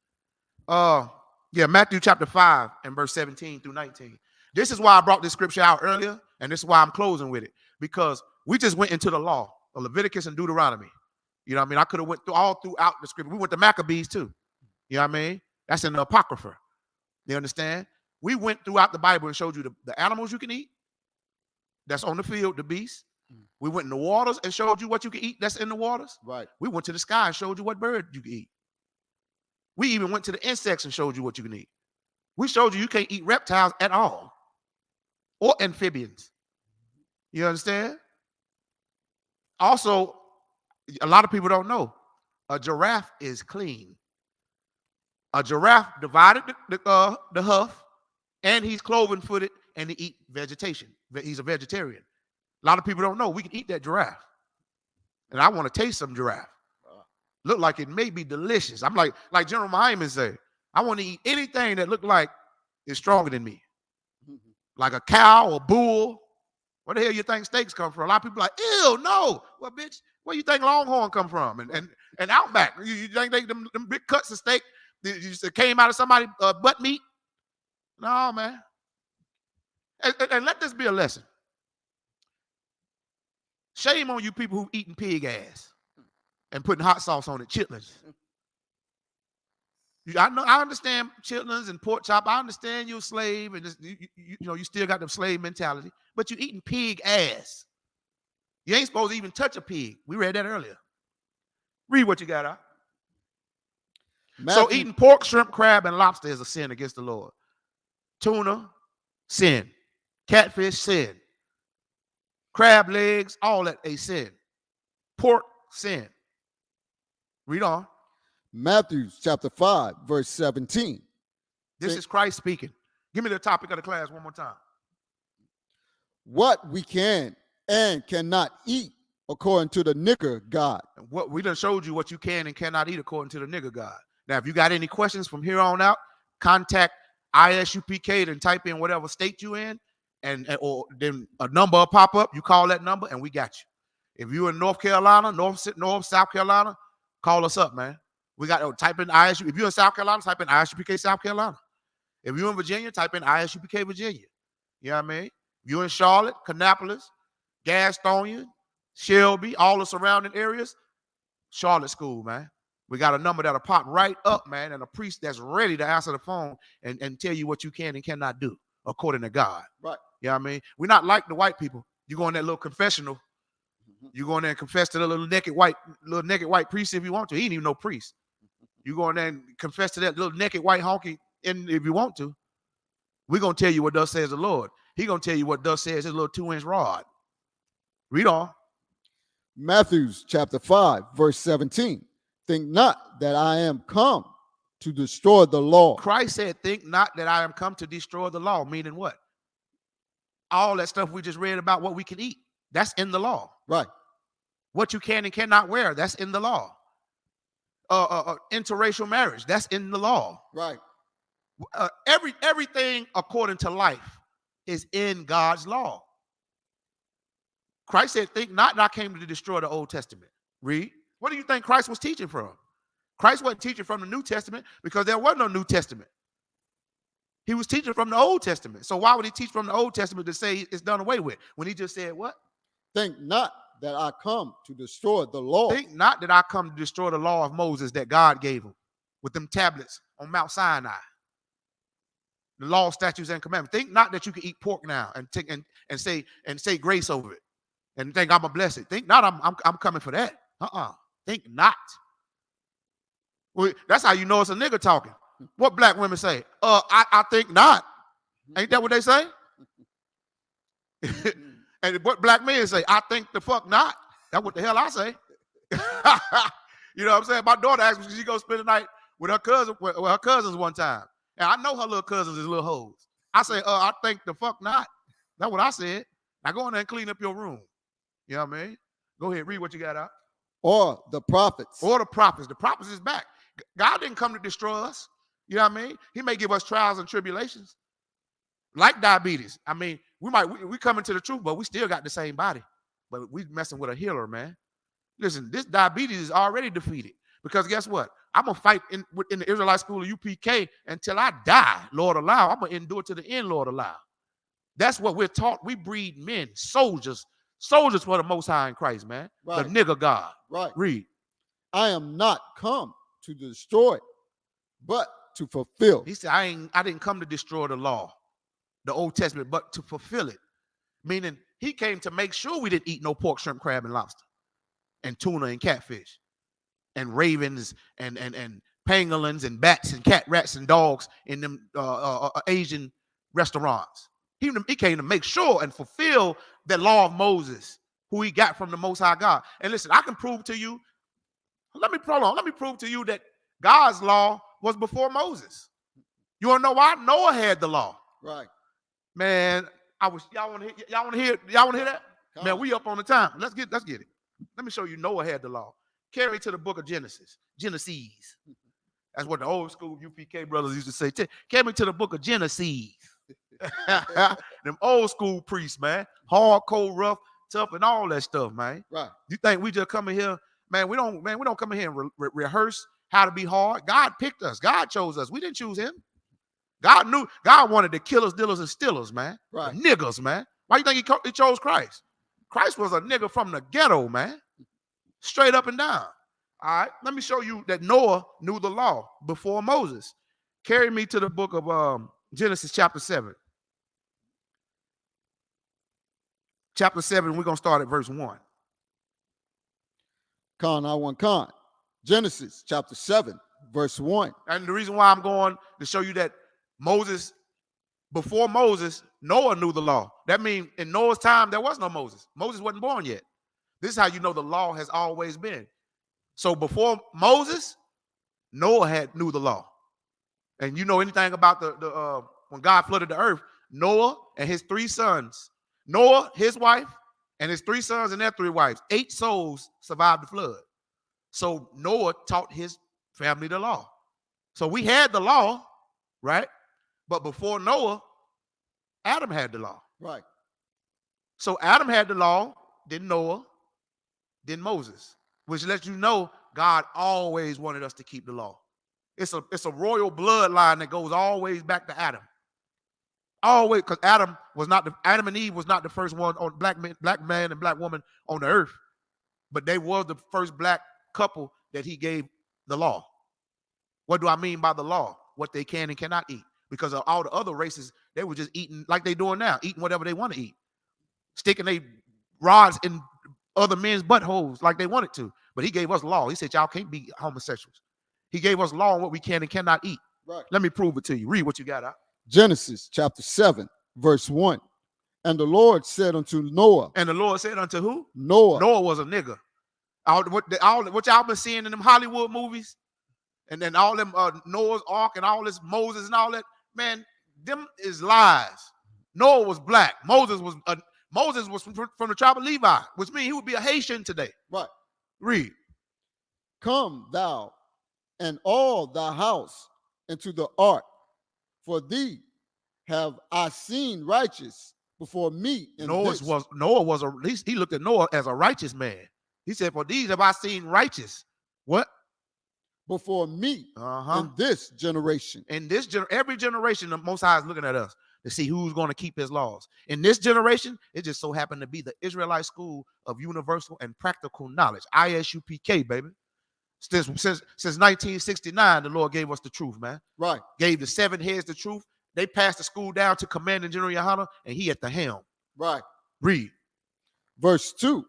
Matthew chapter 5 and verse 17 through 19. This is why I brought this scripture out earlier, and this is why I'm closing with it. Because we just went into the law of Leviticus and Deuteronomy. You know what I mean? I could have went throughout the scripture. We went to Maccabees too. You know what I mean? That's in the Apocrypha. You understand? We went throughout the Bible and showed you the animals you can eat. That's on the field, the beasts. We went in the waters and showed you what you can eat that's in the waters. Right. We went to the sky and showed you what bird you can eat. We even went to the insects and showed you what you can eat. We showed you can't eat reptiles at all or amphibians. You understand? Also, a lot of people don't know a giraffe is clean. A giraffe divided the hoof, and he's cloven-footed, and he eat vegetation. He's a vegetarian. A lot of people don't know we can eat that giraffe. And I want to taste some giraffe. Look like it may be delicious. I'm like General Hyman said, I want to eat anything that look like it's stronger than me. Like a cow, a bull, Where the hell you think steaks come from? A lot of people are like, ew, no. Well, bitch, where you think Longhorn come from? And Outback. You think them big cuts of steak that came out of somebody's butt meat? No, man. And let this be a lesson. Shame on you people who eating pig ass and putting hot sauce on it, chitlins. I understand chitlins and pork chop. I understand you're a slave and you still got the slave mentality, but you eating pig ass. You ain't supposed to even touch a pig. We read that earlier. Read what you got out. So eating pork, shrimp, crab, and lobster is a sin against the Lord. Tuna, sin. Catfish, sin. Crab legs, all that a sin. Pork, sin. Read on. Matthew chapter 5, verse 17. This is Christ speaking. Give me the topic of the class one more time. What we can and cannot eat according to the nigger God. What we done showed you what you can and cannot eat according to the nigger God. Now, if you got any questions from here on out, contact ISUPK and type in whatever state you in, or then a number will pop up. You call that number and we got you. If you're in North Carolina, North, South Carolina, call us up, man. We got type in ISU. If you're in South Carolina, type in ISUPK South Carolina. If you're in Virginia, type in ISUPK Virginia. You know what I mean? If you're in Charlotte, Kannapolis, Gastonia, Shelby, all the surrounding areas, Charlotte School, man. We got a number that'll pop right up, man, and a priest that's ready to answer the phone and tell you what you can and cannot do according to God. Right. You know what I mean? We're not like the white people. You go in that little confessional. You go in there and confess to the little naked white priest if you want to. He ain't even no priest. You go in there and confess to that little naked white honky if you want to. We're going to tell you what thus says the Lord. He going to tell you what thus says his little 2-inch rod. Read on. Matthew chapter 5, verse 17. Think not that I am come to destroy the law. Christ said, think not that I am come to destroy the law. Meaning what? All that stuff we just read about what we can eat. That's in the law. Right. What you can and cannot wear. That's in the law. Interracial marriage. That's in the law. Right. Everything according to life is in God's law. Christ said, think not that I came to destroy the Old Testament. Read. What do you think Christ was teaching from? Christ wasn't teaching from the New Testament because there was no New Testament. He was teaching from the Old Testament. So why would he teach from the Old Testament to say it's done away with when he just said what? Think not that I come to destroy the law. Think not that I come to destroy the law of Moses that God gave him with them tablets on Mount Sinai. The law, statutes, and commandments. Think not that you can eat pork now and say grace over it and think I'm a blessed. Think not I'm coming for that. Think not. Well, that's how you know it's a nigga talking. What black women say? I think not. Ain't that what they say? And what black men say? I think the fuck not. That's what the hell I say. You know what I'm saying? My daughter asked me, she go spend the night with her cousin, with her cousins one time. And I know her little cousins is little hoes. I say, I think the fuck not. That's what I said. Now go in there and clean up your room. You know what I mean? Go ahead, read what you got out. Or the prophets. Or the prophets. The prophets is back. God didn't come to destroy us. You know what I mean? He may give us trials and tribulations. Like diabetes. I mean, we coming to the truth, but we still got the same body. But we messing with a healer, man. Listen, this diabetes is already defeated. Because guess what? I'm going to fight in the Israelite school of UPK until I die, Lord allow. I'm going to endure to the end, Lord allow. That's what we're taught. We breed men, soldiers for the Most High in Christ, man. Right. The nigger God. Right. Read. I am not come to destroy, but to fulfill. He said, I didn't come to destroy the law, the Old Testament, but to fulfill it. Meaning he came to make sure we didn't eat no pork, shrimp, crab, and lobster, and tuna and catfish, and ravens and pangolins and bats and cat, rats and dogs in them Asian restaurants. He came to make sure and fulfill the law of Moses, who he got from the Most High God. And listen, I can prove to you. Let me prove to you that God's law was before Moses. You want to know why? Noah had the law. Right. Man, y'all want to hear that? Man, we up on the time. Let's get it. Let me show you Noah had the law. Carry to the book of Genesis. That's what the old school UPK brothers used to say. Carry me to the book of Genesis. Them old school priests, man. Hardcore, rough, tough, and all that stuff, man. Right. You think we just come in here, man? We don't come in here and rehearse how to be hard. God picked us. God chose us. We didn't choose him. God knew. God wanted to kill us, dealers, and stealers, man. Right. The niggas, man. Why you think he chose Christ? Christ was a nigga from the ghetto, man. Straight up and down. All right. Let me show you that Noah knew the law before Moses. Carry me to the book of Genesis chapter 7. Chapter 7, we're going to start at verse 1. Con, I want con. Genesis chapter 7, verse 1. And the reason why I'm going to show you that before Moses, Noah knew the law. That means in Noah's time, there was no Moses. Moses wasn't born yet. This is how you know the law has always been. So before Moses, Noah knew the law. And you know anything about the when God flooded the earth, Noah and his 3 sons, Noah, his wife, and his 3 sons and their 3 wives, 8 souls survived the flood. So Noah taught his family the law. So we had the law, right? But before Noah, Adam had the law. Right. So Adam had the law, then Noah, then Moses, which lets you know God always wanted us to keep the law. It's a royal bloodline that goes always back to Adam. Always, because Adam and Eve was not the first one on black man and black woman on the earth, but they were the first black couple that he gave the law. What do I mean by the law? What they can and cannot eat. Because of all the other races, they were just eating like they doing now, eating whatever they want to eat, sticking their rods in other men's buttholes like they wanted to. But he gave us law. He said, y'all can't be homosexuals. He gave us law on what we can and cannot eat. Right. Let me prove it to you. Read what you got out. Genesis chapter 7, verse 1. And the Lord said unto Noah. And the Lord said unto who? Noah. Noah was a nigga. What y'all been seeing in them Hollywood movies, and then all them Noah's Ark and all this Moses and all that, man, them is lies. Noah was black. Moses was from the tribe of Levi, which means he would be a Haitian today. Right. Read. Come thou and all thy house into the ark, for thee have I seen righteous before me. Noah was he looked at Noah as a righteous man. He said, for these have I seen righteous. What? Before me in this generation. In this every generation, the Most High is looking at us to see who's going to keep his laws. In this generation, it just so happened to be the Israelite School of Universal and Practical Knowledge, ISUPK, baby. Since 1969, the Lord gave us the truth, man. Right. Gave the 7 heads the truth. They passed the school down to Commanding General Yohana, and he at the helm. Right. Read. Verse 2.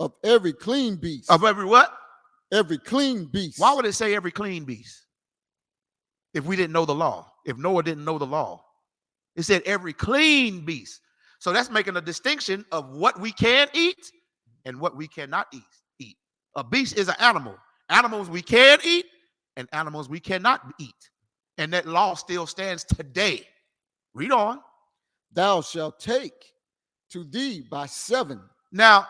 Of every clean beast. Of every what? Every clean beast. Why would it say every clean beast? If we didn't know the law. If Noah didn't know the law. It said every clean beast. So that's making a distinction of what we can eat and what we cannot eat. A beast is an animal. Animals we can eat and animals we cannot eat. And that law still stands today. Read on. Thou shalt take to thee by 7. Now,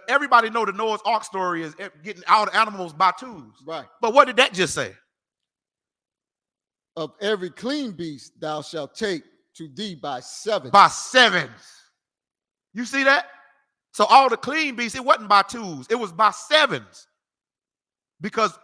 everybody know the Noah's Ark story is getting all the animals by 2s. Right. But what did that just say? Of every clean beast thou shalt take to thee by 7. By 7s. You see that? So all the clean beasts, it wasn't by 2s. It was by 7s. Because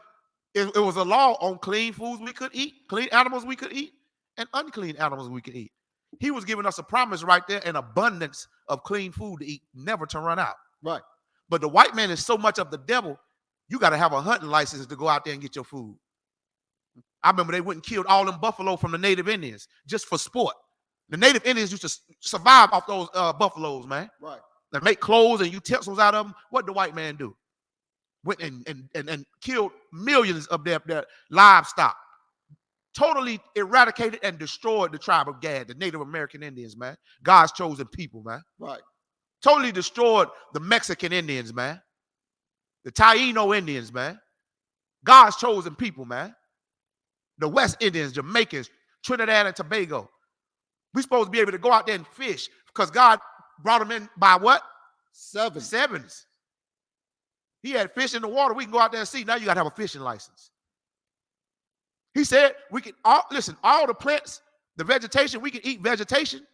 it was a law on clean foods we could eat, clean animals we could eat, and unclean animals we could eat. He was giving us a promise right there, an abundance of clean food to eat, never to run out. Right. But the white man is so much of the devil, you got to have a hunting license to go out there and get your food. I remember they went and killed all them buffalo from the Native Indians just for sport. The Native Indians used to survive off those buffaloes, man. Right. They make clothes and utensils out of them. What did the white man do? Went and killed millions of their livestock. Totally eradicated and destroyed the tribe of Gad, the Native American Indians, man. God's chosen people, man. Right. Totally destroyed the Mexican Indians, man. The Taino Indians, man. God's chosen people, man. The West Indians, Jamaicans, Trinidad and Tobago. We're supposed to be able to go out there and fish because God brought them in by what? 7. 7s. He had fish in the water. We can go out there and see. Now you got to have a fishing license. He said we can, all the plants The vegetation, we can eat vegetation,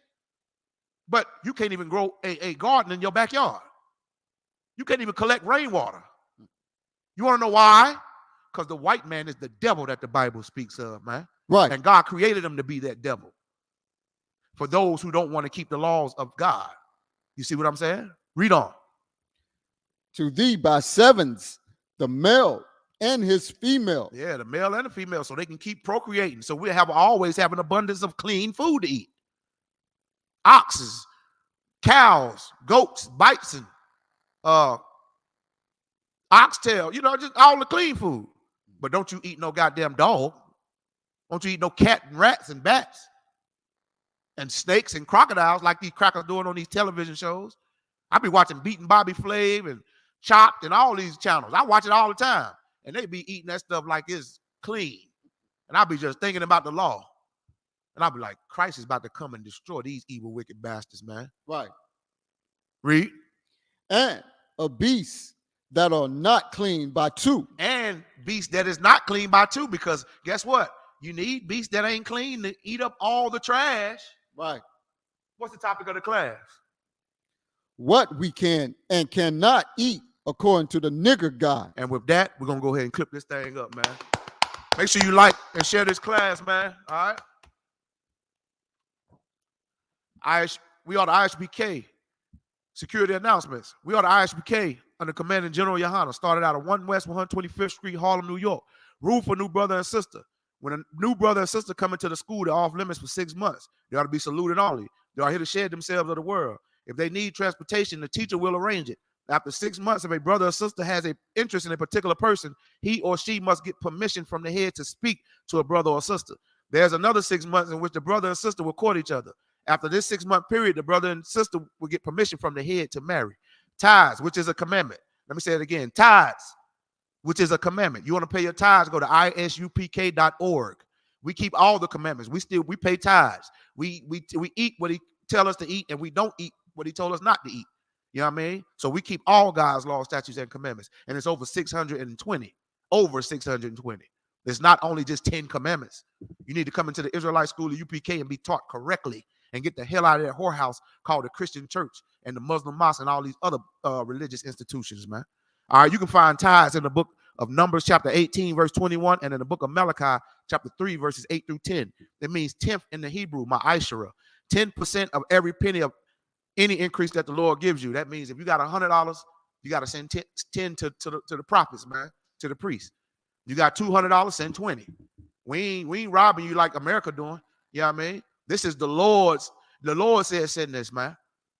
but you can't even grow a garden in your backyard. You can't even collect rainwater. You want to know why? Because the white man is the devil that the Bible speaks of, man. Right. And God created him to be that devil for those who don't want to keep the laws of God. You see what I'm saying? Read on. To thee by sevens, the male and his female. Yeah, the male and the female, so they can keep procreating. So we always have an abundance of clean food to eat. Oxes, cows, goats, bison, oxtail, just all the clean food. But don't you eat no goddamn dog. Don't you eat no cat and rats and bats and snakes and crocodiles like these crackers doing on these television shows. I be watching Beating Bobby Flay and Chopped and all these channels. I watch it all the time. And they be eating that stuff like it's clean. And I be just thinking about the law. And I'll be like, Christ is about to come and destroy these evil, wicked bastards, man. Right. Read. And a beast that are not clean by two. And beast that is not clean by two, because guess what? You need beasts that ain't clean to eat up all the trash. Right. What's the topic of the class? What we can and cannot eat according to the nigger God. And with that, we're going to go ahead and clip this thing up, man. Make sure you like and share this class, man. All right? We are the ISBK. Security announcements. We are the ISBK under Commanding General Yohana. Started out at 1 West 125th Street, Harlem, New York. Rule for new brother and sister. When a new brother and sister come into the school, they're off limits for 6 months. They ought to be saluted only. They are here to shed themselves of the world. If they need transportation, the teacher will arrange it. After 6 months, if a brother or sister has an interest in a particular person, he or she must get permission from the head to speak to a brother or sister. There's another 6 months in which the brother and sister will court each other. After this 6 month period, the brother and sister will get permission from the head to marry. Tithes, which is a commandment. Let me say it again. Tithes, which is a commandment. You want to pay your tithes, go to isupk.org. We keep all the commandments. We pay tithes. We eat what he tell us to eat, and we don't eat what he told us not to eat. You know what I mean? So we keep all God's laws, statutes, and commandments. And it's over 620. Over 620. It's not only just 10 commandments. You need to come into the Israelite school of UPK and be taught correctly and get the hell out of that whorehouse called the Christian church and the Muslim mosque and all these other religious institutions, man. All right, you can find tithes in the book of Numbers chapter 18, verse 21, and in the book of Malachi chapter 3, verses 8 through 10. That means 10th in the Hebrew, ma'ashara. 10% of every penny of any increase that the Lord gives you. That means if you got $100, you got to send 10 to the prophets, man, to the priest. You got $200, send 20. We ain't robbing you like America doing. You know what I mean? This is the Lord's. The Lord said send this, man,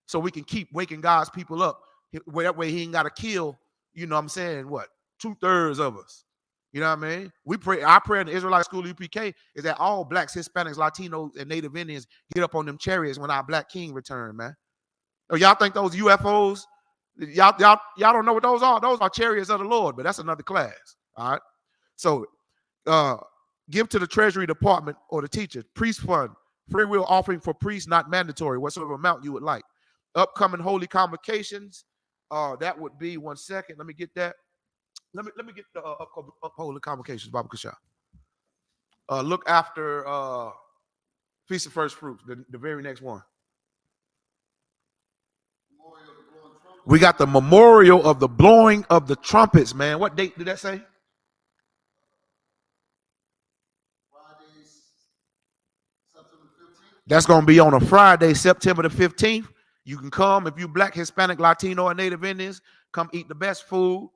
so we can keep waking God's people up. That way he ain't got to kill, you know what I'm saying, what, 2/3 of us. You know what I mean? We pray. Our prayer in the Israelite school UPK is that all blacks, Hispanics, Latinos, and Native Indians get up on them chariots when our black king return, man. Oh, y'all think those UFOs? Y'all don't know what those are. Those are chariots of the Lord, but that's another class. All right. So, give to the Treasury Department or the teacher. Priest fund, free will offering for priests, not mandatory. Whatsoever amount you would like. Upcoming holy convocations. That would be 1 second. Let me get that. Let me get the holy convocations, Baba Kasha. Look after Feast of First Fruits, the very next one. We got the memorial of the blowing of the trumpets, man. What date did that say? That's going to be on a Friday, September the 15th. You can come if you black, Hispanic, Latino, or Native Indians. Come eat the best food,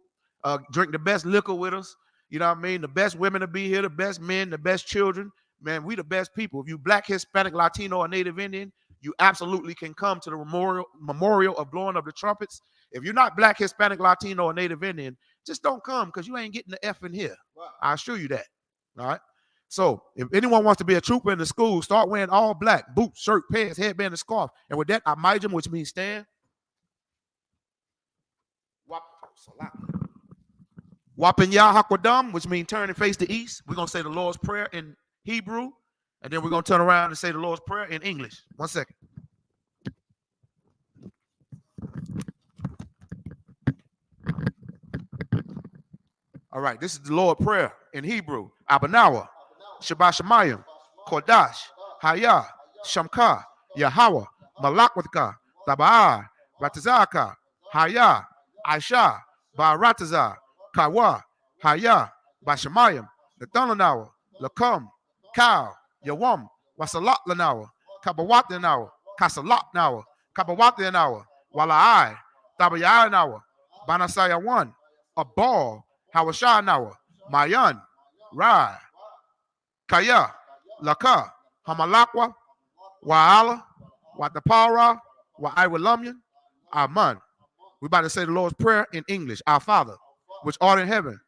drink the best liquor with us. You know what I mean? The best women to be here, the best men, the best children. Man, we the best people. If you black, Hispanic, Latino, or Native Indian, you absolutely can come to the memorial of blowing of the trumpets. If you're not black, Hispanic, Latino, or Native Indian, just don't come because you ain't getting the F in here. Wow. I assure you that. All right. So if anyone wants to be a trooper in the school, start wearing all black, boots, shirt, pants, headband, and scarf. And with that, Amijam, which means stand. Wapinya Hakwadam, which means turn and face the east. We're going to say the Lord's Prayer in Hebrew. And then we're going to turn around and say the Lord's Prayer in English. 1 second. All right, this is the Lord's Prayer in Hebrew. Abanawa, Shabbat Shemayim, Kodash, Haya, Shamka, Yahweh, Malakwaka, Taba'a, Ratazaka, Haya, Aisha, Barataza, Kawa, Haya, Bashamayim, the Thunanawa, Lakum, Kau, Yawam, Wasalat Lanawa, Kabawat Lanawa, Kasalat Nawa, Kabawat Lanawa, Walai, Tabaya Nawa, Banasaya 1, a ball, Hawasha Nawa, Mayan, Rai, Kaya, Laka, Hamalakwa, Wa'ala, Watapara, Wa'iwalamyan, Aman. We're about to say the Lord's Prayer in English. Our Father, which art in heaven,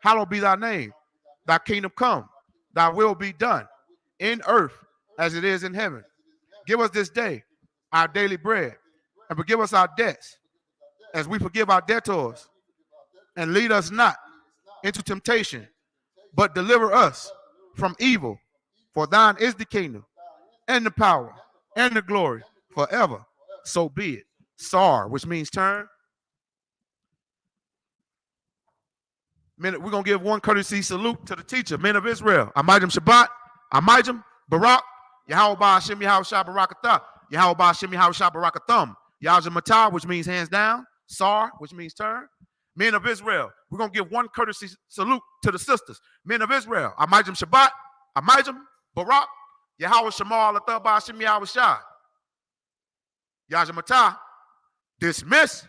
hallowed be thy name. Thy kingdom come, thy will be done, in earth as it is in heaven. Give us this day our daily bread, and forgive us our debts, as we forgive our debtors. And lead us not into temptation, but deliver us from evil. For thine is the kingdom, and the power, and the glory, forever. So be it. Sar, which means turn. We're going to give one courtesy salute to the teacher, men of Israel. Amijam Shabbat, Amijam, Barak, Yahweh Hashem, Yahweh Shah Barakatah, Yahweh Hashem, Yahweh Shah Barakathum, Yahweh Matah, which means hands down, Sar, which means turn. Men of Israel, we're going to give one courtesy salute to the sisters. Men of Israel, Amijam Shabbat, Amijam, Barak, Yahweh Shamar, Latah Hashem, Yahweh Shah, Yahweh Matah, dismiss.